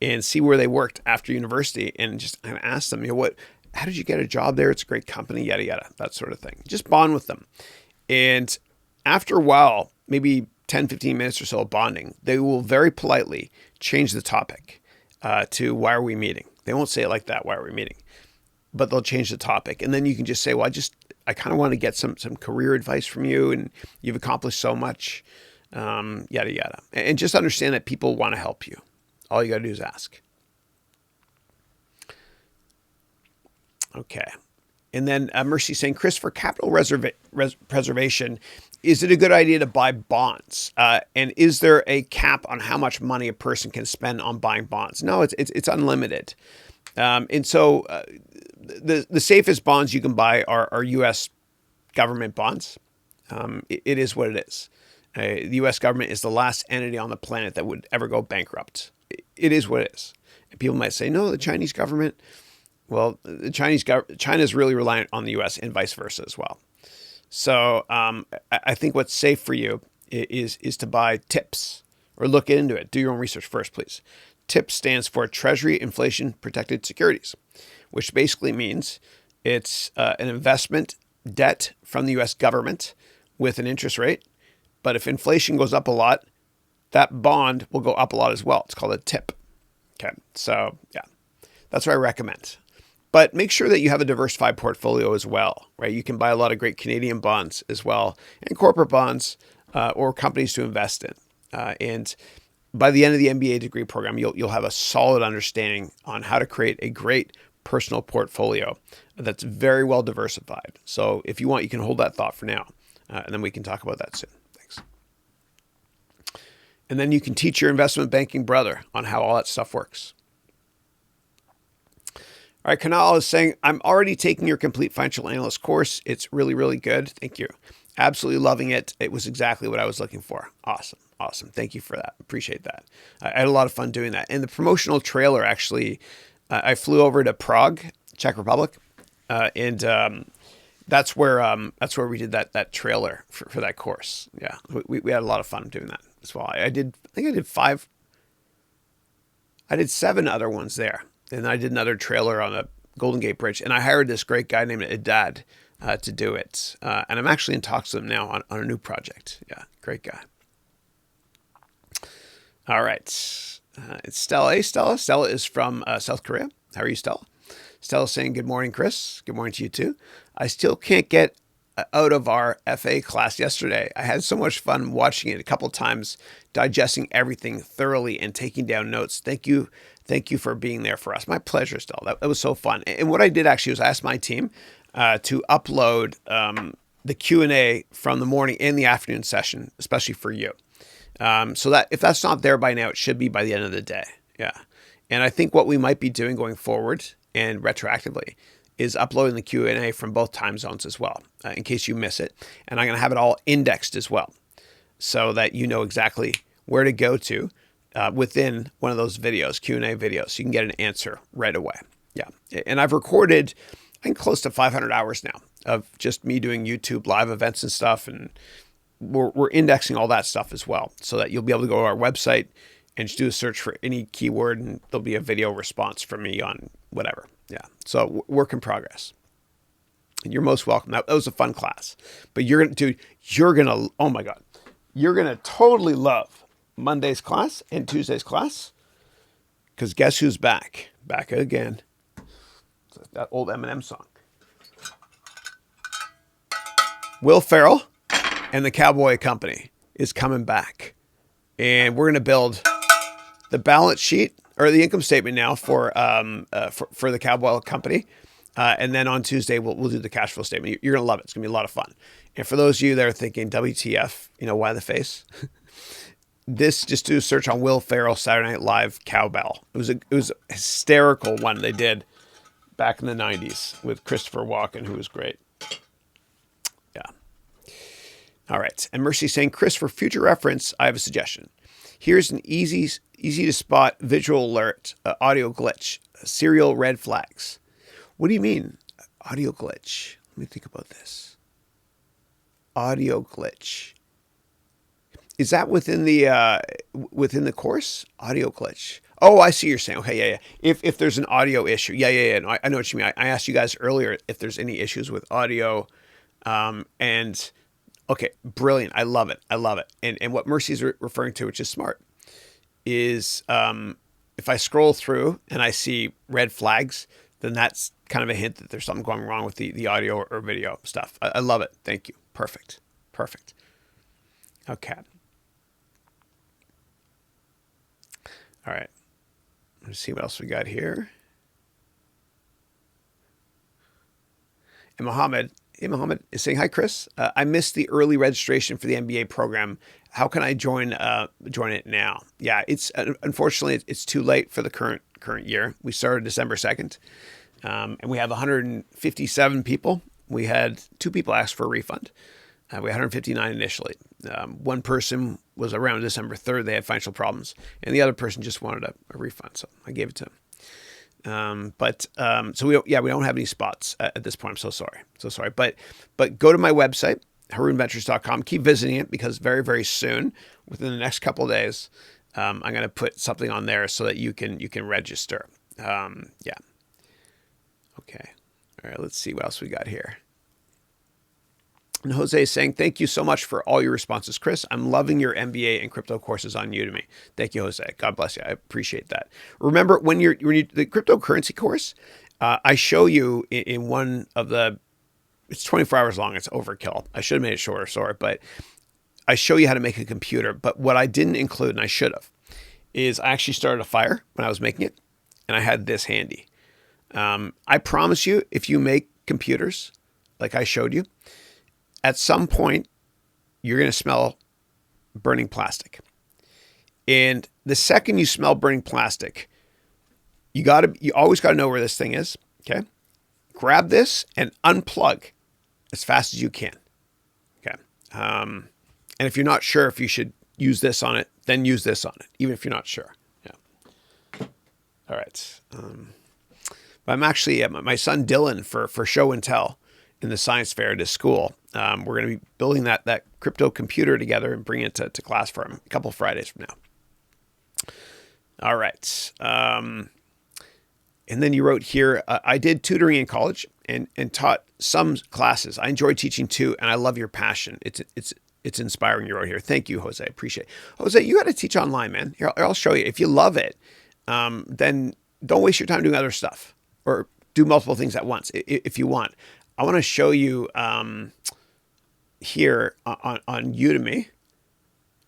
Speaker 1: and see where they worked after university and just kind of ask them, how did you get a job there? It's a great company, yada, yada, that sort of thing. Just bond with them. And after a while, maybe 10, 15 minutes or so of bonding, they will very politely change the topic to why are we meeting? They won't say it like that, why are we meeting? But they'll change the topic. And then you can just say, well, I kind of want to get some career advice from you, and you've accomplished so much, yada, yada. And just understand that people want to help you. All you got to do is ask. Okay. And then Mercy saying, Chris, for capital preservation, is it a good idea to buy bonds? And is there a cap on how much money a person can spend on buying bonds? No, it's unlimited. And so the safest bonds you can buy are U.S. government bonds. It is what it is. The U.S. government is the last entity on the planet that would ever go bankrupt. It is what it is. And people might say, no, the Chinese government. Well, China is really reliant on the U.S. and vice versa as well. So I think what's safe for you is to buy TIPS or look into it. Do your own research first, please. TIPS stands for Treasury Inflation Protected Securities, which basically means it's an investment debt from the U.S. government with an interest rate. But if inflation goes up a lot, that bond will go up a lot as well. It's called a TIP. Okay, so yeah, that's what I recommend. But make sure that you have a diversified portfolio as well, right? You can buy a lot of great Canadian bonds as well, and corporate bonds or companies to invest in. And by the end of the MBA degree program, you'll have a solid understanding on how to create a great personal portfolio that's very well diversified. So if you want, you can hold that thought for now, and then we can talk about that soon. Thanks. And then you can teach your investment banking brother on how all that stuff works. All right, Kanal is saying, I'm already taking your complete financial analyst course. It's really, really good. Thank you. Absolutely loving it. It was exactly what I was looking for. Awesome. Thank you for that. Appreciate that. I had a lot of fun doing that. And the promotional trailer, actually, I flew over to Prague, Czech Republic, and that's where we did that trailer for that course. Yeah, we had a lot of fun doing that as well. I think I did 5. I did 7 other ones there. And I did another trailer on the Golden Gate Bridge. And I hired this great guy named Idad to do it. And I'm actually in talks with him now on a new project. Yeah, great guy. All right. It's Stella. Hey, Stella. Stella is from South Korea. How are you, Stella? Stella's saying, good morning, Chris. Good morning to you, too. I still can't get out of our FA class yesterday. I had so much fun watching it a couple times, digesting everything thoroughly and taking down notes. Thank you for being there for us. My pleasure, Stella. That was so fun. And what I did actually was I asked my team to upload the Q&A from the morning and the afternoon session, especially for you. So that if that's not there by now, it should be by the end of the day. Yeah. And I think what we might be doing going forward and retroactively is uploading the Q&A from both time zones as well, in case you miss it. And I'm going to have it all indexed as well so that you know exactly where to go to within one of those videos, Q&A videos. So you can get an answer right away. Yeah. And I've recorded, I think, close to 500 hours now of just me doing YouTube live events and stuff. And we're indexing all that stuff as well, so that you'll be able to go to our website and just do a search for any keyword, and there'll be a video response from me on whatever. Yeah. So work in progress. And you're most welcome. That was a fun class. But you're going to, oh my God, you're going to totally love Monday's class and Tuesday's class. Because guess who's back? Back again. That old Eminem song. Will Ferrell and the Cowboy Company is coming back. And we're going to build the balance sheet or the income statement now for the Cowboy Company. And then on Tuesday, we'll do the cash flow statement. You're going to love it. It's going to be a lot of fun. And for those of you that are thinking, WTF, why the face? Just do a search on Will Ferrell Saturday Night Live cowbell. It was a hysterical one they did back in the 90s with Christopher Walken, who was great. Yeah. All right. And Mercy saying, Chris, for future reference, I have a suggestion. Here's an easy to spot visual alert, audio glitch, serial red flags. What do you mean, audio glitch? Let me think about this. Audio glitch. Is that within the course? Audio glitch. Oh, I see what you're saying. Okay, yeah. If there's an audio issue, yeah. No, I know what you mean. I asked you guys earlier if there's any issues with audio, and okay, brilliant. I love it. And what Mercy's referring to, which is smart, is if I scroll through and I see red flags, then that's kind of a hint that there's something going wrong with the audio or video stuff. I love it. Thank you. Perfect. Okay. All right. Let's see what else we got here. And Mohammed is saying, hi, Chris. I missed the early registration for the MBA program. How can I join it now? Yeah, unfortunately, it's too late for the current year. We started December 2nd, and we have 157 people. We had 2 people ask for a refund. We had 159 initially. One person was around December 3rd. They had financial problems, and the other person just wanted a refund, so I gave it to him. So we don't have any spots at this point. I'm so sorry. But go to my website, harounventures.com. Keep visiting it, because very, very soon, within the next couple of days, I'm going to put something on there so that you can register. Yeah. Okay. All right. Let's see what else we got here. And Jose is saying, thank you so much for all your responses, Chris. I'm loving your MBA and crypto courses on Udemy. Thank you, Jose. God bless you. I appreciate that. Remember, when you the cryptocurrency course, I show you in one of it's 24 hours long. It's overkill. I should have made it shorter, sorry. But I show you how to make a computer. But what I didn't include, and I should have, is I actually started a fire when I was making it, and I had this handy. I promise you, if you make computers like I showed you, at some point, you're going to smell burning plastic. And the second you smell burning plastic, you always got to know where this thing is. Okay. Grab this and unplug as fast as you can. Okay. And if you're not sure if you should use this on it, then use this on it, even if you're not sure. Yeah. All right. I'm actually, my son Dylan, for show and tell in the science fair at his school, we're going to be building that crypto computer together and bringing it to class for him a couple of Fridays from now. All right. And then you wrote here, I did tutoring in college and taught some classes. I enjoy teaching too, and I love your passion. It's inspiring, you wrote here. Thank you, Jose. I appreciate it. Jose, you got to teach online, man. Here, I'll show you. If you love it, then don't waste your time doing other stuff, or do multiple things at once if you want. I want to show you here on Udemy.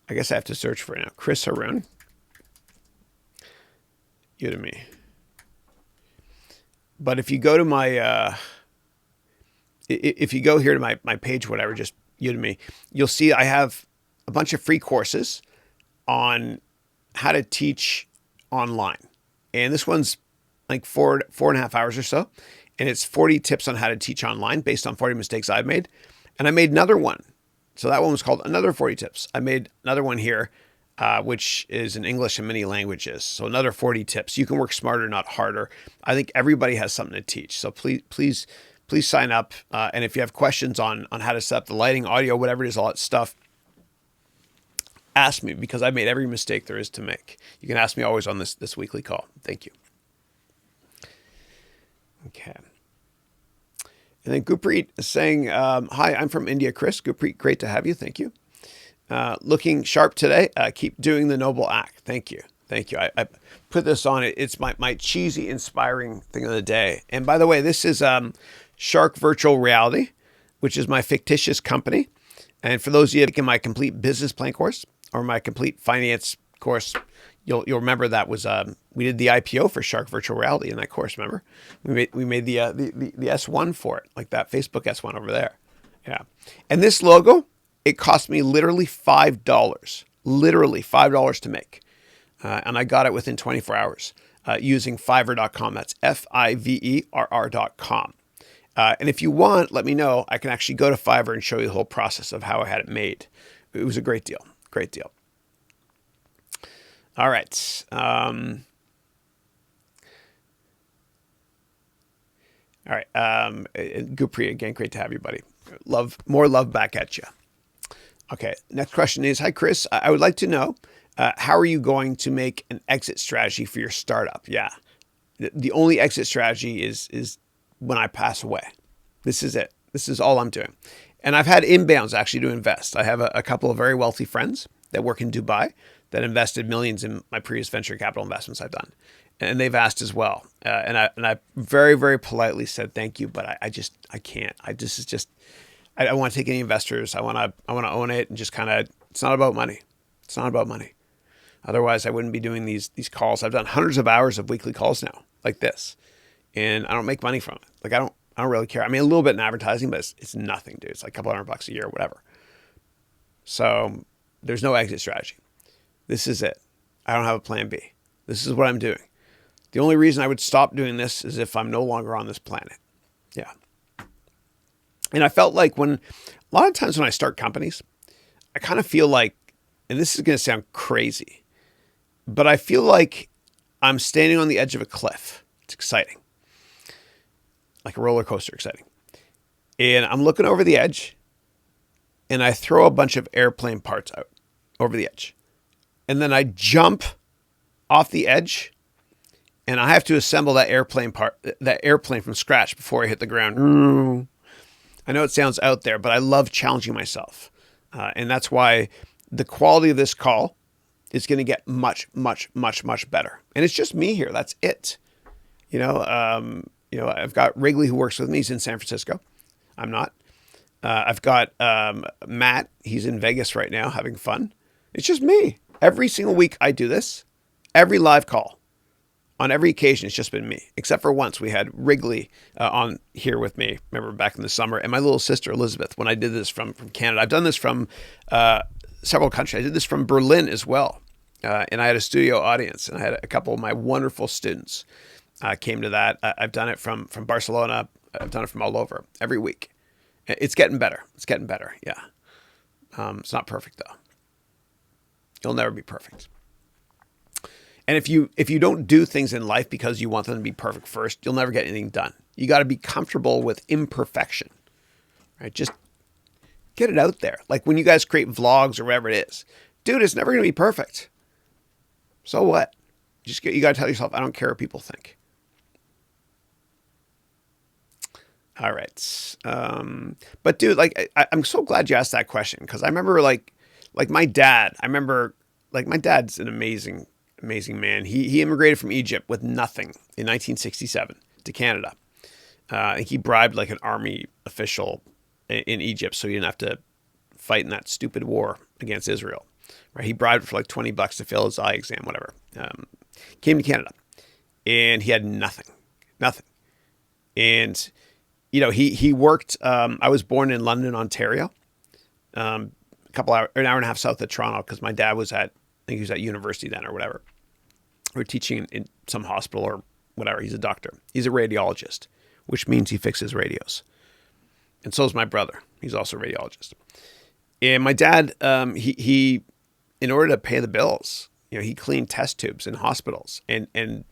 Speaker 1: I guess I have to search for it now. Chris Haroun. Udemy. But if you go to my, if you go here to my page, whatever, just Udemy, you'll see I have a bunch of free courses on how to teach online. And this one's like 4.5 hours or so. And it's 40 tips on how to teach online based on 40 mistakes I've made. And I made another one. So that one was called Another 40 Tips. I made another one here which is in English and many languages. So another 40 tips. You can work smarter, not harder. I think everybody has something to teach. So please sign up. And if you have questions on how to set up the lighting, audio, whatever it is, all that stuff, ask me, because I've made every mistake there is to make. You can ask me always on this weekly call. Thank you. Okay. And then Gurpreet is saying, hi, I'm from India, Chris. Gurpreet, great to have you. Thank you. Looking sharp today. Keep doing the noble act. Thank you. Thank you. I put this on it. It's my cheesy, inspiring thing of the day. And by the way, this is Shark Virtual Reality, which is my fictitious company. And for those of you taking my complete business plan course or my complete finance course, you'll remember that was we did the IPO for Shark Virtual Reality in that course. Remember, we made the S1 for it, like that Facebook S1 over there. Yeah, and this logo, it cost me literally $5 to make, and I got it within 24 hours using Fiverr.com. That's Fiverr.com. And if you want, let me know. I can actually go to Fiverr and show you the whole process of how I had it made. It was a great deal. Great deal. All right. All right. Gupri, again, great to have you, buddy. More love back at you. Okay. Next question is, hi, Chris. I would like to know, how are you going to make an exit strategy for your startup? Yeah. The only exit strategy is when I pass away. This is it. This is all I'm doing. And I've had inbounds actually to invest. I have a couple of very wealthy friends that work in Dubai that invested millions in my previous venture capital investments I've done. And they've asked as well. And I very, very politely said, thank you, but I can't. I don't want to take any investors. I want to own it and just kind of, it's not about money. It's not about money. Otherwise I wouldn't be doing these calls. I've done hundreds of hours of weekly calls now like this, and I don't make money from it. Like I don't really care. I mean, a little bit in advertising, but it's nothing, dude. It's like a couple $100 a year or whatever. So there's no exit strategy. This is it. I don't have a plan B. This is what I'm doing. The only reason I would stop doing this is if I'm no longer on this planet. Yeah. And I felt like a lot of times when I start companies, I kind of feel like, and this is going to sound crazy, but I feel like I'm standing on the edge of a cliff. It's exciting. Like a roller coaster, exciting. And I'm looking over the edge, and I throw a bunch of airplane parts out over the edge. And then I jump off the edge, and I have to assemble that airplane from scratch before I hit the ground. I know it sounds out there, but I love challenging myself. And that's why the quality of this call is going to get much, much, much, much better. And it's just me here. That's it. I've got Wrigley who works with me. He's in San Francisco. I'm not. I've got Matt. He's in Vegas right now having fun. It's just me. Every single week I do this. Every live call. On every occasion, it's just been me. Except for once we had Wrigley on here with me. Remember back in the summer. And my little sister, Elizabeth, when I did this from Canada. I've done this from several countries. I did this from Berlin as well. And I had a studio audience. And I had a couple of my wonderful students came to that. I've done it from Barcelona. I've done it from all over every week. It's getting better. It's getting better. Yeah. It's not perfect though. You'll never be perfect. And if you don't do things in life because you want them to be perfect first, you'll never get anything done. You got to be comfortable with imperfection, right? Just get it out there. Like when you guys create vlogs or whatever it is, dude, it's never going to be perfect. So what? You got to tell yourself, I don't care what people think. All right. But dude, like, I'm so glad you asked that question. Cause I remember like my dad, my dad's an amazing man. He immigrated from Egypt with nothing in 1967 to Canada. He bribed like an army official in Egypt so he didn't have to fight in that stupid war against Israel. Right? He bribed for like $20 to fail his eye exam, whatever. Came to Canada and he had nothing. And, he worked, I was born in London, Ontario, an hour and a half south of Toronto because my dad was I think he was at university then or whatever. We were teaching in some hospital or whatever. He's a doctor. He's a radiologist, which means he fixes radios. And so is my brother. He's also a radiologist. And my dad, he in order to pay the bills, he cleaned test tubes in hospitals, and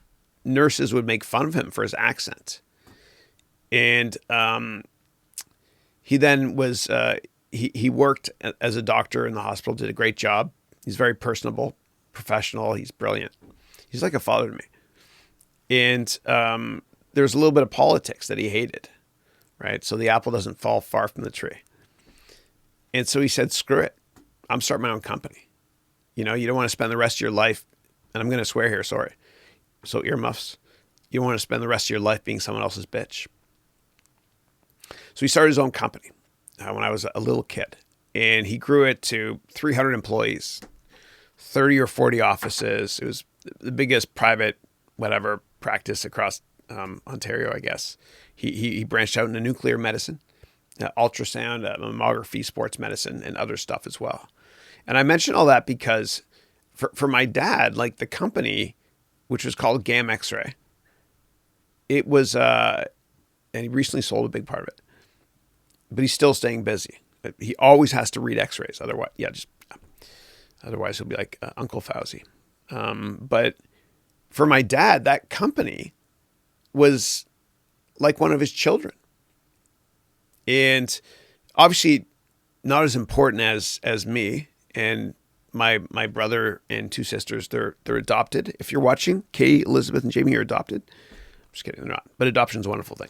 Speaker 1: nurses would make fun of him for his accent. And he then was he worked as a doctor in the hospital, did a great job. He's very personable, professional. He's brilliant. He's like a father to me. And there's a little bit of politics that he hated, right? So the apple doesn't fall far from the tree. And so he said, screw it. I'm starting my own company. You don't want to spend the rest of your life, and I'm going to swear here, sorry. So earmuffs. You don't want to spend the rest of your life being someone else's bitch. So he started his own company when I was a little kid, and he grew it to 300 employees, 30 or 40 offices. It was the biggest private, whatever, practice across Ontario, I guess. He branched out into nuclear medicine, ultrasound, mammography, sports medicine, and other stuff as well. And I mention all that because for my dad, like the company, which was called GAM X-Ray, it was, and he recently sold a big part of it, but he's still staying busy. He always has to read X-rays. Otherwise he'll be like Uncle Fauci. But for my dad, that company was like one of his children. And obviously not as important as me and my brother and two sisters. They're adopted. If you're watching, Katie, Elizabeth, and Jamie are adopted. I'm just kidding, they're not. But adoption is a wonderful thing.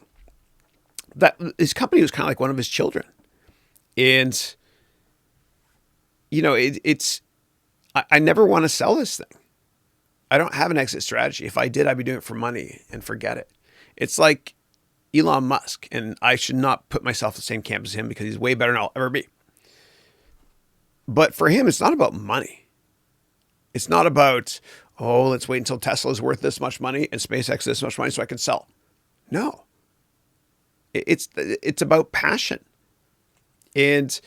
Speaker 1: That his company was kind of like one of his children. And, I never want to sell this thing. I don't have an exit strategy. If I did, I'd be doing it for money and forget it. It's like Elon Musk, and I should not put myself in the same camp as him because he's way better than I'll ever be. But for him, it's not about money. It's not about, let's wait until Tesla is worth this much money and SpaceX this much money so I can sell. No. It's about passion. And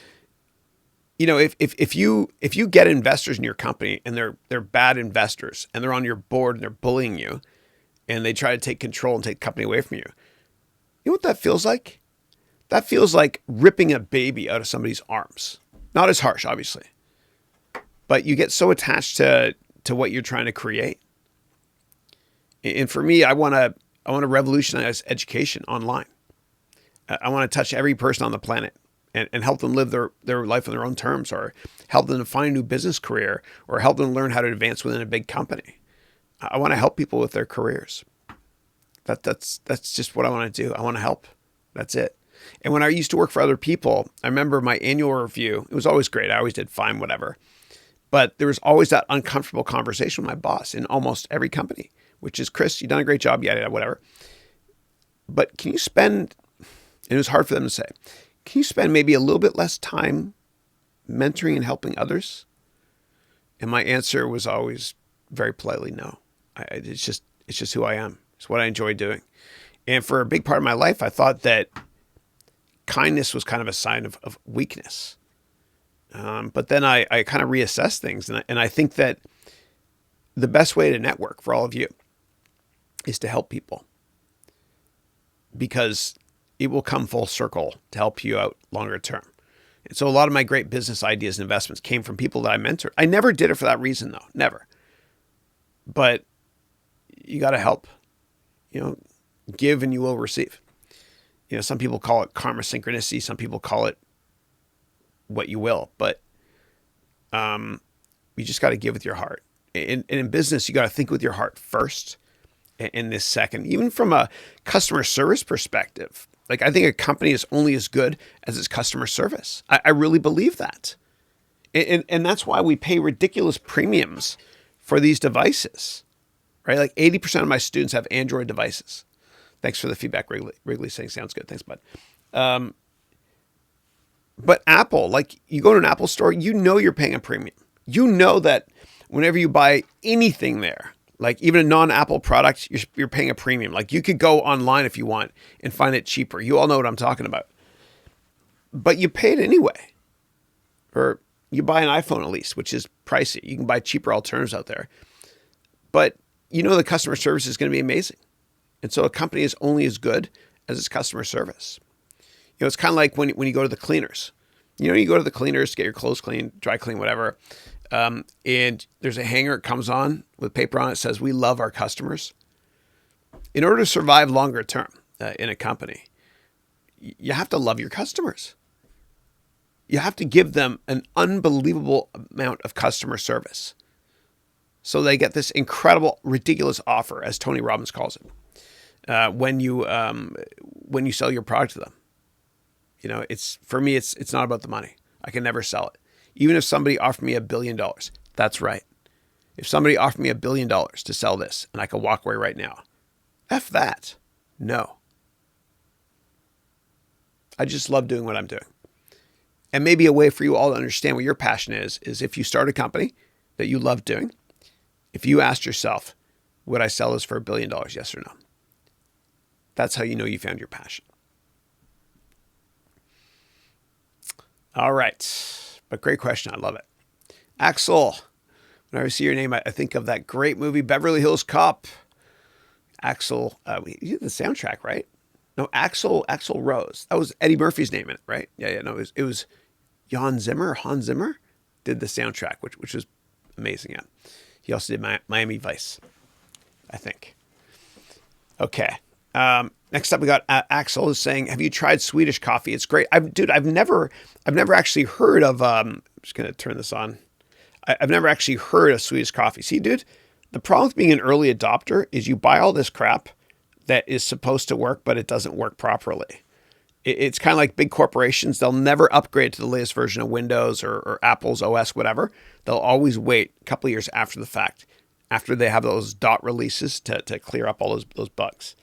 Speaker 1: if you get investors in your company and they're bad investors and they're on your board and they're bullying you and they try to take control and take the company away from you, you know what that feels like? That feels like ripping a baby out of somebody's arms. Not as harsh, obviously, but you get so attached to what you're trying to create. And for me, I want to revolutionize education online. I want to touch every person on the planet and help them live their life on their own terms, or help them to find a new business career, or help them learn how to advance within a big company. I want to help people with their careers. That's just what I want to do. I want to help. That's it. And when I used to work for other people, I remember my annual review. It was always great. I always did fine, whatever. But there was always that uncomfortable conversation with my boss in almost every company, which is, Chris, you've done a great job, yada, whatever. But can you spend, and it was hard for them to say, can you spend maybe a little bit less time mentoring and helping others? And my answer was always very politely, no. It's just who I am. It's what I enjoy doing. And for a big part of my life, I thought that kindness was kind of a sign of weakness. But then I kind of reassessed things. And I think that the best way to network for all of you is to help people, because it will come full circle to help you out longer term. And so a lot of my great business ideas and investments came from people that I mentored. I never did it for that reason, though. Never. But you got to help. Give and you will receive. Some people call it karma synchronicity. Some people call it what you will. But you just got to give with your heart. And in business, you got to think with your heart first and this second. Even from a customer service perspective, like, I think a company is only as good as its customer service. I really believe that. And that's why we pay ridiculous premiums for these devices, right? Like 80% of my students have Android devices. Thanks for the feedback, Wrigley saying sounds good. Thanks, bud. But Apple, like, you go to an Apple store, you're paying a premium. You know that whenever you buy anything there, like even a non-Apple product, you're paying a premium. Like, you could go online if you want and find it cheaper. You all know what I'm talking about. But you pay it anyway. Or you buy an iPhone at least, which is pricey. You can buy cheaper alternatives out there. But the customer service is going to be amazing. And so a company is only as good as its customer service. It's kind of like when you go to the cleaners. You go to the cleaners to get your clothes clean, dry clean, whatever. and there's a hanger, it comes on with paper on it, says, "We love our customers." In order to survive longer term in a company, you have to love your customers. You have to give them an unbelievable amount of customer service, so they get this incredible, ridiculous offer, as Tony Robbins calls it, when you sell your product to them. You know, for me, it's not about the money. I can never sell it. Even if somebody offered me $1 billion, that's right. If somebody offered me $1 billion to sell this and I could walk away right now, F that. No. I just love doing what I'm doing. And maybe a way for you all to understand what your passion is if you start a company that you love doing, if you asked yourself, would I sell this for $1 billion? Yes or no? That's how you know you found your passion. All right. But great question. I love it. Axel. Whenever I see your name, I think of that great movie, Beverly Hills Cop. Axel, you did the soundtrack, right? No, Axel Rose. That was Eddie Murphy's name in it, right? Yeah. No, it was Hans Zimmer did the soundtrack, which was amazing. Yeah. He also did Miami Vice, I think. Okay. Next up, we got Axel is saying, "Have you tried Swedish coffee? It's great." I've never actually heard of. I'm just gonna turn this on. I've never actually heard of Swedish coffee. See, dude, the problem with being an early adopter is you buy all this crap that is supposed to work, but it doesn't work properly. It's kind of like big corporations. They'll never upgrade to the latest version of Windows or Apple's OS, whatever. They'll always wait a couple of years after the fact, after they have those dot releases to clear up all those bugs.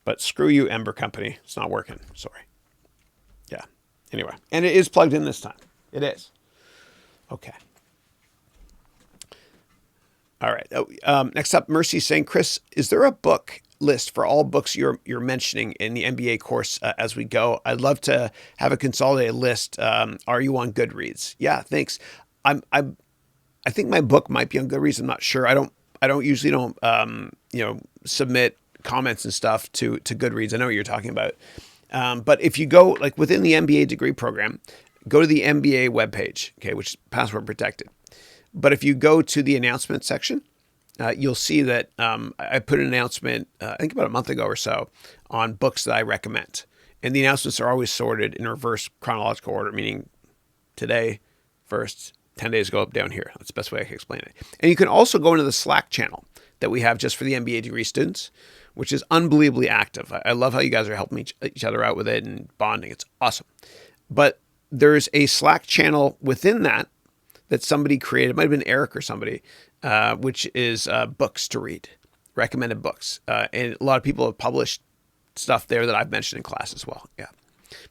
Speaker 1: But screw you, Ember Company. It's not working. Sorry. Yeah. Anyway. And it is plugged in this time. It is. Okay. All right. Next up, Mercy saying, "Chris, is there a book list for all books you're mentioning in the MBA course as we go? I'd love to have a consolidated list. Are you on Goodreads?" Yeah, thanks. I think my book might be on Goodreads. I'm not sure. I don't usually submit comments and stuff to Goodreads. I know what you're talking about. But if you go like within the MBA degree program, go to the MBA webpage, okay, which is password protected. But if you go to the announcement section, you'll see that I put an announcement, I think about a month ago or so, on books that I recommend. And the announcements are always sorted in reverse chronological order, meaning today first, 10 days ago up down here. That's the best way I can explain it. And you can also go into the Slack channel that we have just for the MBA degree students, which is unbelievably active. I love how you guys are helping each other out with it and bonding. It's awesome. But there's a Slack channel within that somebody created. It might have been Eric or somebody, which is books to read, recommended books. And a lot of people have published stuff there that I've mentioned in class as well. Yeah.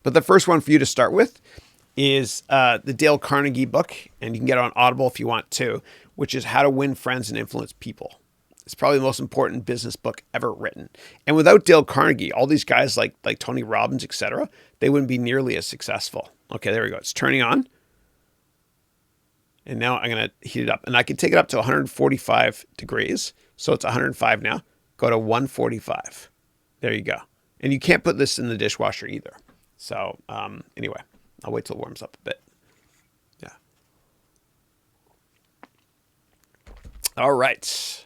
Speaker 1: But the first one for you to start with is the Dale Carnegie book, and you can get it on Audible if you want to, which is How to Win Friends and Influence People. It's probably the most important business book ever written. And without Dale Carnegie, all these guys like Tony Robbins, etc., they wouldn't be nearly as successful. Okay, there we go. It's turning on. And now I'm going to heat it up. And I can take it up to 145 degrees. So it's 105 now. Go to 145. There you go. And you can't put this in the dishwasher either. So anyway, I'll wait till it warms up a bit. Yeah. All right.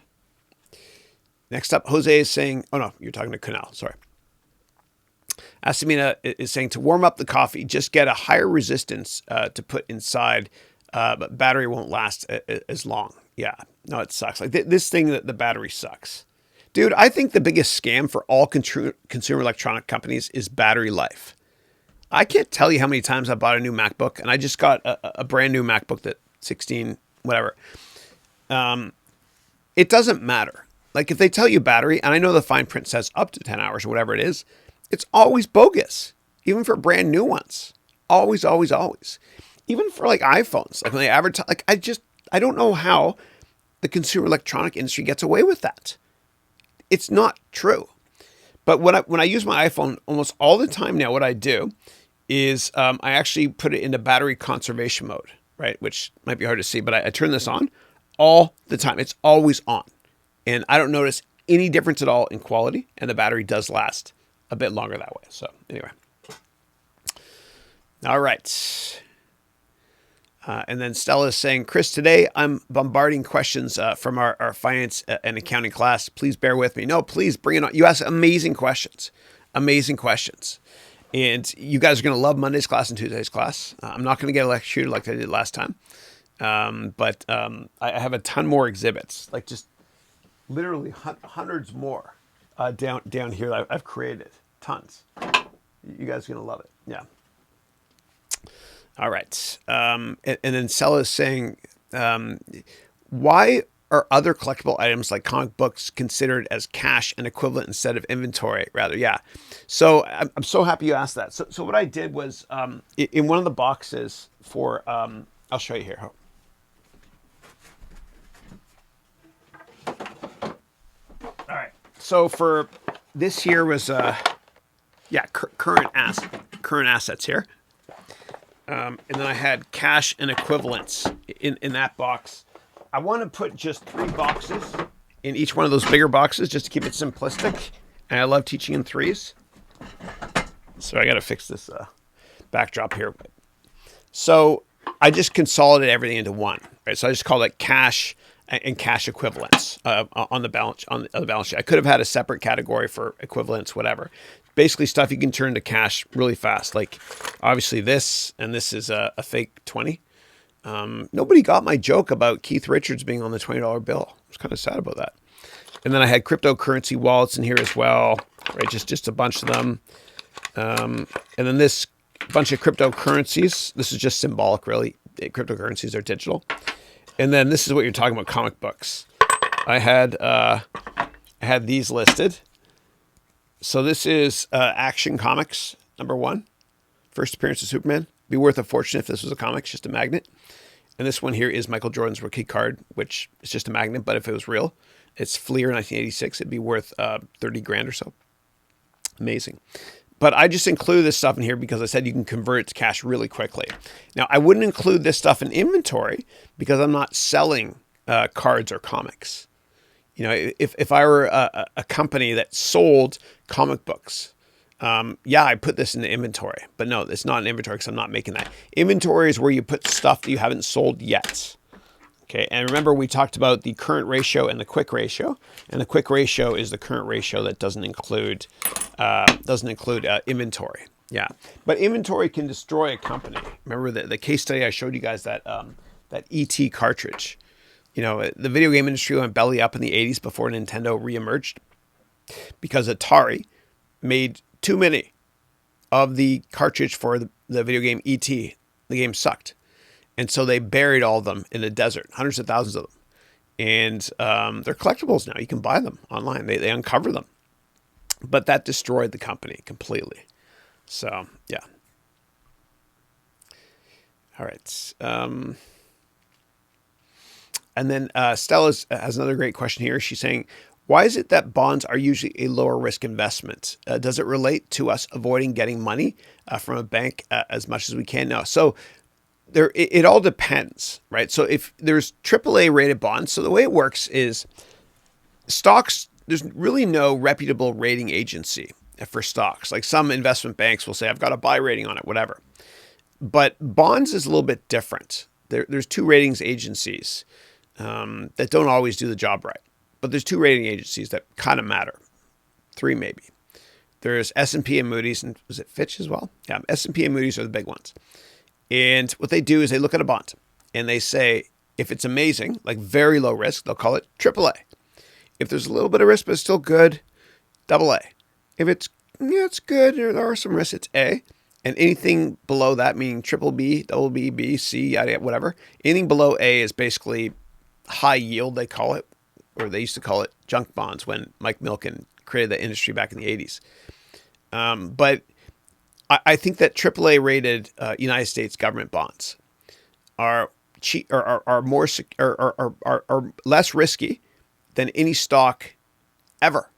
Speaker 1: Next up, Jose is saying, oh no, you're talking to Kunal, sorry. Asamina is saying, to warm up the coffee, just get a higher resistance to put inside, but battery won't last as long. Yeah, no, it sucks. Like this thing, the battery sucks. Dude, I think the biggest scam for all consumer electronic companies is battery life. I can't tell you how many times I bought a new MacBook, and I just got a brand new MacBook that 16, whatever. It doesn't matter. Like if they tell you battery, and I know the fine print says up to 10 hours or whatever it is, it's always bogus, even for brand new ones. Always, always, always. Even for like iPhones, like when they advertise, like I don't know how the consumer electronic industry gets away with that. It's not true. But when I use my iPhone almost all the time now, what I do is I actually put it into battery conservation mode, right? Which might be hard to see, but I turn this on all the time. It's always on. And I don't notice any difference at all in quality, and the battery does last a bit longer that way. So anyway. All right. And then Stella is saying, Chris, today I'm bombarding questions from our finance and accounting class. Please bear with me. No, please bring it on. You ask amazing questions. Amazing questions. And you guys are going to love Monday's class and Tuesday's class. I'm not going to get electrocuted like I did last time. But I have a ton more exhibits, like just literally hundreds more down here that I've created. Tons. You guys are going to love it. Yeah. All right. And then Stella is saying, why are other collectible items like comic books considered as cash and equivalent instead of inventory rather? Yeah. So I'm so happy you asked that. So what I did was in one of the boxes for, I'll show you here. All right. So for this here was, current assets here. And then I had cash and equivalents in that box. I want to put just 3 boxes in each one of those bigger boxes just to keep it simplistic. And I love teaching in 3s. So I got to fix this backdrop here. So I just consolidated everything into one, right? So I just called it cash and cash equivalents on the balance sheet. I could have had a separate category for equivalents, whatever. Basically stuff you can turn to cash really fast. Like obviously this, and this is a fake 20. Nobody got my joke about Keith Richards being on the $20 bill. I was kind of sad about that. And then I had cryptocurrency wallets in here as well, right? Just a bunch of them. And then this bunch of cryptocurrencies. This is just symbolic, really. Cryptocurrencies are digital. And then this is what you're talking about, comic books. I had these listed. So this is Action Comics, #1. First appearance of Superman. Be worth a fortune if this was a comic, it's just a magnet. And this one here is Michael Jordan's rookie card, which is just a magnet, but if it was real, it's Fleer 1986. It'd be worth 30 grand or so. Amazing. But I just include this stuff in here because I said you can convert it to cash really quickly. Now, I wouldn't include this stuff in inventory because I'm not selling cards or comics. You know, if I were a company that sold comic books, I put this in the inventory. But no, it's not an inventory because I'm not making that. Inventory is where you put stuff that you haven't sold yet. Okay, and remember we talked about the current ratio and the quick ratio, and the quick ratio is the current ratio that doesn't include inventory. Yeah, but inventory can destroy a company. Remember the case study I showed you guys, that ET cartridge. You know, the video game industry went belly up in the 80s before Nintendo reemerged because Atari made too many of the cartridge for the video game ET. The game sucked. And so they buried all of them in the desert, hundreds of thousands of them. And they're collectibles now. You can buy them online. They uncover them. But that destroyed the company completely. So, yeah. All right. And then Stella has another great question here. She's saying, why is it that bonds are usually a lower risk investment? Does it relate to us avoiding getting money from a bank as much as we can? No. So it all depends, right? So if there's AAA rated bonds, so the way it works is stocks, there's really no reputable rating agency for stocks. Like some investment banks will say, I've got a buy rating on it, whatever. But bonds is a little bit different. There's 2 ratings agencies that don't always do the job right. But there's 2 rating agencies that kind of matter. 3 maybe. There's S&P and Moody's, and was it Fitch as well? Yeah, S&P and Moody's are the big ones. And what they do is they look at a bond and they say, if it's amazing, like very low risk, they'll call it AAA. If there's a little bit of risk, but it's still good, AA. If it's good, there are some risks, it's A. And anything below that, meaning triple B, double B, B, C, yada, yada, whatever. Anything below A is basically high yield, they call it, or they used to call it junk bonds when Mike Milken created that industry back in the 80s. But I think that AAA rated United States government bonds are cheap, are more are less risky than any stock ever.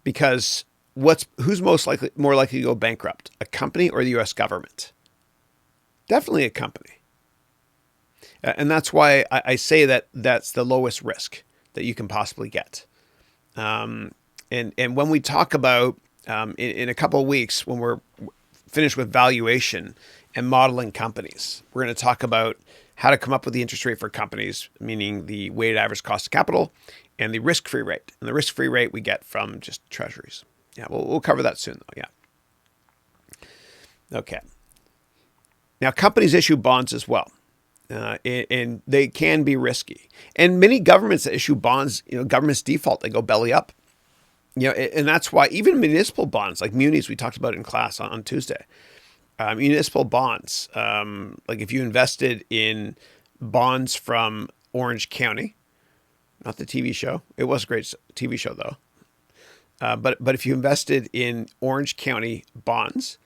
Speaker 1: Because who's more likely to go bankrupt, a company or the U.S. government? Definitely a company. And that's why I say that that's the lowest risk that you can possibly get. And when we talk about in a couple of weeks, when we're finished with valuation and modeling companies. We're going to talk about how to come up with the interest rate for companies, meaning the weighted average cost of capital and the risk-free rate. And the risk-free rate we get from just treasuries. Yeah, we'll cover that soon, though. Yeah. Okay. Now, companies issue bonds as well, and they can be risky. And many governments that issue bonds, governments default, they go belly up. And that's why even municipal bonds, like munis, we talked about in class on Tuesday, municipal bonds, like if you invested in bonds from Orange County, not the TV show, it was a great TV show though, but if you invested in Orange County bonds,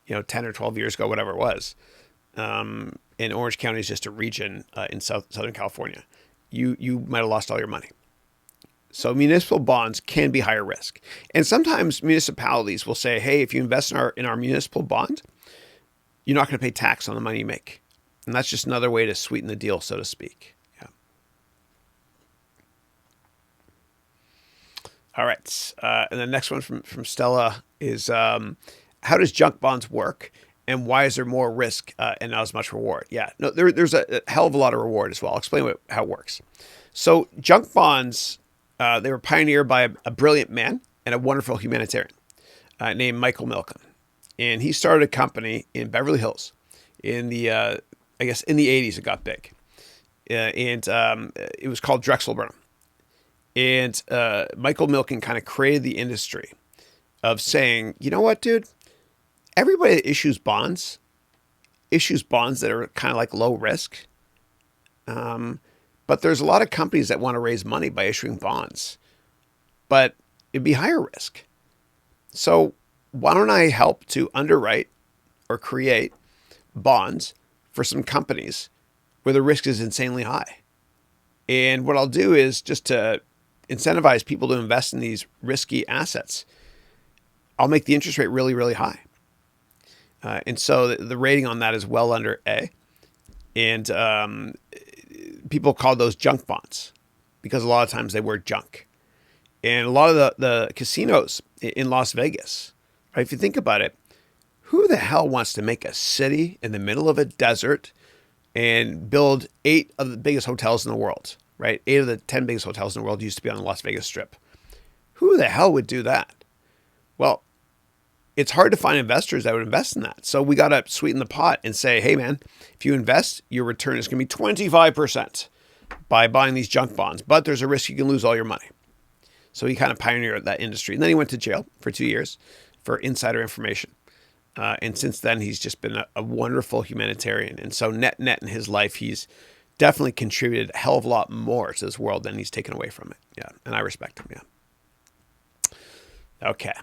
Speaker 1: 10 or 12 years ago, whatever it was, and Orange County is just a region in Southern California, you might have lost all your money. So municipal bonds can be higher risk. And sometimes municipalities will say, hey, if you invest in our municipal bond, you're not going to pay tax on the money you make. And that's just another way to sweeten the deal, so to speak. Yeah. All right. And the next one from Stella is, how does junk bonds work? And why is there more risk and not as much reward? Yeah, no, there's a hell of a lot of reward as well. I'll explain how it works. So junk bonds, they were pioneered by a brilliant man and a wonderful humanitarian named Michael Milken. And he started a company in Beverly Hills in the 80s. It got big. And it was called Drexel Burnham. And Michael Milken kind of created the industry of saying, you know what, dude? Everybody that issues bonds that are kind of like low risk. But there's a lot of companies that want to raise money by issuing bonds, but it'd be higher risk. So why don't I help to underwrite or create bonds for some companies where the risk is insanely high? And what I'll do is just to incentivize people to invest in these risky assets, I'll make the interest rate really, really high. And so the rating on that is well under A. And people call those junk bonds because a lot of times they were junk. And a lot of the casinos in Las Vegas, right, if you think about it, who the hell wants to make a city in the middle of a desert and build 8 of the biggest hotels in the world, right? 8 of the 10 biggest hotels in the world used to be on the Las Vegas Strip. Who the hell would do that? Well, it's hard to find investors that would invest in that. So we got to sweeten the pot and say, hey, man, if you invest, your return is going to be 25% by buying these junk bonds. But there's a risk you can lose all your money. So he kind of pioneered that industry. And then he went to jail for 2 years for insider information. And since then, he's just been a wonderful humanitarian. And so net in his life, he's definitely contributed a hell of a lot more to this world than he's taken away from it. Yeah. And I respect him. Yeah. Okay.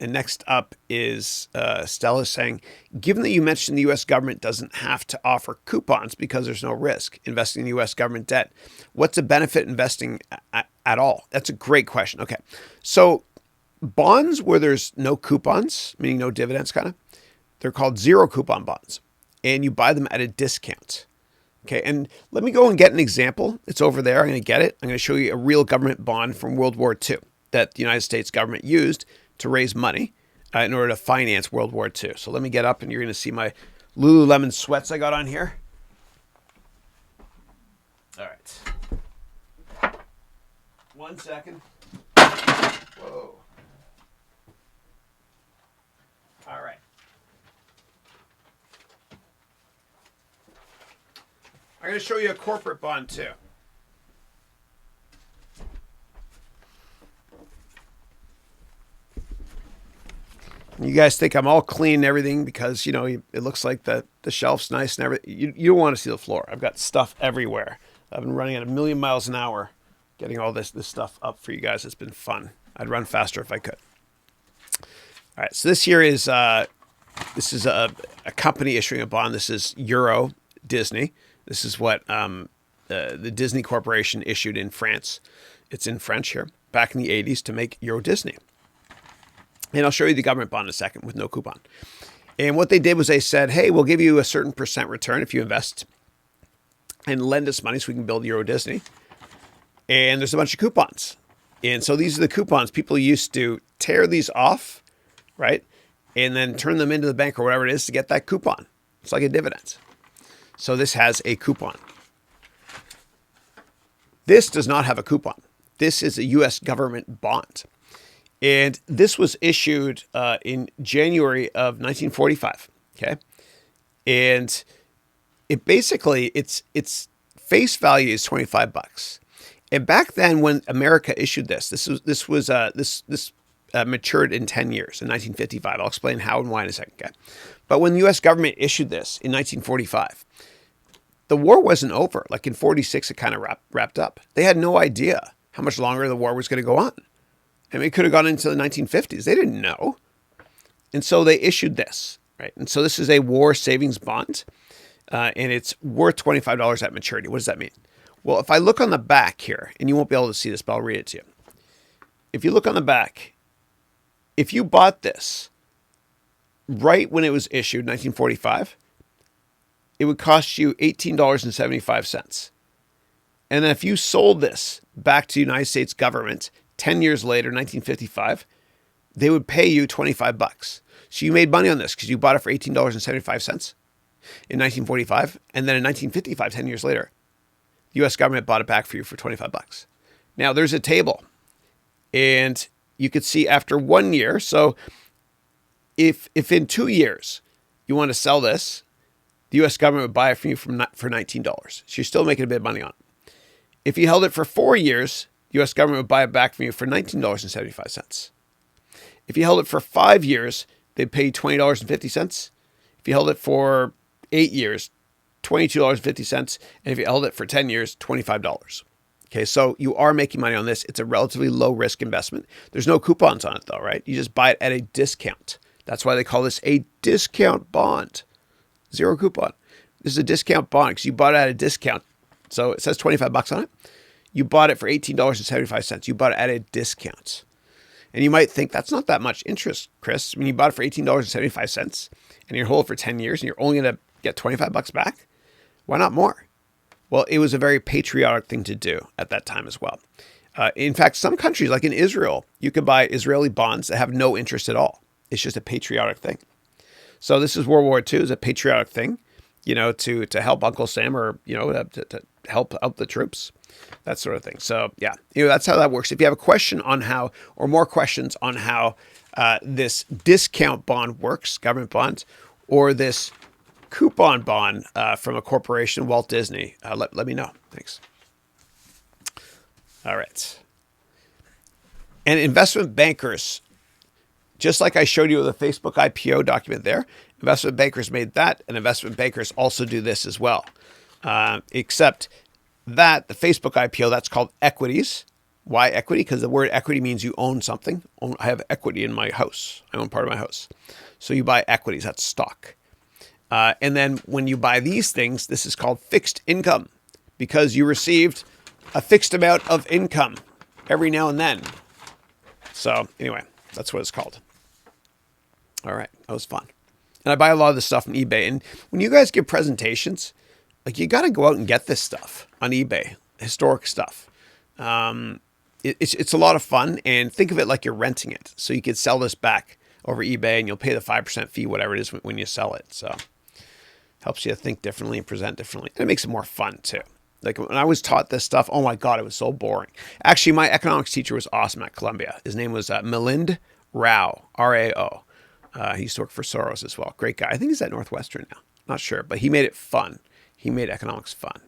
Speaker 1: And next up is Stella saying, given that you mentioned the U.S. government doesn't have to offer coupons because there's no risk investing in U.S. government debt, what's the benefit investing at all? That's a great question. Okay. So bonds where there's no coupons, meaning no dividends kind of, they're called zero coupon bonds. And you buy them at a discount. Okay. And let me go and get an example. It's over there. I'm going to get it. I'm going to show you a real government bond from World War II that the United States government used to raise money in order to finance World War II. So let me get up and you're going to see my Lululemon sweats I got on here. All right. 1 second. Whoa. All right. I'm going to show you a corporate bond too. You guys think I'm all clean and everything because, it looks like the shelf's nice and everything. You don't want to see the floor. I've got stuff everywhere. I've been running at 1,000,000 miles an hour, getting all this stuff up for you guys. It's been fun. I'd run faster if I could. All right. So this here is, this is a company issuing a bond. This is Euro Disney. This is what the Disney Corporation issued in France. It's in French here, back in the 80s to make Euro Disney. And I'll show you the government bond in a second with no coupon. And what they did was they said, hey, we'll give you a certain percent return if you invest and lend us money so we can build Euro Disney. And there's a bunch of coupons. And so these are the coupons. People used to tear these off, right? and then turn them into the bank or whatever it is to get that coupon. It's like a dividend. So this has a coupon. This does not have a coupon. This is a U.S. government bond. And this was issued in January of 1945. Okay. And it basically, its face value is $25. And back then when America issued this matured in 10 years in 1955. I'll explain how and why in a second. Okay. But when the U.S. government issued this in 1945, the war wasn't over. Like in 46, it kind of wrapped up. They had no idea how much longer the war was going to go on. I mean, it could have gone into the 1950s. They didn't know. And so they issued this, right? And so this is a war savings bond, and it's worth $25 at maturity. What does that mean? Well, if I look on the back here, and you won't be able to see this, but I'll read it to you. If you look on the back, if you bought this right when it was issued, 1945, it would cost you $18.75. And then if you sold this back to the United States government 10 years later, 1955, they would pay you $25. So you made money on this because you bought it for $18.75 in 1945. And then in 1955, 10 years later, the U.S. government bought it back for you for $25. Now there's a table, and you could see after 1 year. So if in 2 years you want to sell this, the U.S. government would buy it from you for $19. So you're still making a bit of money on it. If you held it for 4 years, the U.S. government would buy it back from you for $19.75. If you held it for 5 years, they'd pay you $20.50. If you held it for 8 years, $22.50. And if you held it for 10 years, $25. Okay, so you are making money on this. It's a relatively low risk investment. There's no coupons on it though, right? You just buy it at a discount. That's why they call this a discount bond. Zero coupon. This is a discount bond because you bought it at a discount. So it says $25 on it. You bought it for $18.75. You bought it at a discount. And you might think that's not that much interest, Chris. When you bought it for $18.75 and you're hold it for 10 years and you're only going to get $25 back, why not more? Well, it was a very patriotic thing to do at that time as well. In fact, some countries, like in Israel, you could buy Israeli bonds that have no interest at all. It's just a patriotic thing. So this is World War II, is a patriotic thing, to help Uncle Sam or, to help out the troops, that sort of thing. So yeah, that's how that works. If you have a question on how, or more questions on how this discount bond works, government bonds, or this coupon bond from a corporation, Walt Disney, let me know. Thanks. All right. And investment bankers, just like I showed you with the Facebook IPO document there, investment bankers made that, and investment bankers also do this as well. Except that the Facebook IPO, that's called equities. Why equity? Because the word equity means you own something. I have equity in my house. I own part of my house. So you buy equities, that's stock. And then when you buy these things, this is called fixed income because you received a fixed amount of income every now and then. So anyway, that's what it's called. All right. That was fun. And I buy a lot of this stuff from eBay. And when you guys give presentations, like you got to go out and get this stuff on eBay, historic stuff. It's a lot of fun, and think of it like you're renting it. So you could sell this back over eBay and you'll pay the 5% fee, whatever it is when you sell it. So helps you think differently and present differently. And it makes it more fun too. Like when I was taught this stuff, oh my God, it was so boring. Actually, my economics teacher was awesome at Columbia. His name was Milind Rao, R-A-O. He used to work for Soros as well. Great guy. I think he's at Northwestern now. Not sure, but he made it fun. He made economics fun.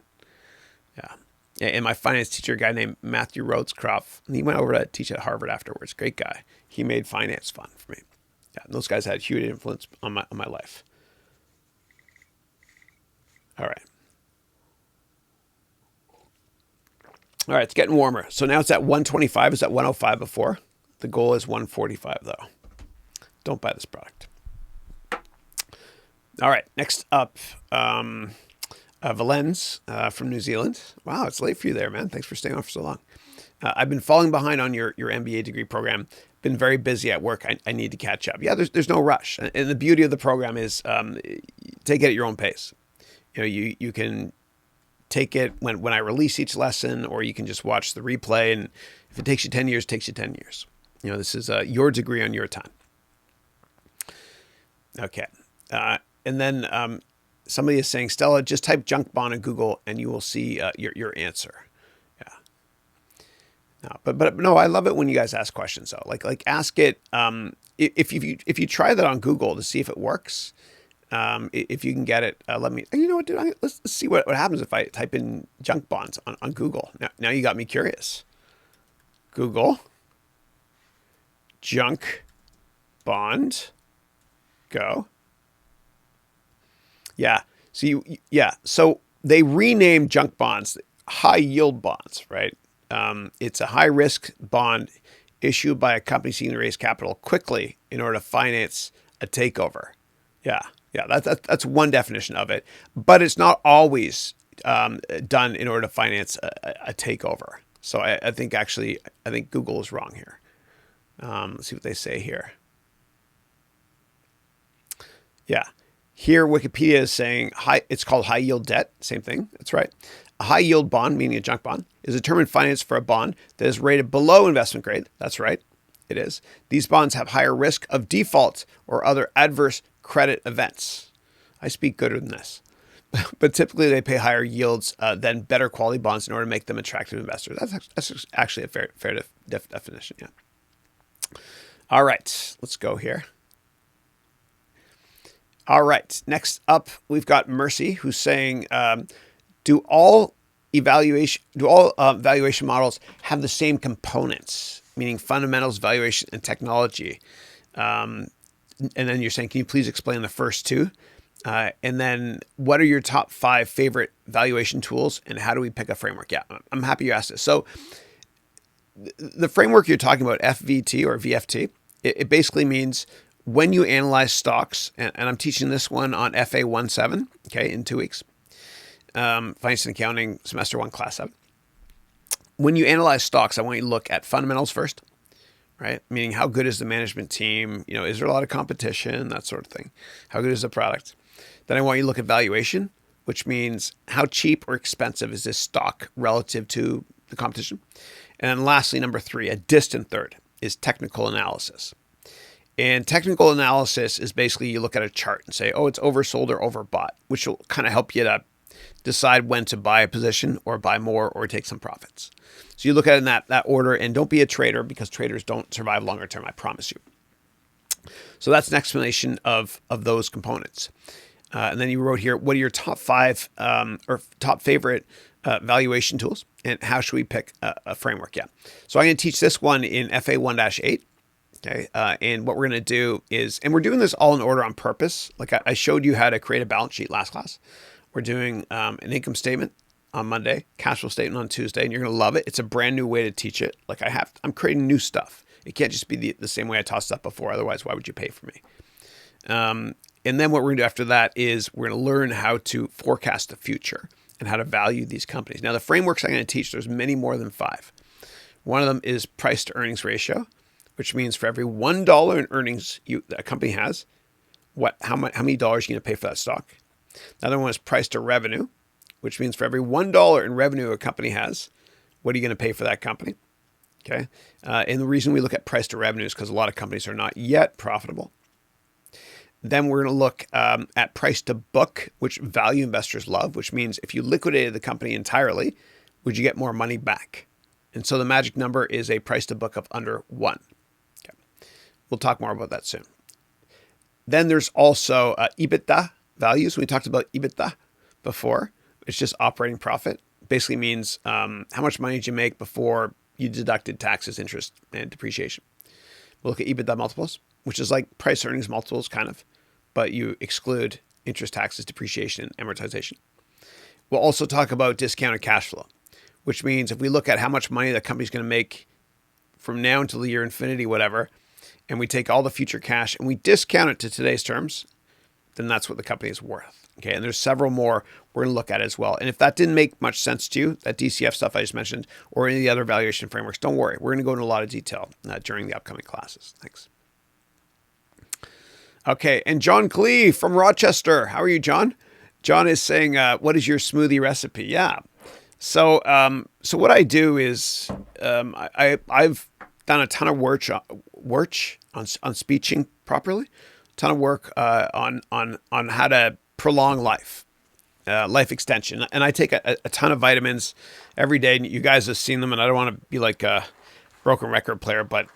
Speaker 1: Yeah. And my finance teacher, a guy named Matthew Rhodescroft, he went over to teach at Harvard afterwards. Great guy. He made finance fun for me. Yeah, those guys had huge influence on my life. All right. All right, it's getting warmer. So now it's at 125. It's at 105 before. The goal is 145, though. Don't buy this product. All right, next up, Valenza from New Zealand. Wow, it's late for you there, man. Thanks for staying on for so long. I've been falling behind on your MBA degree program. Been very busy at work. I need to catch up. Yeah, there's no rush. And the beauty of the program is take it at your own pace. You can take it when I release each lesson, or you can just watch the replay. And if it takes you 10 years, it takes you 10 years. This is your degree on your time. Okay. And then somebody is saying, Stella, just type junk bond in Google and you will see your answer. Yeah. No, but no, I love it when you guys ask questions though. Like ask it. If you try that on Google to see if it works, if you can get it, let me. You know what, dude? Let's see what happens if I type in junk bonds on Google. Now you got me curious. Google junk bond. Go. Yeah. So they renamed junk bonds high yield bonds, right? It's a high risk bond issued by a company seeking to raise capital quickly in order to finance a takeover. Yeah. That's one definition of it, but it's not always done in order to finance a takeover. So I think Google is wrong here. Let's see what they say here. Yeah. Here, Wikipedia is saying it's called high yield debt. Same thing. That's right. A high yield bond, meaning a junk bond, is a term in finance for a bond that is rated below investment grade. That's right. It is. These bonds have higher risk of default or other adverse credit events. I speak gooder than this. But typically they pay higher yields than better quality bonds in order to make them attractive investors. That's actually a fair definition. Yeah. All right. Let's go here. All right. Next up, we've got Mercy, who's saying, do all valuation models have the same components, meaning fundamentals, valuation, and technology? And then you're saying, can you please explain the first two? And then what are your top 5 favorite valuation tools and how do we pick a framework? Yeah, I'm happy you asked this. So the framework you're talking about, FVT or VFT, it basically means when you analyze stocks, and I'm teaching this one on FA 17, okay, in 2 weeks, Finance and Accounting, Semester 1, Class 7. When you analyze stocks, I want you to look at fundamentals first, right? Meaning how good is the management team? Is there a lot of competition? That sort of thing. How good is the product? Then I want you to look at valuation, which means how cheap or expensive is this stock relative to the competition? And then lastly, number 3, a distant third, is technical analysis. And technical analysis is basically you look at a chart and say, oh, it's oversold or overbought, which will kind of help you to decide when to buy a position or buy more or take some profits. So you look at it in that order, and don't be a trader because traders don't survive longer term, I promise you. So that's an explanation of those components. And then you wrote here, what are your top 5 or top favorite valuation tools and how should we pick a framework? Yeah. So I'm going to teach this one in FA 1-8. Okay. And what we're going to do is, and we're doing this all in order on purpose. Like I showed you how to create a balance sheet last class. We're doing an income statement on Monday, cash flow statement on Tuesday, and you're going to love it. It's a brand new way to teach it. Like I'm creating new stuff. It can't just be the same way I taught stuff before. Otherwise, why would you pay for me? And then what we're going to do after that is we're going to learn how to forecast the future and how to value these companies. Now, the frameworks I'm going to teach, there's many more than 5. One of them is price to earnings ratio, which means for every $1 in earnings a company has, how many dollars are you going to pay for that stock? Another one is price to revenue, which means for every $1 in revenue a company has, what are you going to pay for that company? Okay. And the reason we look at price to revenue is because a lot of companies are not yet profitable. Then we're going to look at price to book, which value investors love, which means if you liquidated the company entirely, would you get more money back? And so the magic number is a price to book of under 1. Okay. We'll talk more about that soon. Then there's also EBITDA values. We talked about EBITDA before. It's just operating profit. Basically means how much money did you make before you deducted taxes, interest, and depreciation. We'll look at EBITDA multiples, which is like price earnings multiples kind of, but you exclude interest, taxes, depreciation, and amortization. We'll also talk about discounted cash flow, which means if we look at how much money the company's going to make from now until the year infinity, whatever, and we take all the future cash and we discount it to today's terms, then that's what the company is worth. Okay, and there's several more we're going to look at as well. And if that didn't make much sense to you, that DCF stuff I just mentioned, or any of the other valuation frameworks, don't worry. We're going to go into a lot of detail during the upcoming classes. Thanks. Okay, and John Clee from Rochester. How are you, John? John is saying, what is your smoothie recipe? Yeah. So what I do is I've done a ton of work on speeching properly. ton of work on how to prolong life, life extension. And I take a ton of vitamins every day. And you guys have seen them, and I don't want to be like a broken record player, but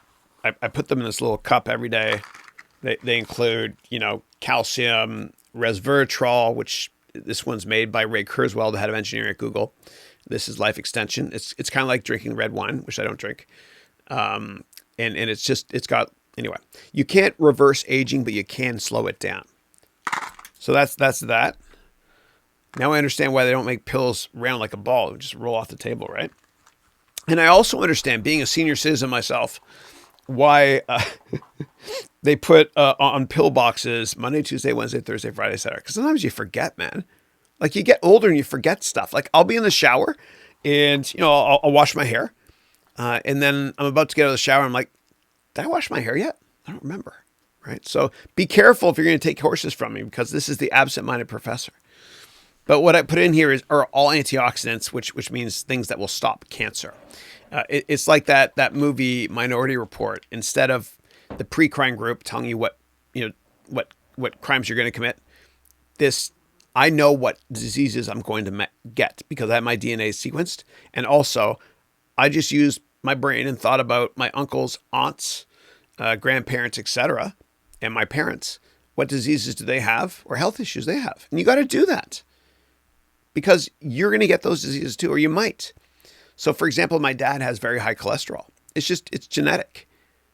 Speaker 1: I put them in this little cup every day. They include, calcium, resveratrol, which this one's made by Ray Kurzweil, the head of engineering at Google. This is life extension. It's kind of like drinking red wine, which I don't drink. And it's got, anyway, you can't reverse aging, but you can slow it down. So that's that. Now I understand why they don't make pills round like a ball. They just roll off the table, right? And I also understand, being a senior citizen myself, why they put on pill boxes Monday, Tuesday, Wednesday, Thursday, Friday, Saturday. Because sometimes you forget, man. Like, you get older and you forget stuff. Like, I'll be in the shower and, I'll wash my hair. And then I'm about to get out of the shower. I'm like, did I wash my hair yet? I don't remember. Right? So be careful if you're going to take courses from me, because this is the absent-minded professor. But what I put in here are all antioxidants, which means things that will stop cancer. It's like that movie Minority Report. Instead of the pre-crime group telling you what crimes you're going to commit, I know what diseases I'm going to get because I have my DNA sequenced. And also, I just used my brain and thought about my uncles, aunts, grandparents, etc., and my parents. What diseases do they have, or health issues they have? And you got to do that, because you're going to get those diseases too, or you might. So, for example, my dad has very high cholesterol. It's genetic,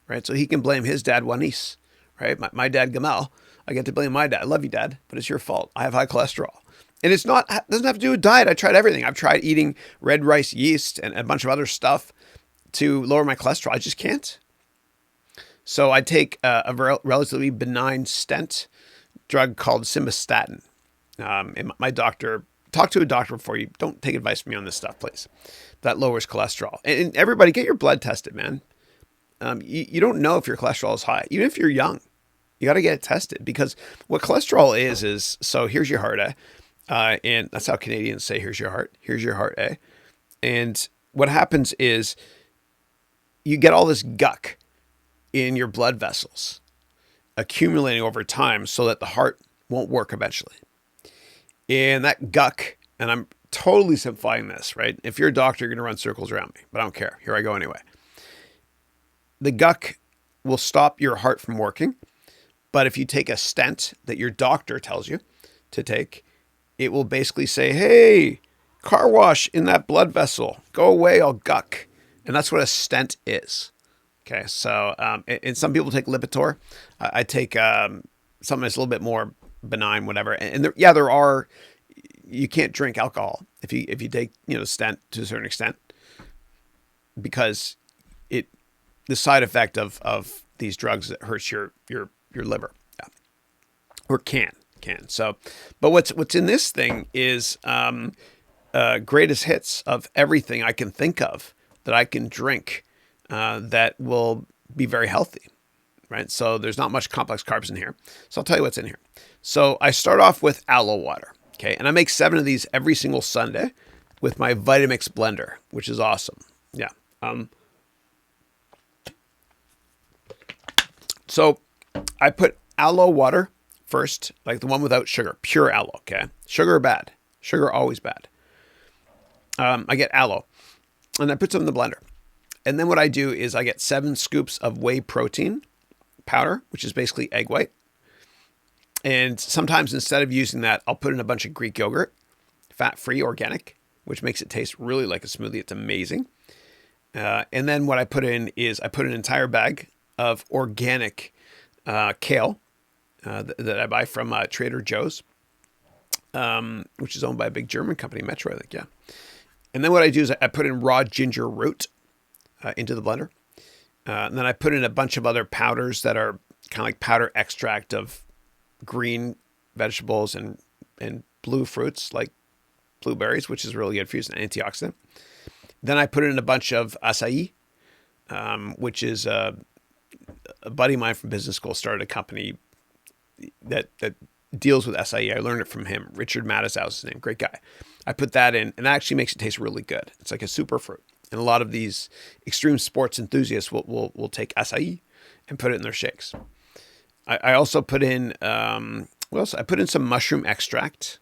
Speaker 1: right? So he can blame his dad, Wanis, right? My dad, Gamal, I get to blame my dad. I love you, Dad, but it's your fault. I have high cholesterol. And it doesn't have to do with diet. I tried everything. I've tried eating red rice yeast and a bunch of other stuff to lower my cholesterol. I just can't. So I take a relatively benign stent drug called simvastatin. And my doctor, talk to a doctor before you, don't take advice from me on this stuff, please. That lowers cholesterol. And everybody, get your blood tested, man. You don't know if your cholesterol is high, even if you're young. You got to get it tested, because what cholesterol is, so here's your heart, and that's how Canadians say, here's your heart, and what happens is you get all this guck in your blood vessels accumulating over time so that the heart won't work eventually. And that guck, and I'm totally simplifying this, right? If you're a doctor, you're going to run circles around me, but I don't care. Here I go anyway. The guck will stop your heart from working. But if you take a stent that your doctor tells you to take, it will basically say, hey, car wash in that blood vessel. Go away, I'll guck. And that's what a stent is. Okay, so, and some people take Lipitor. I take something that's a little bit more benign, whatever. And there are, you can't drink alcohol if you take, stent to a certain extent, because the side effect of these drugs, that hurts your liver, or can. So, but what's in this thing is greatest hits of everything I can think of that I can drink that will be very healthy, right? So there's not much complex carbs in here. So I'll tell you what's in here. So I start off with aloe water, okay, and I make 7 of these every single Sunday with my Vitamix blender, which is awesome. Yeah. So I put aloe water first, like the one without sugar, pure aloe, okay? Sugar bad. Sugar always bad. I get aloe, and I put some in the blender. And then what I do is I get 7 scoops of whey protein powder, which is basically egg white. And sometimes instead of using that, I'll put in a bunch of Greek yogurt, fat-free, organic, which makes it taste really like a smoothie. It's amazing. And then what I put in is I put an entire bag of organic kale that I buy from Trader Joe's, which is owned by a big German company, Metro, I think, yeah. And then what I do is I put in raw ginger root into the blender. And then I put in a bunch of other powders that are kind of like powder extract of green vegetables and blue fruits like blueberries, which is really good for you. It's an antioxidant. Then I put in a bunch of acai, which is a buddy of mine from business school started a company that deals with acai. I learned it from him. Richard Mattisau is his name. Great guy. I put that in, and that actually makes it taste really good. It's like a super fruit. And a lot of these extreme sports enthusiasts will take acai and put it in their shakes. I also put in, what else? I put in some mushroom extract.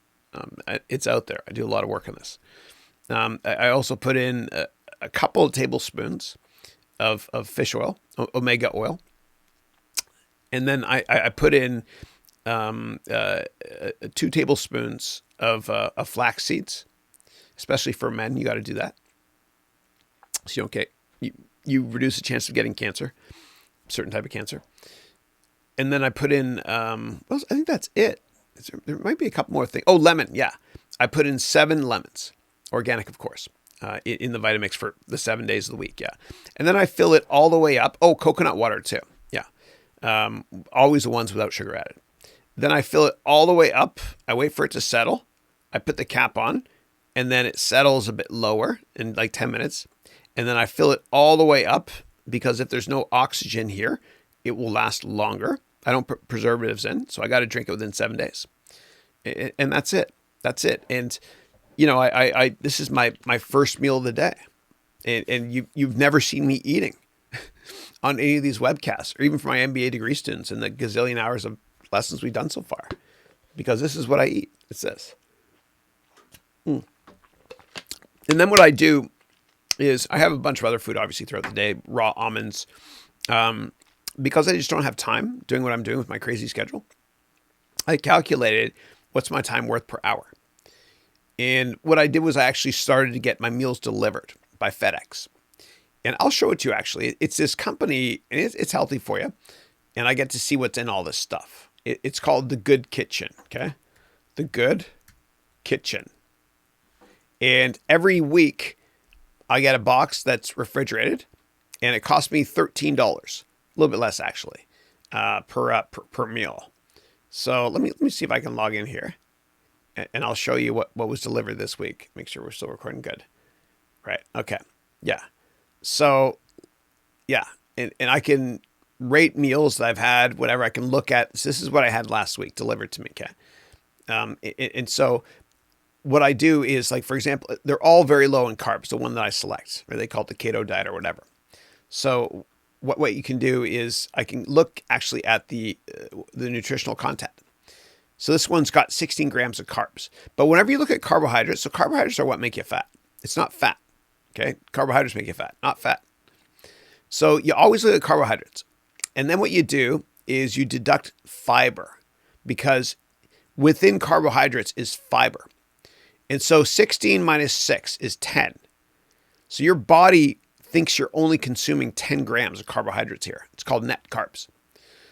Speaker 1: It's out there. I do a lot of work on this. I also put in a couple of tablespoons of fish oil, omega oil. And then I put in 2 tablespoons of flax seeds, especially for men. You got to do that. So you don't get, you reduce the chance of getting cancer, certain type of cancer. And then I put in, well, I think that's it. There might be a couple more things. Oh, lemon. Yeah. I put in 7 lemons, organic, of course, in the Vitamix for the 7 days of the week. Yeah. And then I fill it all the way up. Oh, coconut water too. Yeah. Always the ones without sugar added. Then I fill it all the way up. I wait for it to settle. I put the cap on, and then it settles a bit lower in like 10 minutes. And then I fill it all the way up, because if there's no oxygen here, it will last longer. I don't put preservatives in, so I got to drink it within 7 days. And that's it. That's it. And, you know, I this is my first meal of the day. And you've never seen me eating on any of these webcasts, or even for my MBA degree students and the gazillion hours of lessons we've done so far, because this is what I eat. It's this. And then what I do is I have a bunch of other food, obviously, throughout the day, raw almonds, because I just don't have time doing what I'm doing with my crazy schedule. I calculated what's my time worth per hour. And what I did was I actually started to get my meals delivered by FedEx. And I'll show it to you, actually. It's this company, and it's healthy for you. And I get to see what's in all this stuff. It's called The Good Kitchen, okay? The Good Kitchen. And every week, I get a box that's refrigerated, and it costs me $13, a little bit less actually, per meal. So let me see if I can log in here, and I'll show you what was delivered this week. Make sure we're still recording good. Right. Okay. Yeah. So yeah, and I can rate meals that I've had, whatever. I can look at. So this is what I had last week delivered to me. Okay. And so what I do is, like, for example, they're all very low in carbs, the one that I select, or they call it the keto diet or whatever. So what you can do is I can look actually at the nutritional content. So this one's got 16 grams of carbs. But whenever you look at carbohydrates, so carbohydrates are what make you fat. It's not fat. Okay. Carbohydrates make you fat, not fat. So you always look at carbohydrates. And then what you do is you deduct fiber, because within carbohydrates is fiber. And so 16 minus 6 is 10. So your body thinks you're only consuming 10 grams of carbohydrates here. It's called net carbs.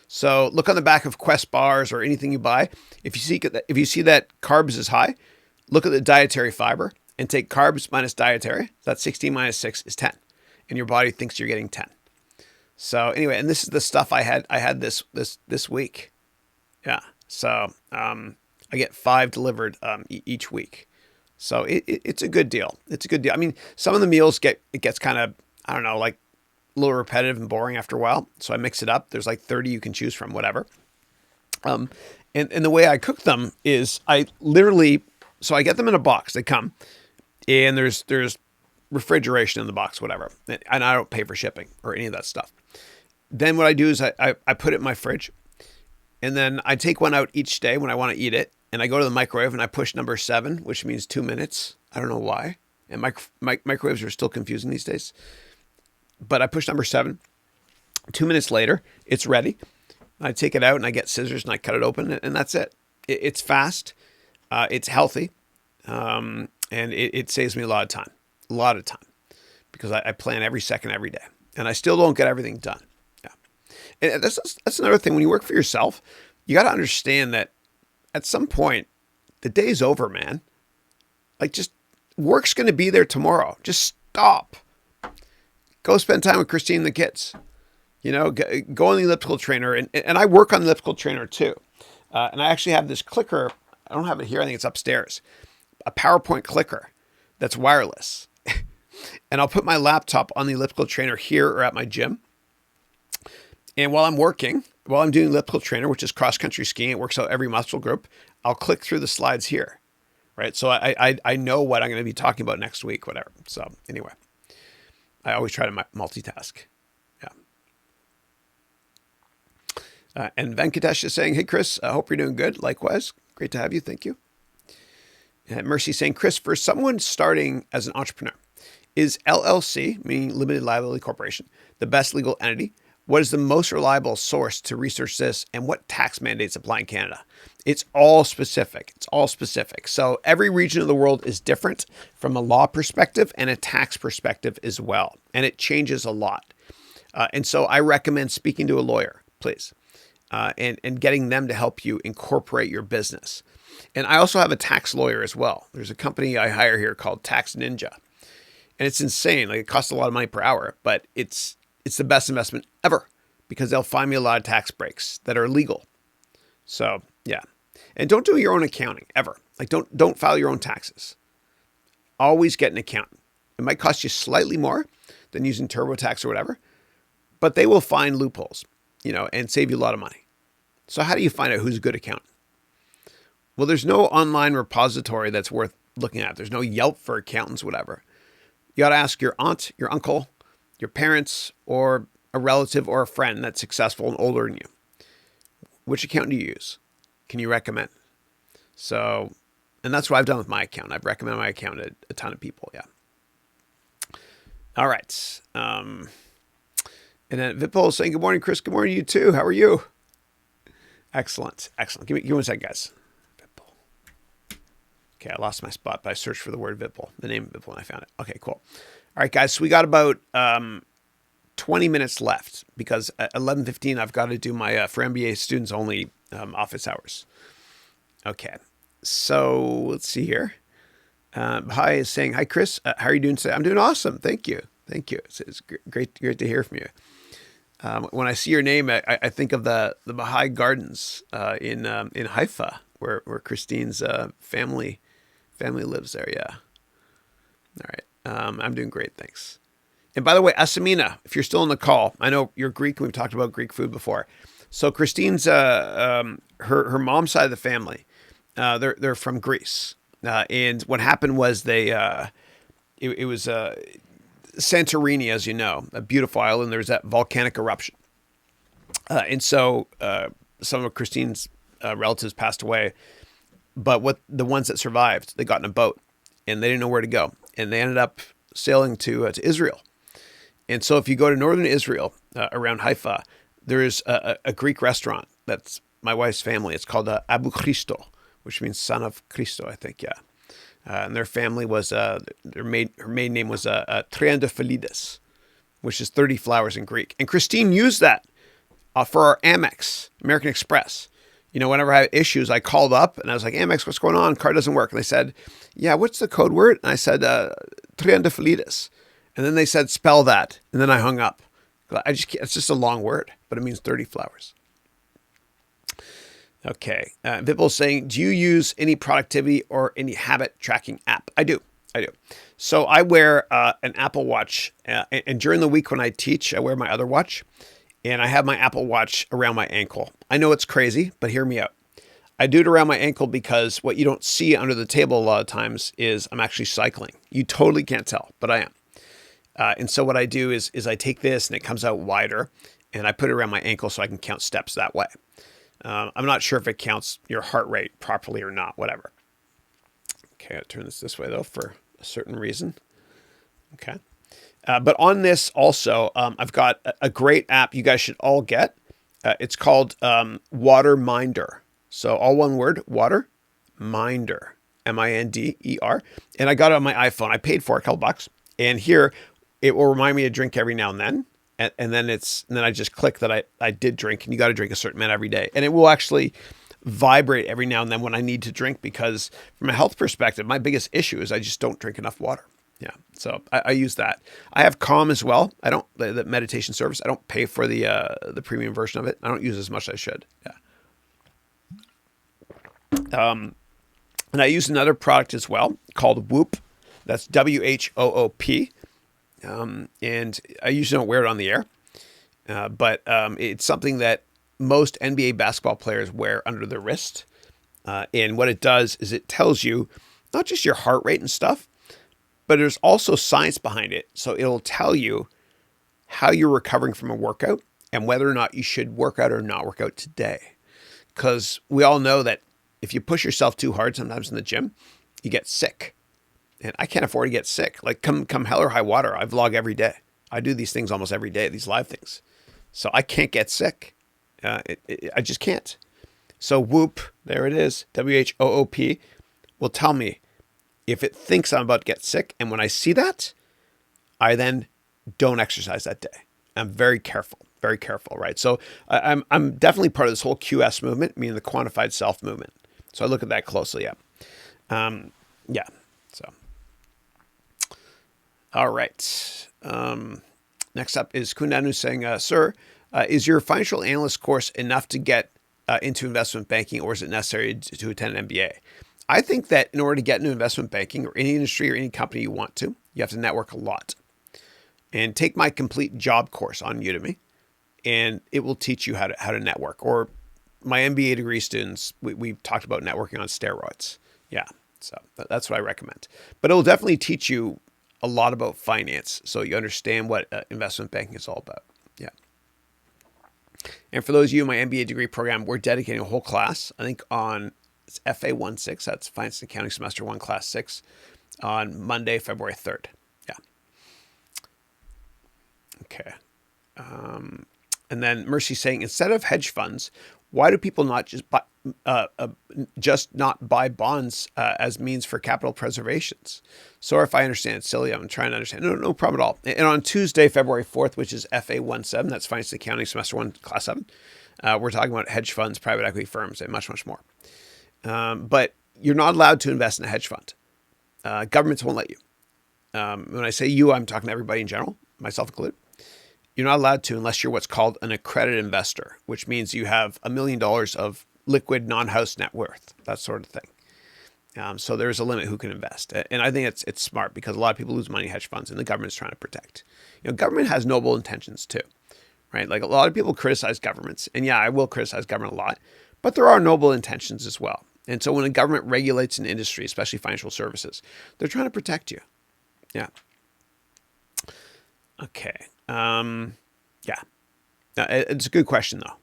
Speaker 1: So look on the back of Quest bars or anything you buy. If you see that carbs is high, look at the dietary fiber and take carbs minus dietary. That's 16 minus 6 is 10. And your body thinks you're getting 10. So anyway, and this is the stuff I had this week. Yeah. So I get 5 delivered each week. So it's a good deal. It's a good deal. I mean, some of the meals gets kind of, I don't know, like a little repetitive and boring after a while. So I mix it up. There's like 30 you can choose from, whatever. And the way I cook them is so I get them in a box. They come, and there's refrigeration in the box, whatever. And I don't pay for shipping or any of that stuff. Then what I do is I put it in my fridge, and then I take one out each day when I want to eat it. And I go to the microwave and I push number 7, which means 2 minutes. I don't know why. And microwaves are still confusing these days. But I push number 7. 2 minutes later, it's ready. I take it out and I get scissors and I cut it open, and that's it. It's fast. It's healthy. And it saves me a lot of time. Because I plan every second, every day. And I still don't get everything done. Yeah. And that's another thing. When you work for yourself, you got to understand that at some point, the day's over, man. Like, just work's going to be there tomorrow. Just stop. Go spend time with Christine and the kids. You know, go on the elliptical trainer. And I work on the elliptical trainer too. And I actually have this clicker. I don't have it here. I think it's upstairs. A PowerPoint clicker that's wireless. And I'll put my laptop on the elliptical trainer here or at my gym. And while I'm doing elliptical trainer, which is cross-country skiing, it works out every muscle group, I'll click through the slides here, right? So I know what I'm going to be talking about next week, whatever. So anyway, I always try to multitask. Yeah. And Venkatesh is saying, hey, Chris, I hope you're doing good. Likewise. Great to have you. Thank you. And Mercy saying, Chris, for someone starting as an entrepreneur, is LLC, meaning Limited Liability Corporation, the best legal entity? What is the most reliable source to research this? And what tax mandates apply in Canada? It's all specific. It's all specific. So every region of the world is different from a law perspective and a tax perspective as well. And it changes a lot. And so I recommend speaking to a lawyer, please, and getting them to help you incorporate your business. And I also have a tax lawyer as well. There's a company I hire here called Tax Ninja. And it's insane. Like, it costs a lot of money per hour, but it's the best investment ever because they'll find me a lot of tax breaks that are legal. So yeah. And don't do your own accounting ever. Like, don't file your own taxes. Always get an accountant. It might cost you slightly more than using TurboTax or whatever, but they will find loopholes, and save you a lot of money. So how do you find out who's a good accountant? Well, there's no online repository that's worth looking at. There's no Yelp for accountants, whatever. You got to ask your aunt, your uncle, your parents, or a relative or a friend that's successful and older than you. Which accountant do you use? Can you recommend? So, and that's what I've done with my account. I've recommended my account to a ton of people. Yeah. All right. And then Vipul is saying, good morning, Chris. Good morning to you too. How are you? Excellent. Excellent. Give me one second, guys. Vipul. Okay. I lost my spot, but I searched for the word Vipul, the name of Vipul, and I found it. Okay, cool. All right, guys. So we got about 20 minutes left because at 11:15, I've got to do my for MBA students only office hours. Okay. So let's see here. Hi is saying, hi, Chris. How are you doing today? I'm doing awesome. Thank you. Thank you. It's great to hear from you. When I see your name, I think of the Baha'i Gardens in Haifa, where Christine's family lives there. Yeah. All right. I'm doing great. Thanks. And by the way, Asamina, if you're still in the call, I know you're Greek and we've talked about Greek food before. So Christine's her mom's side of the family, they're from Greece. And what happened was it was Santorini, as you know, a beautiful island. There's that volcanic eruption. And so some of Christine's relatives passed away. But the ones that survived, they got in a boat and they didn't know where to go. And they ended up sailing to Israel. And so if you go to northern Israel, around Haifa, there's a Greek restaurant that's my wife's family. It's called Abu Christo, which means son of Christo, I think, yeah. And their family was, her maiden name was Triandafilides, which is 30 flowers in Greek. And Christine used that for our Amex, American Express. Whenever I had issues, I called up and I was like, Amex, what's going on? Card doesn't work. And they said, yeah, what's the code word? And I said, Triandafilides. And then they said, spell that. And then I hung up. It's just a long word, but it means 30 flowers. Okay. Vipul's saying, do you use any productivity or any habit tracking app? I do. So I wear an Apple Watch. And during the week when I teach, I wear my other watch. And I have my Apple Watch around my ankle. I know it's crazy, but hear me out. I do it around my ankle because what you don't see under the table a lot of times is I'm actually cycling. You totally can't tell, but I am. And so what I do is I take this and it comes out wider and I put it around my ankle so I can count steps that way. I'm not sure if it counts your heart rate properly or not, whatever. Okay, I'll turn this way though for a certain reason. Okay. But on this also, I've got a great app you guys should all get. It's called Water Minder. So all one word, Water Minder, Minder. And I got it on my iPhone. I paid for it, a couple bucks. And here it will remind me to drink every now and then. And then I just click that I did drink, and you got to drink a certain amount every day. And it will actually vibrate every now and then when I need to drink, because from a health perspective, my biggest issue is I just don't drink enough water. Yeah. So I use that. I have Calm as well. I don't, the meditation service. I don't pay for the premium version of it. I don't use as much as I should. Yeah. And I use another product as well called Whoop. That's WHOOP. And I usually don't wear it on the air. But it's something that most NBA basketball players wear under their wrist. And what it does is it tells you not just your heart rate and stuff, but there's also science behind it. So it'll tell you how you're recovering from a workout and whether or not you should work out or not work out today. Because we all know that if you push yourself too hard sometimes in the gym, you get sick. And I can't afford to get sick. Like come hell or high water, I vlog every day. I do these things almost every day, these live things. So I can't get sick. I just can't. So Whoop, there it is, WHOOP, will tell me if it thinks I'm about to get sick. And when I see that, I then don't exercise that day. I'm very careful, right? So I'm definitely part of this whole QS movement, meaning the quantified self movement. So I look at that closely, yeah. So, all right. Next up is Kundanu saying, sir, is your financial analyst course enough to get into investment banking, or is it necessary to attend an MBA? I think that in order to get into investment banking or any industry or any company you want to, you have to network a lot. And take my complete job course on Udemy, and it will teach you how to network. Or my MBA degree students, we've talked about networking on steroids. Yeah, so that's what I recommend. But it will definitely teach you a lot about finance, so you understand what investment banking is all about. Yeah. And for those of you in my MBA degree program, we're dedicating a whole class, I think on FA16, that's Finance and Accounting Semester 1, Class 6, on Monday, February 3rd. Yeah. Okay. And then Mercy saying, instead of hedge funds, why do people not just buy bonds as means for capital preservations? So if I understand, Sully, I'm trying to understand. No problem at all. And on Tuesday, February 4th, which is FA17, that's Finance and Accounting Semester 1, Class 7, we're talking about hedge funds, private equity firms, and much, much more. But you're not allowed to invest in a hedge fund. Governments won't let you. When I say you, I'm talking to everybody in general, myself included. You're not allowed to unless you're what's called an accredited investor, which means you have $1 million of liquid non-house net worth, that sort of thing. So there's a limit who can invest. And I think it's smart because a lot of people lose money in hedge funds and the government's trying to protect. Government has noble intentions too, right? Like a lot of people criticize governments. And yeah, I will criticize government a lot, but there are noble intentions as well. And so when a government regulates an industry, especially financial services, they're trying to protect you. Yeah. Okay. Yeah. It's a good question though.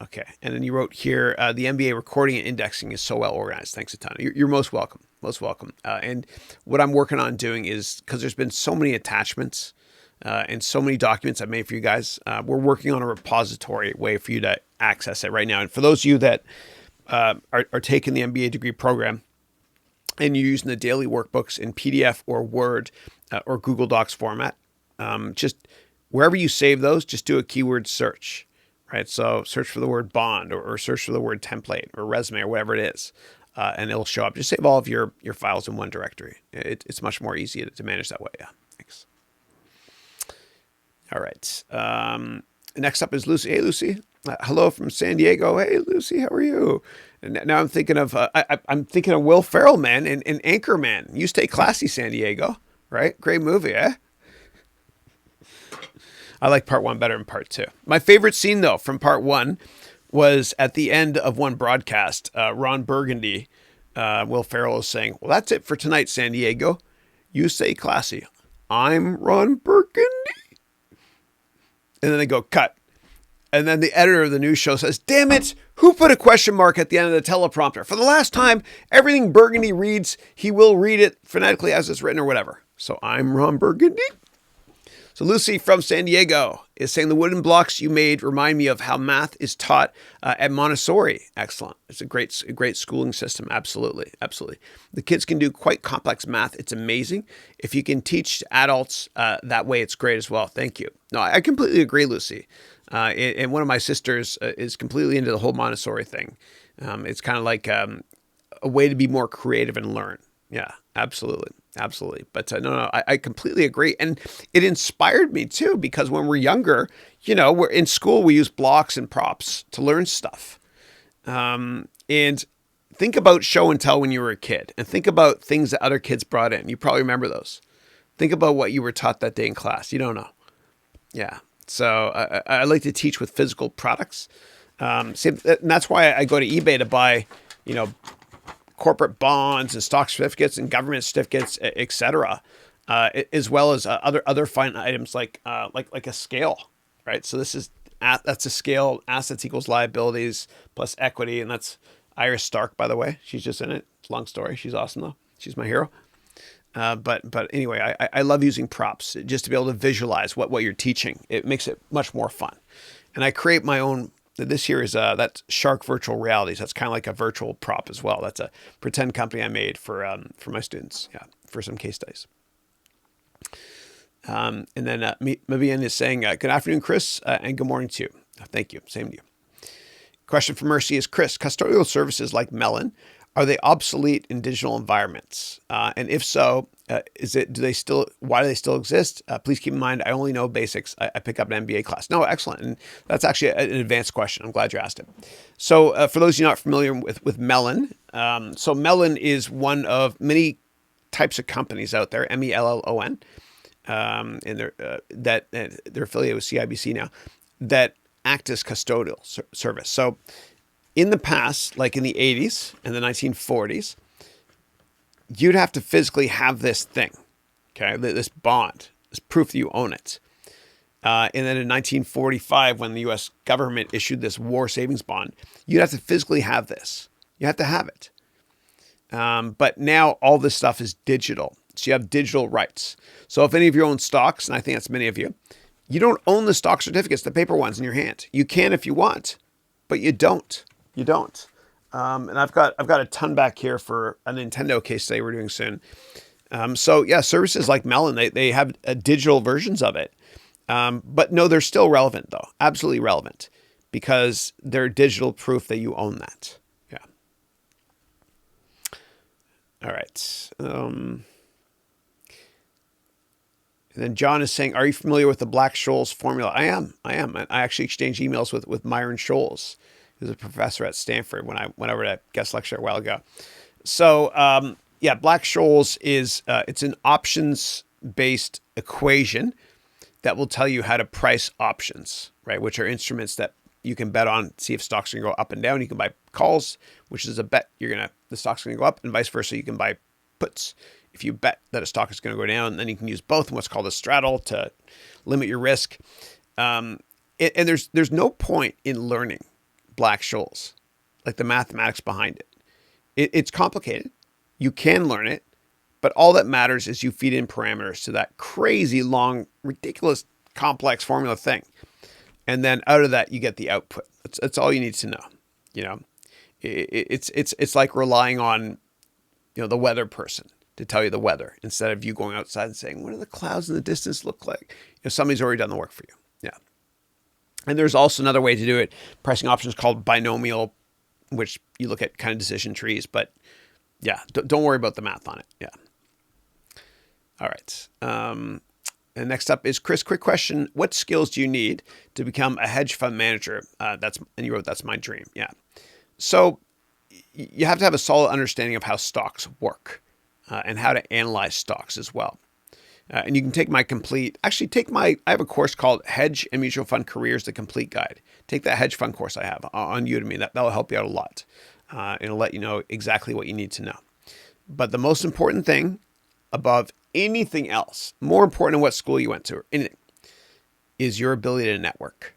Speaker 1: Okay. And then you wrote here, the MBA recording and indexing is so well organized. Thanks a ton. You're most welcome. Most welcome. And what I'm working on doing is, because there's been so many attachments and so many documents I've made for you guys, we're working on a repository way for you to access it right now. And for those of you that are taking the MBA degree program and you're using the daily workbooks in PDF or Word or Google Docs format, just wherever you save those, just do a keyword search, right? So search for the word bond or search for the word template or resume or whatever it is, and it'll show up. Just save all of your files in one directory. It's much more easy to manage that way. Yeah, thanks. All right. Next up is Lucy. Hey, Lucy. Hello from San Diego. Hey, Lucy, how are you? And now I'm thinking of I'm thinking of Will Ferrell, man, and Anchorman. You Stay Classy, San Diego, right? Great movie, eh? I like part 1 better than part 2. My favorite scene, though, from part 1 was at the end of one broadcast. Ron Burgundy, Will Ferrell is saying, well, that's it for tonight, San Diego. You stay classy. I'm Ron Burgundy. And then they go, cut. And then the editor of the news show says, damn it, who put a question mark at the end of the teleprompter? For the last time, everything Burgundy reads, he will read it phonetically as it's written or whatever. So I'm Ron Burgundy. So Lucy from San Diego is saying the wooden blocks you made remind me of how math is taught at Montessori. Excellent. It's a great schooling system. Absolutely. Absolutely. The kids can do quite complex math. It's amazing. If you can teach adults that way, it's great as well. Thank you. No, I completely agree, Lucy. And one of my sisters is completely into the whole Montessori thing. It's kind of like a way to be more creative and learn. Yeah, absolutely. Absolutely. But no, I completely agree. And it inspired me too, because when we're younger, we're in school, we use blocks and props to learn stuff. And think about show and tell when you were a kid, and think about things that other kids brought in. You probably remember those. Think about what you were taught that day in class. You don't know. Yeah. So I like to teach with physical products. And that's why I go to eBay to buy, corporate bonds and stock certificates and government certificates, etc., as well as other fine items like a scale. right? So that's a scale, assets equals liabilities plus equity. And that's Iris Stark, by the way. She's just in it. It's a long story. She's awesome though. She's my hero. But anyway, I love using props just to be able to visualize what you're teaching. It makes it much more fun. And I create my own. This here is that's Shark Virtual Realities. That's kind of like a virtual prop as well. That's a pretend company I made for my students. Yeah, for some case studies. And then Mavian is saying, good afternoon, Chris, and good morning to you. Thank you. Same to you. Question from Mercy is, Chris, custodial services like Melon, are they obsolete in digital environments? And if so, why do they still exist? Please keep in mind, I only know basics. I pick up an MBA class. No, excellent. And that's actually an advanced question. I'm glad you asked it. So for those of you not familiar with Melon, so Melon is one of many types of companies out there, MELLON, and they're affiliated with CIBC now, that act as custodial service. So in the past, like in the 80s and the 1940s, you'd have to physically have this thing, okay, this bond, this proof that you own it. And then in 1945, when the U.S. government issued this war savings bond, you'd have to physically have this. You have to have it. But now all this stuff is digital. So you have digital rights. So if any of you own stocks, and I think that's many of you, you don't own the stock certificates, the paper ones in your hand. You can if you want, but you don't. You don't. And I've got a ton back here for a Nintendo case study we're doing soon. So yeah, services like Melon, they have digital versions of it. But no, they're still relevant though. Absolutely relevant because they're digital proof that you own that. Yeah. All right. And then John is saying, are you familiar with the Black-Scholes formula? I am. I actually exchanged emails with Myron Scholes, who's a professor at Stanford when I went over to guest lecture a while ago. So yeah, Black-Scholes is, it's an options-based equation that will tell you how to price options, right? Which are instruments that you can bet on, see if stocks are going to go up and down. You can buy calls, which is a bet the stock's going to go up, and vice versa. You can buy puts. If you bet that a stock is going to go down, then you can use both in what's called a straddle to limit your risk. And there's no point in learning Black-Scholes, like the mathematics behind it. It's complicated. You can learn it, but all that matters is you feed in parameters to that crazy long, ridiculous, complex formula thing. And then out of that, you get the output. That's all you need to know. You know, it's like relying on, the weather person to tell you the weather instead of you going outside and saying, what do the clouds in the distance look like? Somebody's already done the work for you. Yeah. And there's also another way to do it. Pricing options called binomial, which you look at kind of decision trees, but yeah, don't worry about the math on it. Yeah. All right. And next up is Chris, quick question. What skills do you need to become a hedge fund manager? And you wrote, that's my dream. Yeah. So you have to have a solid understanding of how stocks work. And how to analyze stocks as well. And you can take I have a course called Hedge and Mutual Fund Careers, the Complete Guide. Take that hedge fund course I have on Udemy. That'll help you out a lot. It'll let you know exactly what you need to know. But the most important thing above anything else, more important than what school you went to or anything, is your ability to network.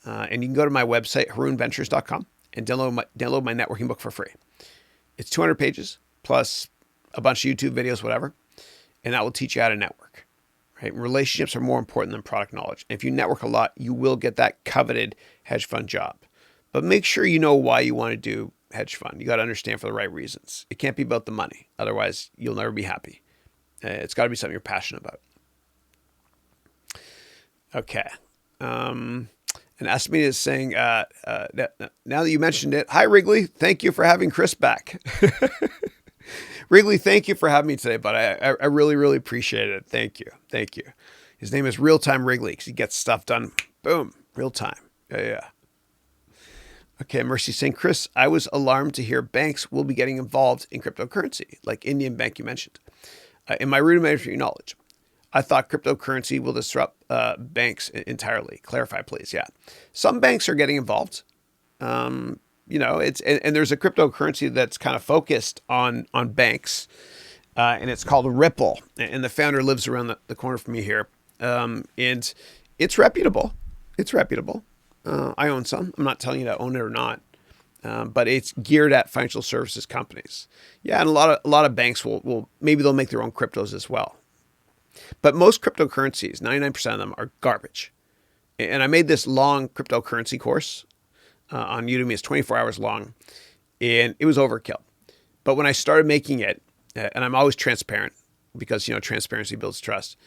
Speaker 1: And you can go to my website, harounventures.com, and download my networking book for free. It's 200 pages plus a bunch of YouTube videos, whatever, and that will teach you how to network, right? Relationships are more important than product knowledge. And if you network a lot, you will get that coveted hedge fund job. But make sure you know why you want to do hedge fund. You got to understand for the right reasons. It can't be about the money. Otherwise, you'll never be happy. It's got to be something you're passionate about. Okay. And Asmina is saying, now that you mentioned it, hi, Wrigley. Thank you for having Chris back. Wrigley, thank you for having me today, but I really, really appreciate it. Thank you. Thank you. His name is Real Time Wrigley because he gets stuff done. Boom. Real time. Yeah. Okay. Mercy saying, Chris, I was alarmed to hear banks will be getting involved in cryptocurrency, like Indian Bank you mentioned. In my rudimentary knowledge, I thought cryptocurrency will disrupt banks entirely. Clarify, please. Yeah. Some banks are getting involved. And there's a cryptocurrency that's kind of focused on banks, and it's called Ripple. And the founder lives around the corner from me here. And it's reputable. It's reputable. I own some. I'm not telling you to own it or not, but it's geared at financial services companies. Yeah, and a lot of banks will maybe they'll make their own cryptos as well. But most cryptocurrencies, 99% of them are garbage. And I made this long cryptocurrency course on Udemy. It's 24 hours long, and it was overkill. But when I started making it, and I'm always transparent because, transparency builds trust.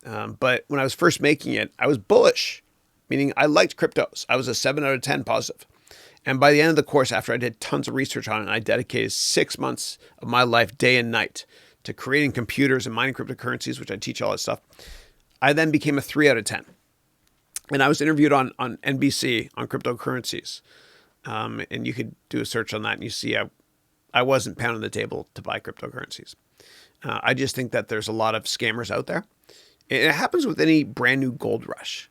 Speaker 1: But when I was first making it, I was bullish, meaning I liked cryptos. I was a 7 out of 10 positive. And by the end of the course, after I did tons of research on it, and I dedicated 6 months of my life, day and night, to creating computers and mining cryptocurrencies, which I teach all that stuff, I then became a 3 out of 10. And I was interviewed on NBC on cryptocurrencies. And you could do a search on that and you see I wasn't pounding the table to buy cryptocurrencies. I just think that there's a lot of scammers out there. It happens with any brand new gold rush.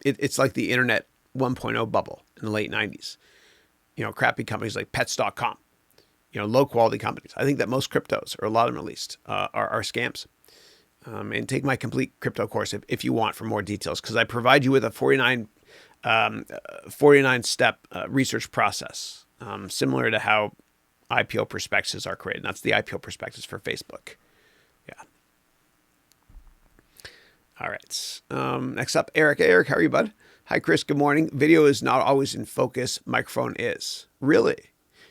Speaker 1: It's like the internet 1.0 bubble in the late 90s. Crappy companies like pets.com, low quality companies. I think that most cryptos, or a lot of them at least, are scams. And take my complete crypto course if you want for more details, because I provide you with a 49 step research process, similar to how IPO prospectuses are created. And that's the IPO prospectus for Facebook. Yeah. All right. Next up, Eric. Eric, how are you, bud? Hi, Chris. Good morning. Video is not always in focus. Microphone is. Really?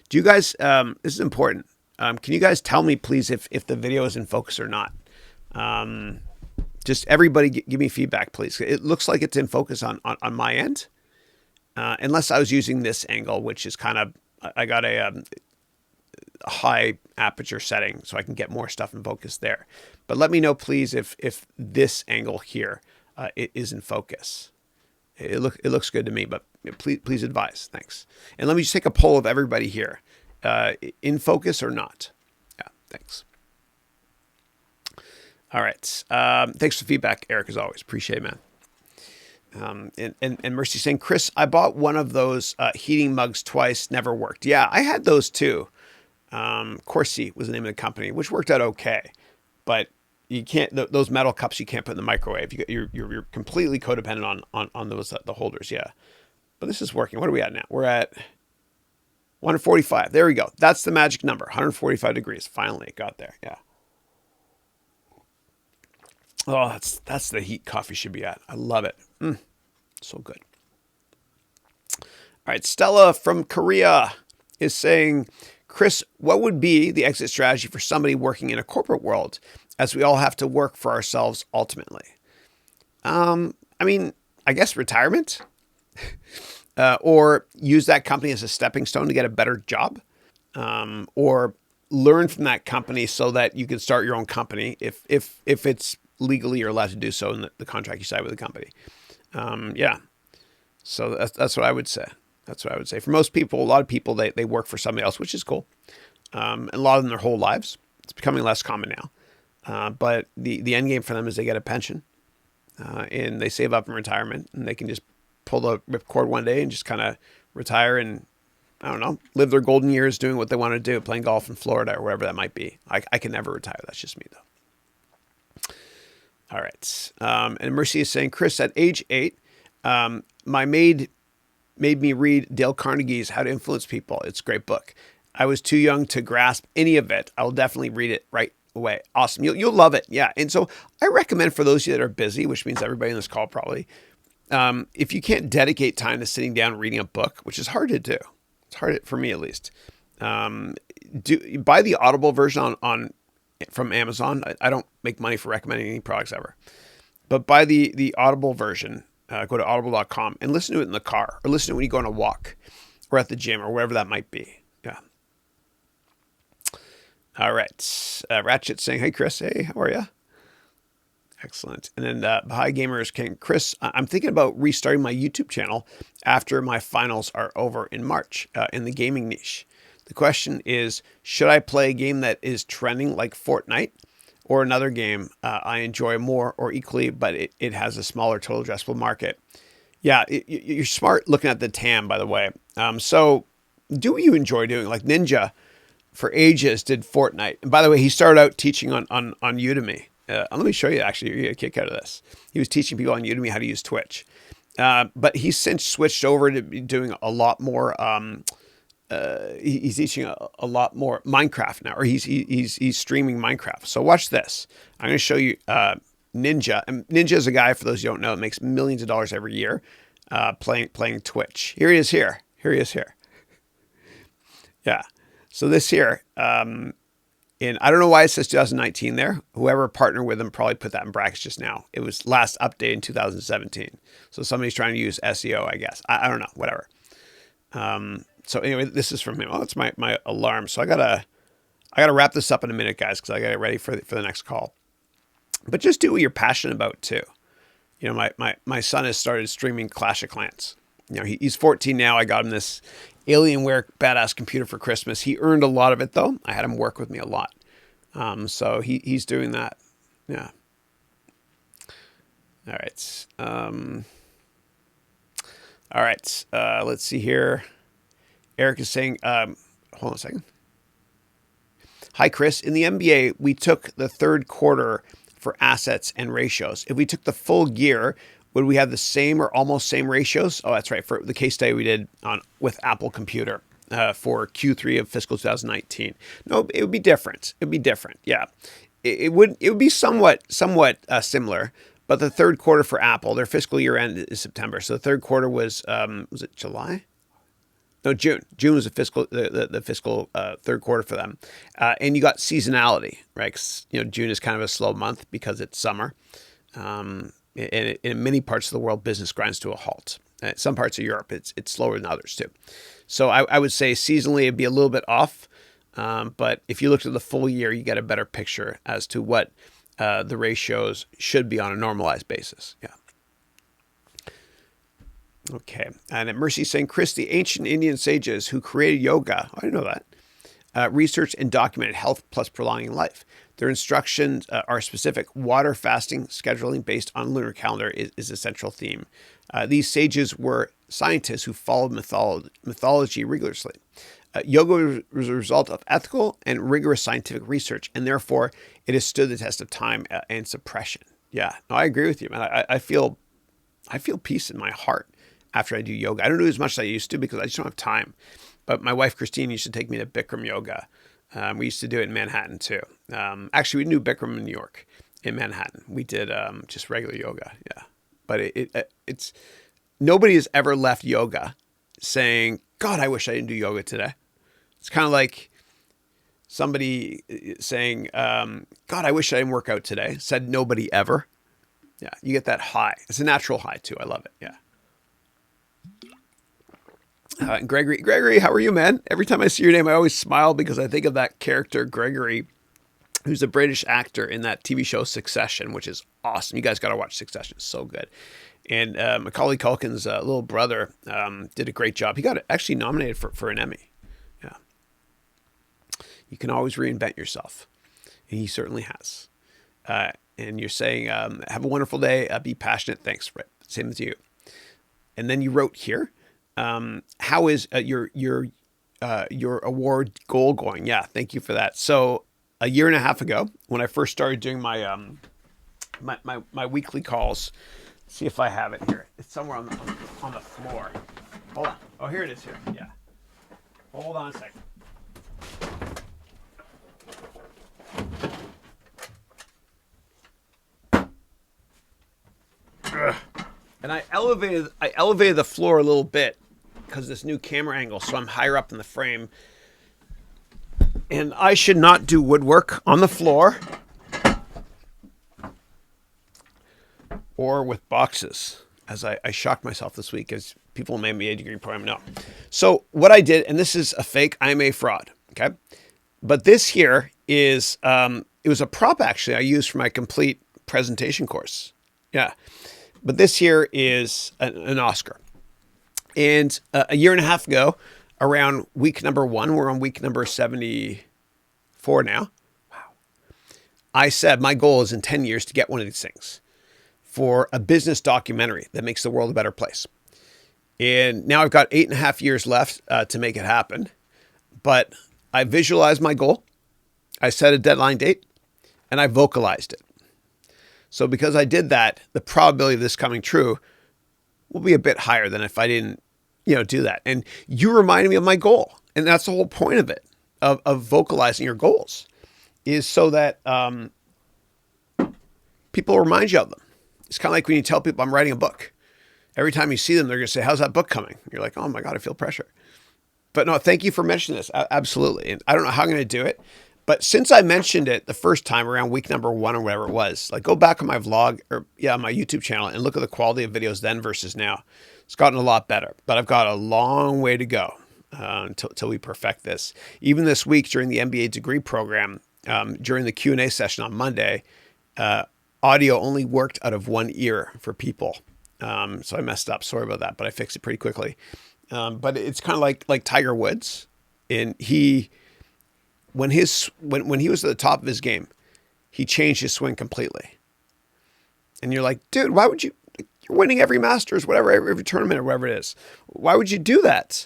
Speaker 1: Do you guys, this is important. Can you guys tell me, please, if the video is in focus or not? Just everybody give me feedback, please. It looks like it's in focus on my end. Unless I was using this angle, which is kind of, I got a high aperture setting so I can get more stuff in focus there. But let me know, please, if this angle here it is in focus. It looks good to me, but please advise. Thanks. And let me just take a poll of everybody here. In focus or not? Yeah, thanks. All right. Thanks for the feedback, Eric, as always. Appreciate it, man. And Mercy saying, Chris, I bought one of those heating mugs twice, never worked. Yeah, I had those too. Corsi was the name of the company, which worked out okay. But you can't, those metal cups you can't put in the microwave. You're completely codependent on those the holders, yeah. But this is working. What are we at now? We're at 145. There we go. That's the magic number, 145 degrees. Finally, it got there, yeah. Oh, that's the heat coffee should be at. I love it. So good. All right, Stella from Korea is saying, Chris, what would be the exit strategy for somebody working in a corporate world, as we all have to work for ourselves ultimately? I guess retirement, or use that company as a stepping stone to get a better job, or learn from that company so that you can start your own company if it's legally you're allowed to do so in the contract you sign with the company. Yeah. So that's what I would say. That's what I would say. For most people, a lot of people, they work for somebody else, which is cool. And a lot of them their whole lives. It's becoming less common now. But the end game for them is they get a pension, and they save up in retirement, and they can just pull the ripcord one day and just kind of retire and, I don't know, live their golden years doing what they want to do, playing golf in Florida or wherever that might be. I can never retire. That's just me, though. All right. And Mercy is saying, Chris, at age 8, my maid made me read Dale Carnegie's How to Influence People. It's a great book. I was too young to grasp any of it. I will definitely read it right away. Awesome. You'll love it. Yeah. And so I recommend for those of you that are busy, which means everybody in this call probably, if you can't dedicate time to sitting down and reading a book, which is hard to do. It's hard for me at least. Buy the Audible version from Amazon. I don't make money for recommending any products ever, but buy the Audible version. Go to audible.com and listen to it in the car, or listen to it when you go on a walk or at the gym or wherever that might be. Yeah. All right. Ratchet saying, hey, Chris. Hey, how are you? Excellent. And then Baha'i Gamer is saying, Chris, I'm thinking about restarting my YouTube channel after my finals are over in March in the gaming niche. The question is, should I play a game that is trending like Fortnite, or another game I enjoy more or equally, but it has a smaller total addressable market? Yeah, you're smart looking at the TAM, by the way. So do what you enjoy doing. Like Ninja for ages did Fortnite. And by the way, he started out teaching on Udemy. let me show you, actually, you're going to get a kick out of this. He was teaching people on Udemy how to use Twitch. But he's since switched over to doing a lot more. He's teaching a lot more Minecraft now, or he's streaming Minecraft. So watch this. I'm going to show you Ninja. And Ninja is a guy, for those who don't know, that makes millions of dollars every year playing Twitch. Here he is here. Yeah. So this here, and I don't know why it says 2019 there. Whoever partnered with him probably put that in brackets just now. It was last updated in 2017. So somebody's trying to use SEO, I guess. I don't know, whatever. So anyway, this is from him. Oh, it's my alarm. So I gotta wrap this up in a minute, guys, because I gotta get ready for the next call. But just do what you're passionate about too. You know, my son has started streaming Clash of Clans. You know, he's 14 now. I got him this Alienware badass computer for Christmas. He earned a lot of it though. I had him work with me a lot. So he's doing that. Yeah. All right. All right. Let's see here. Eric is saying, hold on a second. Hi, Chris. In the MBA, we took the third quarter for assets and ratios. If we took the full year, would we have the same or almost same ratios? Oh, that's right. For the case study we did with Apple Computer for Q3 of fiscal 2019. No, it would be different. It'd be different. Yeah, it would be somewhat similar. But the third quarter for Apple, their fiscal year end is September. So the third quarter was it July? No, June. June was the fiscal third quarter for them, and you got seasonality, right? 'Cause, you know, June is kind of a slow month because it's summer, and in many parts of the world, business grinds to a halt. Some parts of Europe, it's slower than others too. So I would say seasonally it'd be a little bit off, but if you looked at the full year, you get a better picture as to what the ratios should be on a normalized basis. Yeah. Okay. And at Mercy saying, Chris, the ancient Indian sages who created yoga, I didn't know that, researched and documented health plus prolonging life. Their instructions are specific. Water fasting scheduling based on lunar calendar is a central theme. These sages were scientists who followed mythology rigorously. Yoga was a result of ethical and rigorous scientific research, and therefore it has stood the test of time and suppression. Yeah, no, I agree with you, man. I feel peace in my heart after I do yoga. I don't do as much as I used to because I just don't have time. But my wife, Christine, used to take me to Bikram yoga. We used to do it in Manhattan too. Actually, we knew Bikram in New York, in Manhattan. We did just regular yoga. Yeah. But it's nobody has ever left yoga saying, God, I wish I didn't do yoga today. It's kind of like somebody saying, God, I wish I didn't work out today. Said nobody ever. Yeah. You get that high. It's a natural high too. I love it. Yeah. Gregory, how are you, man? Every time I see your name, I always smile because I think of that character, Gregory, who's a British actor in that TV show Succession, which is awesome. You guys got to watch Succession. It's so good. And Macaulay Culkin's little brother did a great job. He got actually nominated for an Emmy. Yeah. You can always reinvent yourself. And he certainly has. And you're saying, have a wonderful day. Be passionate. Thanks. Right. Same as you. And then you wrote here, how is your award goal going? Yeah, thank you for that. So a year and a half ago, when I first started doing my my weekly calls, see if I have it here. It's somewhere on the floor. Hold on. Oh, here it is. Here. Yeah. Hold on a second. Ugh. And I elevated the floor a little bit because of this new camera angle, so I'm higher up in the frame. And I should not do woodwork on the floor or with boxes, as I shocked myself this week, as people in my MBA degree program know. So what I did, and this is a fake, I'm a fraud, okay? But this here is, it was a prop actually I used for my complete presentation course. Yeah. But this here is an Oscar. And a year and a half ago, around week number 1, we're on week number 74 now. Wow. I said my goal is in 10 years to get one of these things for a business documentary that makes the world a better place. And now I've got 8.5 years left to make it happen. But I visualized my goal. I set a deadline date and I vocalized it. So because I did that, the probability of this coming true will be a bit higher than if I didn't, do that. And you reminded me of my goal. And that's the whole point of it, of vocalizing your goals, is so that people remind you of them. It's kind of like when you tell people I'm writing a book. Every time you see them, they're going to say, how's that book coming? You're like, oh my God, I feel pressure. But no, thank you for mentioning this. Absolutely. And I don't know how I'm going to do it. But since I mentioned it the first time around week number 1 or whatever it was, like go back on my vlog or my YouTube channel and look at the quality of videos then versus now. It's gotten a lot better, but I've got a long way to go until we perfect this. Even this week during the MBA degree program, during the Q&A session on Monday, audio only worked out of one ear for people. So I messed up. Sorry about that, but I fixed it pretty quickly. But it's kind of like Tiger Woods, and when he was at the top of his game, he changed his swing completely. And you're like, dude, why would you? You're winning every Masters, whatever, every tournament or whatever it is. Why would you do that?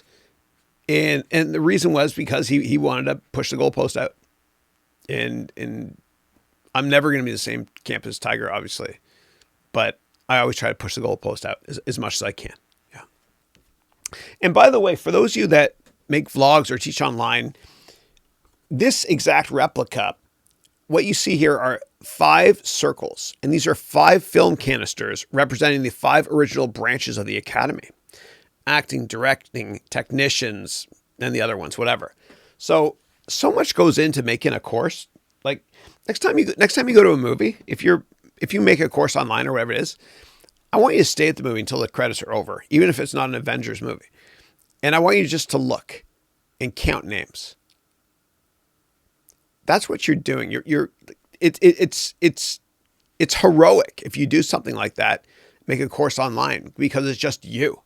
Speaker 1: And the reason was because he wanted to push the goalpost out. And I'm never going to be the same camp as Tiger, obviously, but I always try to push the goalpost out as much as I can. Yeah. And by the way, for those of you that make vlogs or teach online, this exact replica, what you see here are 5 circles, and these are 5 film canisters representing the 5 original branches of the academy: acting, directing, technicians, and the other ones, whatever. So much goes into making a course. Like next time you go to a movie, if you make a course online or whatever it is, I want you to stay at the movie until the credits are over, even if it's not an Avengers movie. And I want you just to look and count names. That's what you're doing. It's heroic if you do something like that, make a course online, because it's just you.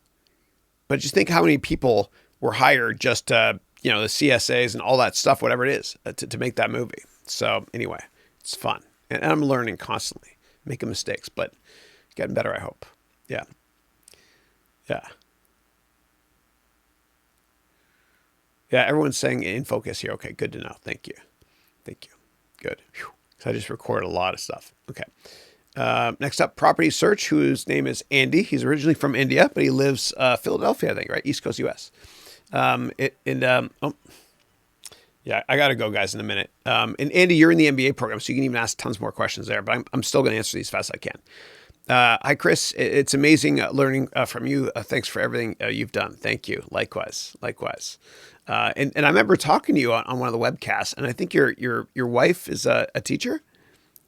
Speaker 1: But just think how many people were hired just the CSAs and all that stuff, whatever it is, to make that movie. So anyway, it's fun. And I'm learning constantly, making mistakes, but getting better, I hope. Yeah. Yeah. Yeah, everyone's saying in focus here. Okay, good to know. Thank you. Thank you. Good. Whew. So I just recorded a lot of stuff. Okay. Next up, Property Search, whose name is Andy. He's originally from India, but he lives Philadelphia, I think, right? East Coast, U.S. Yeah, I got to go, guys, in a minute. And Andy, you're in the MBA program, so you can even ask tons more questions there, but I'm still going to answer these as fast as I can. Hi, Chris. It's amazing learning from you. Thanks for everything you've done. Thank you. Likewise. And I remember talking to you on one of the webcasts, and I think your wife is a teacher.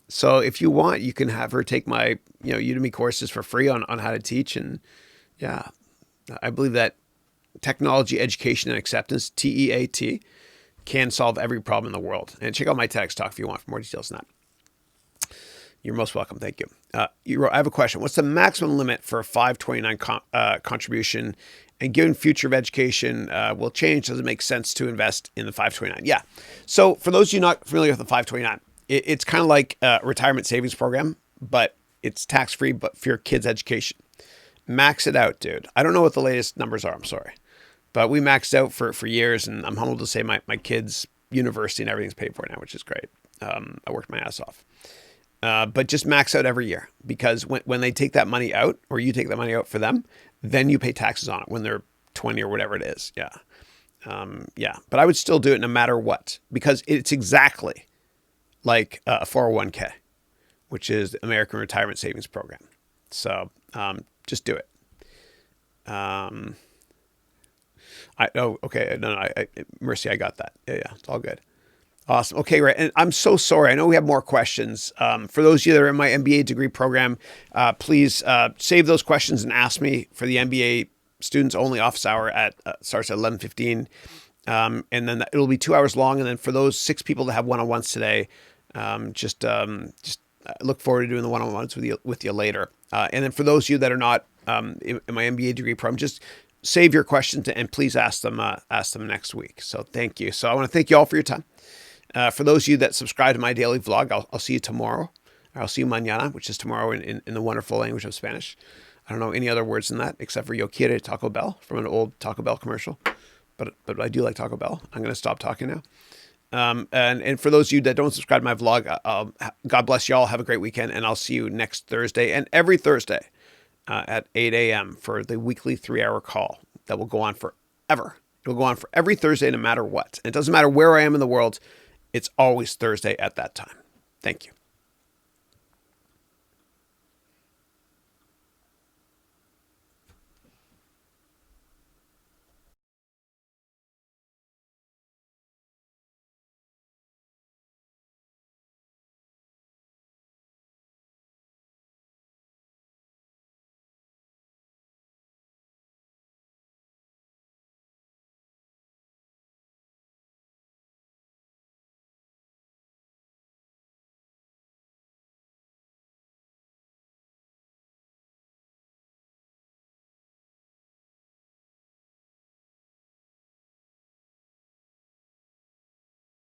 Speaker 1: So if you want, you can have her take my Udemy courses for free on how to teach. And yeah, I believe that technology, education, and acceptance, TEAT, can solve every problem in the world. And check out my TEDx talk if you want for more details on that. You're most welcome. Thank you. I have a question. What's the maximum limit for a 529 contribution? And given future of education will change, does it make sense to invest in the 529? Yeah. So for those of you not familiar with the 529, it's kind of like a retirement savings program, but it's tax-free, but for your kids' education. Max it out, dude. I don't know what the latest numbers are. I'm sorry. But we maxed out for years, and I'm humbled to say my kids' university and everything's paid for now, which is great. I worked my ass off. But just max out every year, because when they take that money out, or you take that money out for them, then you pay taxes on it when they're 20 or whatever it is. Yeah. Yeah. But I would still do it no matter what, because it's exactly like a 401k, which is the American Retirement Savings Program. So just do it. Okay. No, Mercy, I got that. Yeah. It's all good. Awesome. Okay, right. And I'm so sorry. I know we have more questions. For those of you that are in my MBA degree program, please save those questions and ask me for the MBA students only office hour starts at 11:15. And then it'll be 2 hours long. And then for those 6 people that have one-on-ones today, just look forward to doing the one-on-ones with you later. And then for those of you that are not in my MBA degree program, just save your questions and please ask them next week. So thank you. So I want to thank you all for your time. For those of you that subscribe to my daily vlog, I'll see you tomorrow. I'll see you mañana, which is tomorrow in the wonderful language of Spanish. I don't know any other words than that except for Yo quiere Taco Bell from an old Taco Bell commercial. But I do like Taco Bell. I'm going to stop talking now. And for those of you that don't subscribe to my vlog, God bless you all. Have a great weekend, and I'll see you next Thursday and every Thursday at 8 a.m. for the weekly 3-hour call that will go on forever. It will go on for every Thursday, no matter what. And it doesn't matter where I am in the world. It's always Thursday at that time. Thank you.